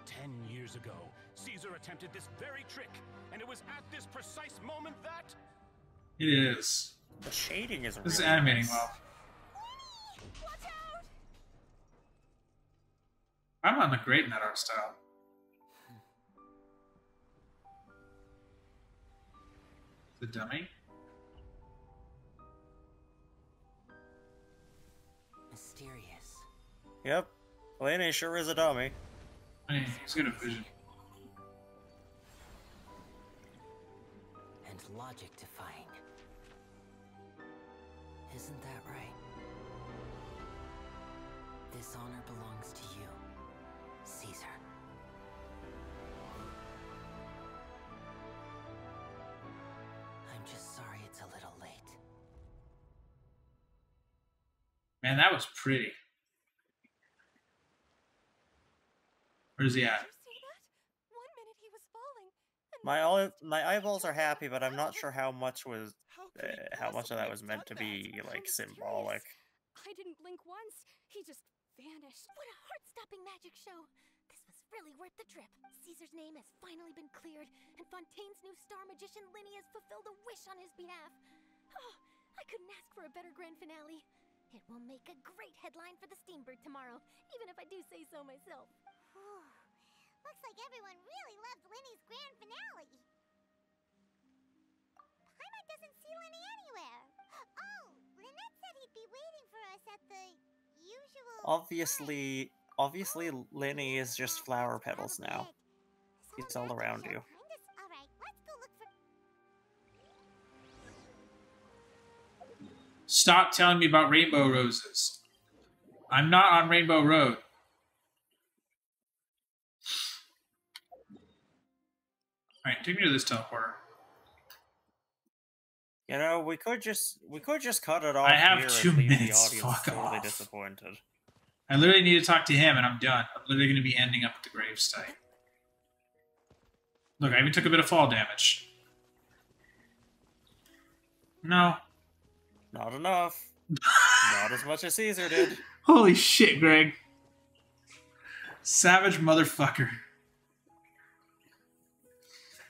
10 years ago, Caesar attempted this very trick, and it was at this precise moment that... It is. The shading is This is really animating nice. well. Watch out! I'm on the great in that art style. The dummy? Mysterious. Yep. Lyney sure is a dummy. Hey, he's got a vision. logic defying. Isn't that right? This honor belongs to you, Caesar. I'm just sorry it's a little late. Man, that was pretty. Where's he at? My eyeballs are happy, but I'm not sure how much was how much of that was meant to be like symbolic. I didn't blink once. He just vanished. What a heart-stopping magic show. This was really worth the trip. Caesar's name has finally been cleared, and Fontaine's new star magician Lyney has fulfilled a wish on his behalf. Oh, I couldn't ask for a better grand finale. It will make a great headline for the Steambird tomorrow, even if I do say so myself. Looks like everyone really loved Lyney's grand finale. Paimon doesn't see Lyney anywhere. Oh, Lynette said he'd be waiting for us at the usual... Obviously, Lyney is just flower petals now. He's all around you. Alright, let's go look for... Stop telling me about rainbow roses. I'm not on Rainbow Road. Alright, take me to this teleporter. You know, we could just cut it off. I have here 2 and leave minutes. The audience Fuck totally off. disappointed. I literally need to talk to him and I'm done. I'm literally going to be ending up at the gravesite. Look, I even took a bit of fall damage. No. Not enough. Not as much as Caesar did. Holy shit, Greg. Savage motherfucker.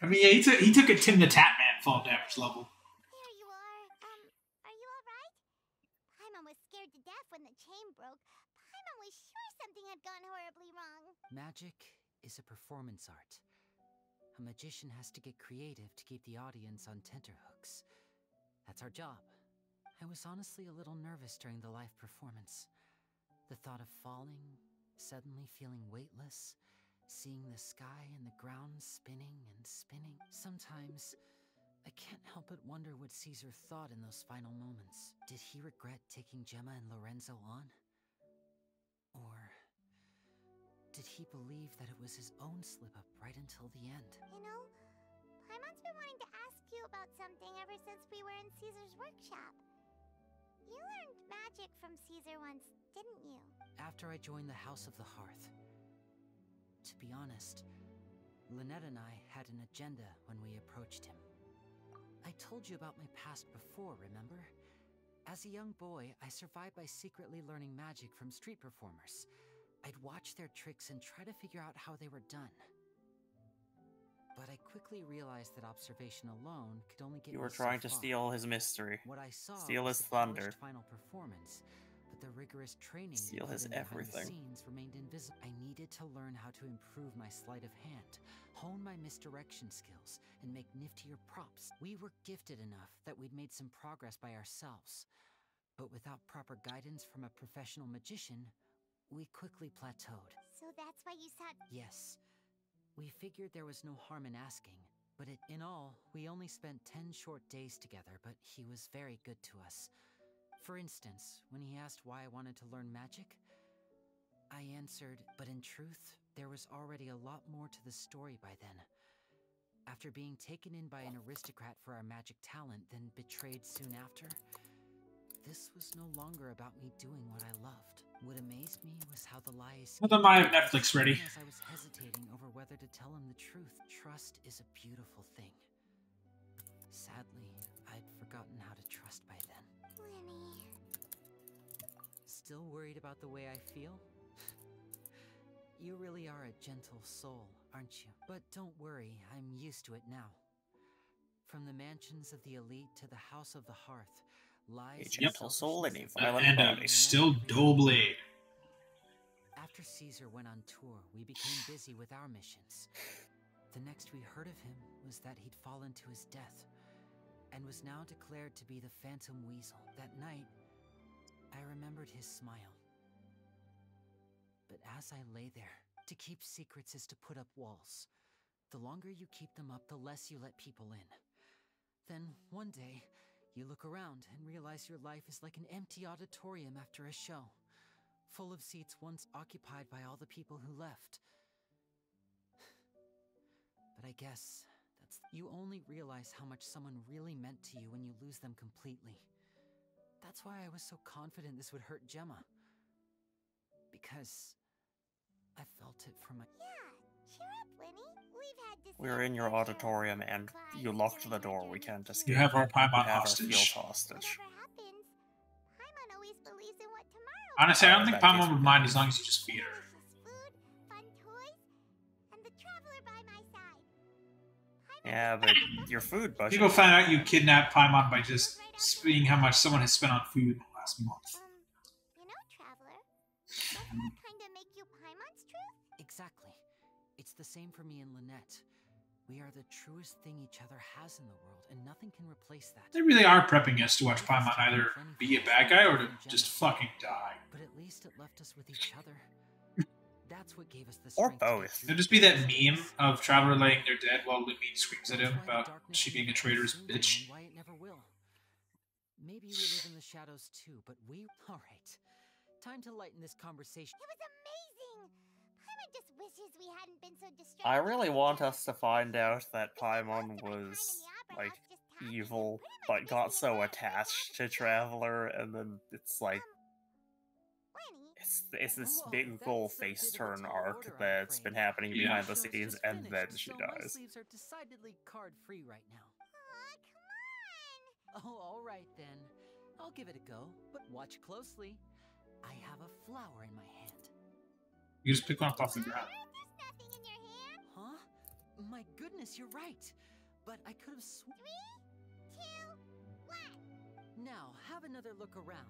I mean, yeah, he took a Tim the Tatman fall damage level. There you are. Are you alright? Paimon was scared to death when the chain broke. Paimon was sure something had gone horribly wrong. Magic is a performance art. A magician has to get creative to keep the audience on tenterhooks. That's our job. I was honestly a little nervous during the live performance. The thought of falling, suddenly feeling weightless, seeing the sky and the ground spinning and spinning. Sometimes, I can't help but wonder what Caesar thought in those final moments. Did he regret taking Gemma and Lorenzo on? Or did he believe that it was his own slip-up right until the end? You know, Paimon's been wanting to ask you about something ever since we were in Caesar's workshop. You learned magic from Caesar once, didn't you? After I joined the House of the Hearth. To be honest, Lynette and I had an agenda when we approached him. I told you about my past before, remember? As a young boy, I survived by secretly learning magic from street performers. I'd watch their tricks and try to figure out how they were done. But I quickly realized that observation alone could only get You me were so trying to far. steal his mystery. What I saw Steal was his the polished thunder. final performance, but the rigorous training Steal we his put in behind everything. the scenes remained invisible. I needed to learn how to improve my sleight of hand, hone my misdirection skills, and make niftier props. We were gifted enough that we'd made some progress by ourselves, but without proper guidance from a professional magician, we quickly plateaued. So that's why you said... Yes. We figured there was no harm in asking, but in all, we only spent 10 short days together, but he was very good to us. For instance, when he asked why I wanted to learn magic, I answered, but in truth, there was already a lot more to the story by then. After being taken in by an aristocrat for our magic talent, then betrayed soon after, this was no longer about me doing what I loved. What amazed me was how the lies... Well, then I have Netflix ready. As I was hesitating over whether to tell him the truth, trust is a beautiful thing. Sadly, I'd forgotten how to trust by then. Lyney... Still worried about the way I feel? You really are a gentle soul, aren't you? But don't worry, I'm used to it now. From the mansions of the elite to the House of the Hearth, lies A gentle soul and a selfishness violent And body. still dual blade. After Caesar went on tour, we became busy with our missions. The next we heard of him was that he'd fallen to his death, and was now declared to be the Phantom Weasel. That night, I remembered his smile. But as I lay there, to keep secrets is to put up walls. The longer you keep them up, the less you let people in. then, one day, you look around and realize your life is like an empty auditorium after a show, full of seats once occupied by all the people who left. But I guess you only realize how much someone really meant to you when you lose them completely. That's why I was so confident this would hurt Gemma. Because I felt it from my... Yeah, cheer up, Lyney. We've had this... We're in your auditorium and you locked the door. We can't escape. You have our Paimon We have hostage. our field hostage. Whatever happens, Paimon always believes in what tomorrow... Honestly, I don't think Paimon would mind as long as you just feed her. Food, fun toys, and the traveler by my side. Yeah, but your food budget... People find out you kidnapped Paimon by just seeing how much someone has spent on food in the last month. You know, traveler, doesn't that kind of make you Paimon's truth? Exactly. It's the same for me and Lynette. We are the truest thing each other has in the world, and nothing can replace that. They really are prepping us to watch Paimon either be a bad guy or to just fucking die. But at least it left us with each other. That's what gave us the Or strength to both. get through There'll just be that meme of Traveler laying there dead while Lyney screams at him about she being a traitor's bitch. Why it never will. Maybe we live in the shadows too, but we... Alright. Time to lighten this conversation. It was amazing! Paimon just wishes we hadn't been so distracted. I really want us to find out that Paimon was, like, evil, but got so attached to Traveler, and then it's like... It's this big goal face turn arc that's been happening behind the scenes, and then she My dies. sleeves are decidedly card-free right now. Aw, come on! Oh, alright then. I'll give it a go, but watch closely. I have a flower in my hand. You just pick one up off the ground. There's nothing in your hand. Huh? My goodness, you're right. But I could have 3, 2, 1. Now, have another look around.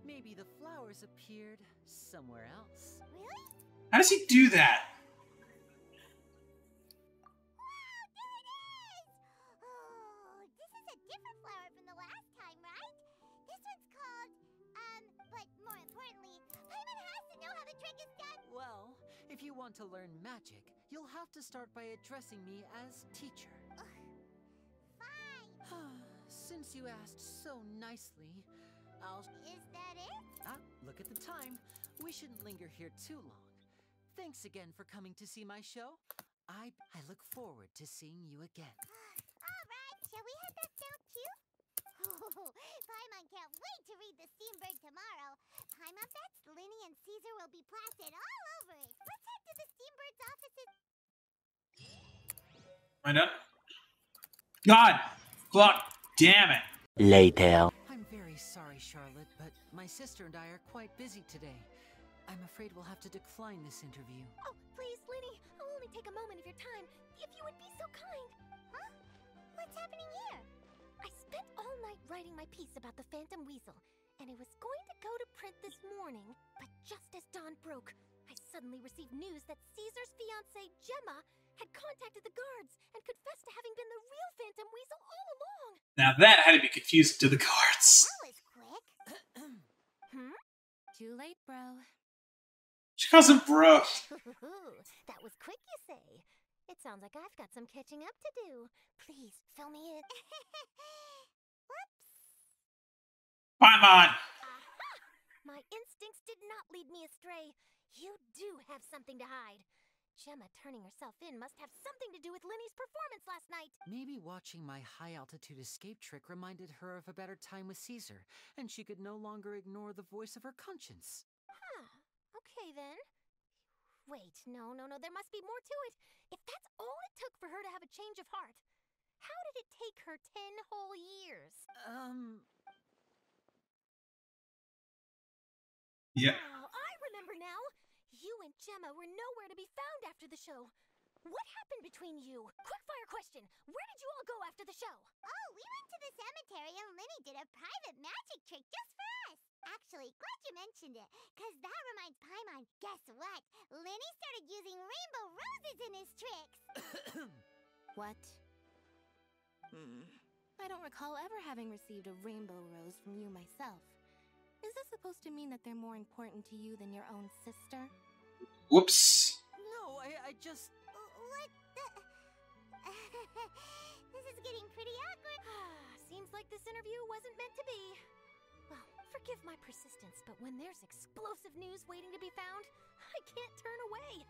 Maybe the flowers appeared somewhere else. Really? How does he do that? Wow, there it is! Oh, this is a different flower from the last time, right? This one's called, but more importantly, Paimon has to know how the trick is done. Well, if you want to learn magic, you'll have to start by addressing me as teacher. Fine. Since you asked so nicely, I'll... Is that it? Ah, look at the time. We shouldn't linger here too long. Thanks again for coming to see my show. I look forward to seeing you again. All right, shall we head back down too? Oh, Paimon can't wait to read the Steambird tomorrow. Paimon bets Lyney and Caesar will be plastered all over it. Let's head to the Steambird's offices. Am I done? God! Fuck! Damn it! Later. I'm very sorry, Charlotte, but my sister and I are quite busy today. I'm afraid we'll have to decline this interview. Oh, please, Lyney, I'll only take a moment of your time, if you would be so kind. Huh? What's happening here? I spent all night writing my piece about the Phantom Weasel, and it was going to go to print this morning, but just as dawn broke, I suddenly received news that Caesar's fiancée, Gemma, had contacted the guards and confessed to having been the real Phantom Weasel all along. Now that had to be confusing to the guards. That was quick. Too late, bro. She calls him bro. That was quick, you say? It sounds like I've got some catching up to do. Please, fill me in. Whoops. Paimon! Aha! My instincts did not lead me astray. You do have something to hide. Gemma turning herself in must have something to do with Lyney's performance last night. Maybe watching my high-altitude escape trick reminded her of a better time with Caesar, and she could no longer ignore the voice of her conscience. Huh. Okay, then. Wait, no, there must be more to it. If that's all it took for her to have a change of heart, how did it take her 10 whole years? Yeah. Oh, I remember now. You and Gemma were nowhere to be found after the show. What happened between you? Quickfire question. Where did you all go after the show? Oh, we went to the cemetery and Lyney did a private magic trick just for us. Actually, glad you mentioned it, because that reminds Paimon, guess what? Lyney started using rainbow roses in his tricks. What? I don't recall ever having received a rainbow rose from you myself. Is this supposed to mean that they're more important to you than your own sister? Whoops. No, I just... What the... This is getting pretty awkward. Seems like this interview wasn't meant to be. Well, forgive my persistence, but when there's explosive news waiting to be found, I can't turn away.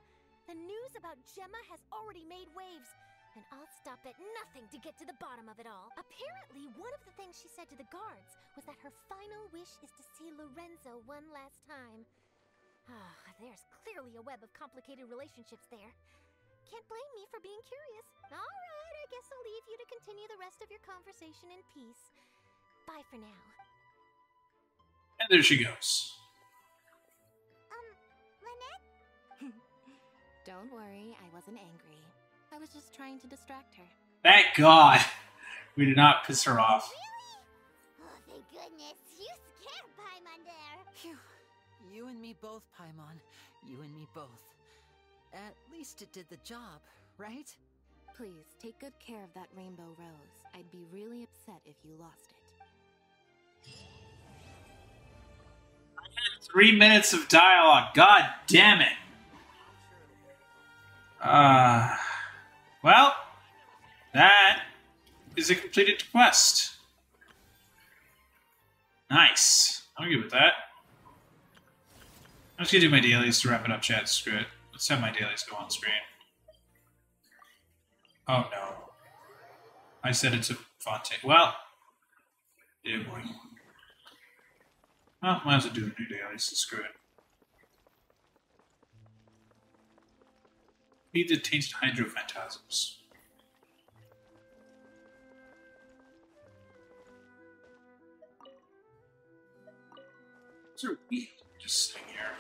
The news about Gemma has already made waves, and I'll stop at nothing to get to the bottom of it all. Apparently, one of the things she said to the guards was that her final wish is to see Lorenzo one last time. There's clearly a web of complicated relationships there. Can't blame me for being curious. All right, I guess I'll leave you to continue the rest of your conversation in peace. Bye for now. And there she goes. Lynette? Don't worry, I wasn't angry. I was just trying to distract her. Thank God we did not piss her off. Really? Oh, thank goodness. You scared Paimon there. Phew. You and me both, Paimon. You and me both. At least it did the job, right? Please, take good care of that rainbow rose. I'd be really upset if you lost it. I had 3 minutes of dialogue. God damn it. Well, that is a completed quest. Nice. I'm good with that. I'm just gonna do my dailies to wrap it up, chat. Screw it. Let's have my dailies go on screen. Oh no. I said it's a Fontaine. Well, yeah, boy. Well, might as well do a new dailies, so screw it. Feed the tainted hydro phantasms. Those are weak. Just sitting here.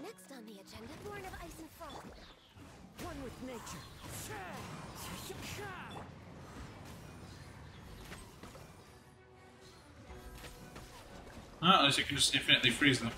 Next on the agenda, Born of Ice and Frost. One with nature. Oh, at least you can just infinitely freeze them.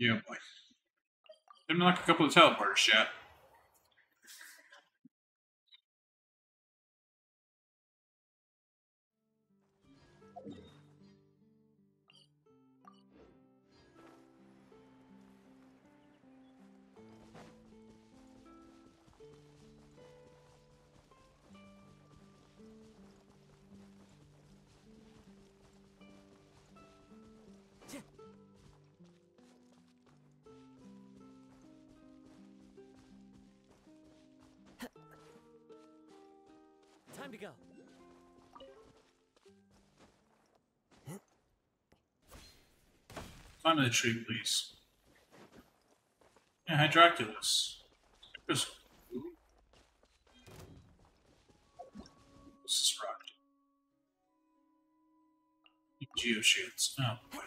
Yeah, boy. Didn't knock a couple of teleporters yet. Time to go. Climb to the tree, please. Yeah, Hydroculus. This is rocked. Geoshields. Oh boy.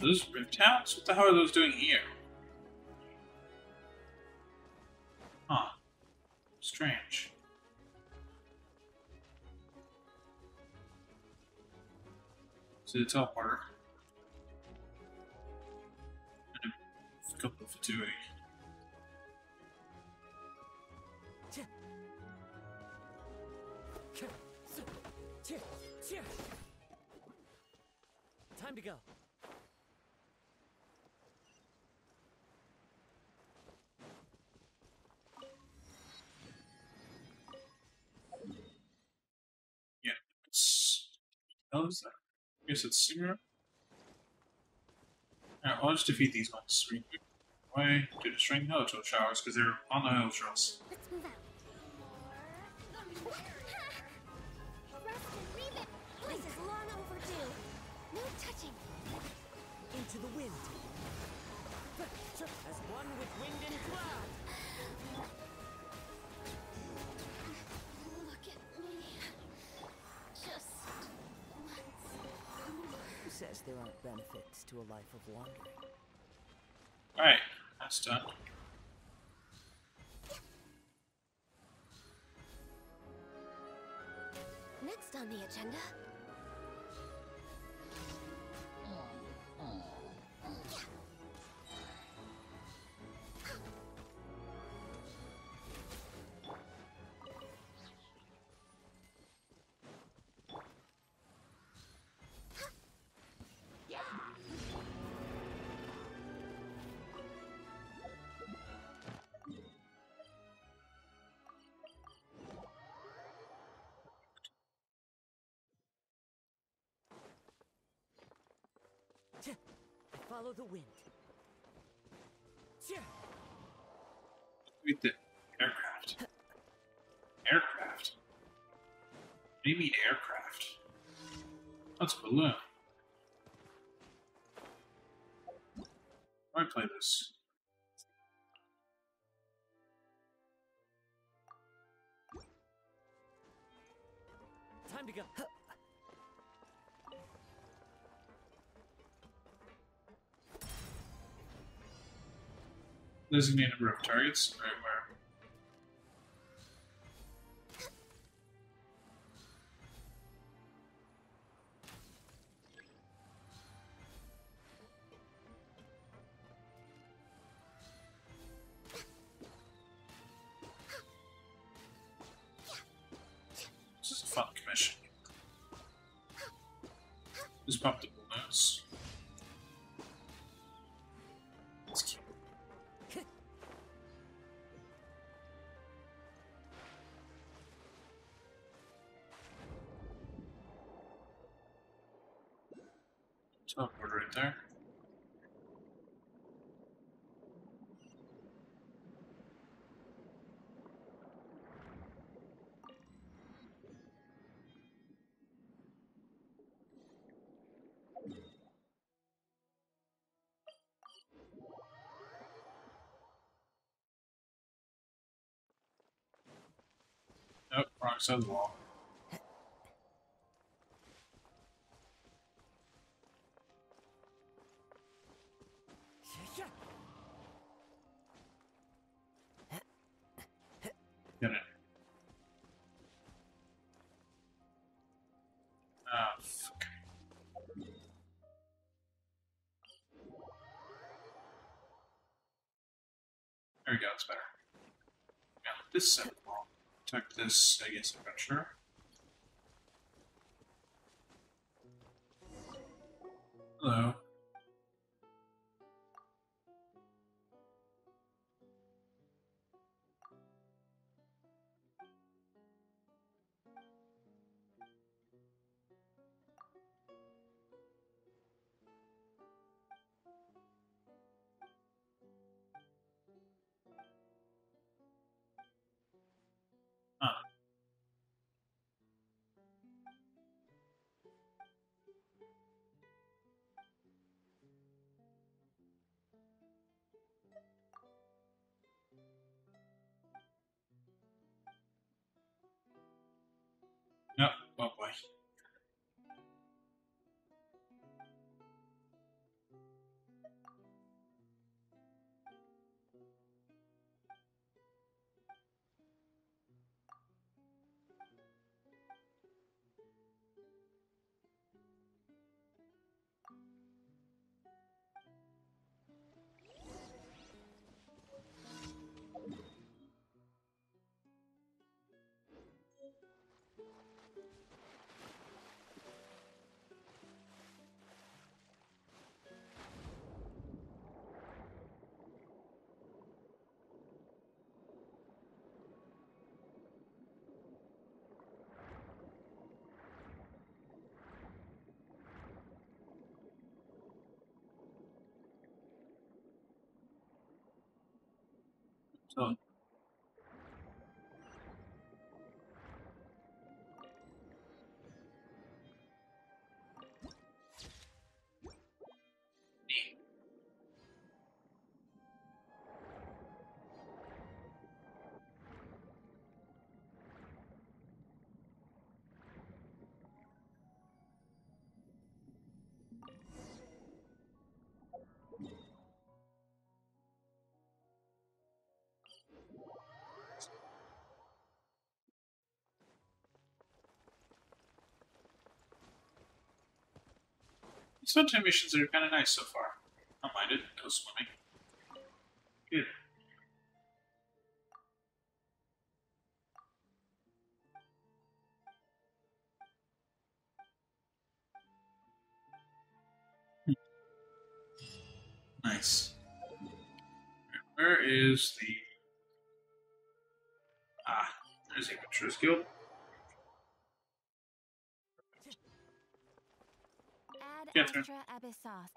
Those rift towns? What the hell are those doing here? Huh. Strange. See the teleporter. And a couple of Fatui. Time to go. Yeah, it's... What is that? I guess it's Sigma. Alright, I'll just defeat these ones. Way to destroying the Helitrail showers because they're on the Helitrails. Let's move out. into the wind. As one with wind and cloud. Look at me. Just once. Who says there aren't benefits to a life of wandering? Alright, that's done. Next on the agenda. Follow the wind. Wait, the aircraft. Aircraft? What do you mean aircraft? That's a balloon. How do I play this? Time to go. Designate number of targets. Right where? This is a fun commission. Just pop the balloons. Let's keep teleport right there. Nope, wrong side of the wall. Get it. Ah, fuck. There we go, it's better. Yeah, this side of the wall. Protect this, I guess, adventure. Hello. Huh. Yep, oh boy. So, These fun-time missions are kind of nice so far. I don't mind it. Go swimming. Good. Nice. Where is the... Ah, there's the Adventurers Guild. Ad Catherine. Astra Abyssos.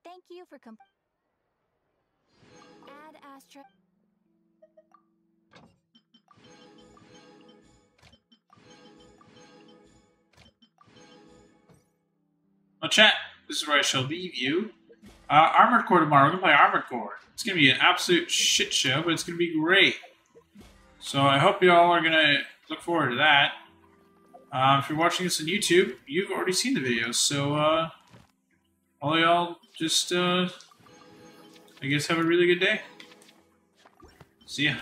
Thank you for Ad Astra. Well, chat, this is where I shall leave you. Armored Core tomorrow. We're going to play Armored Core. It's going to be an absolute shit show, but it's going to be great. So I hope you all are going to look forward to that. If you're watching this on YouTube, you've already seen the videos. So all y'all just, I guess, have a really good day. See ya.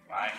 Bye.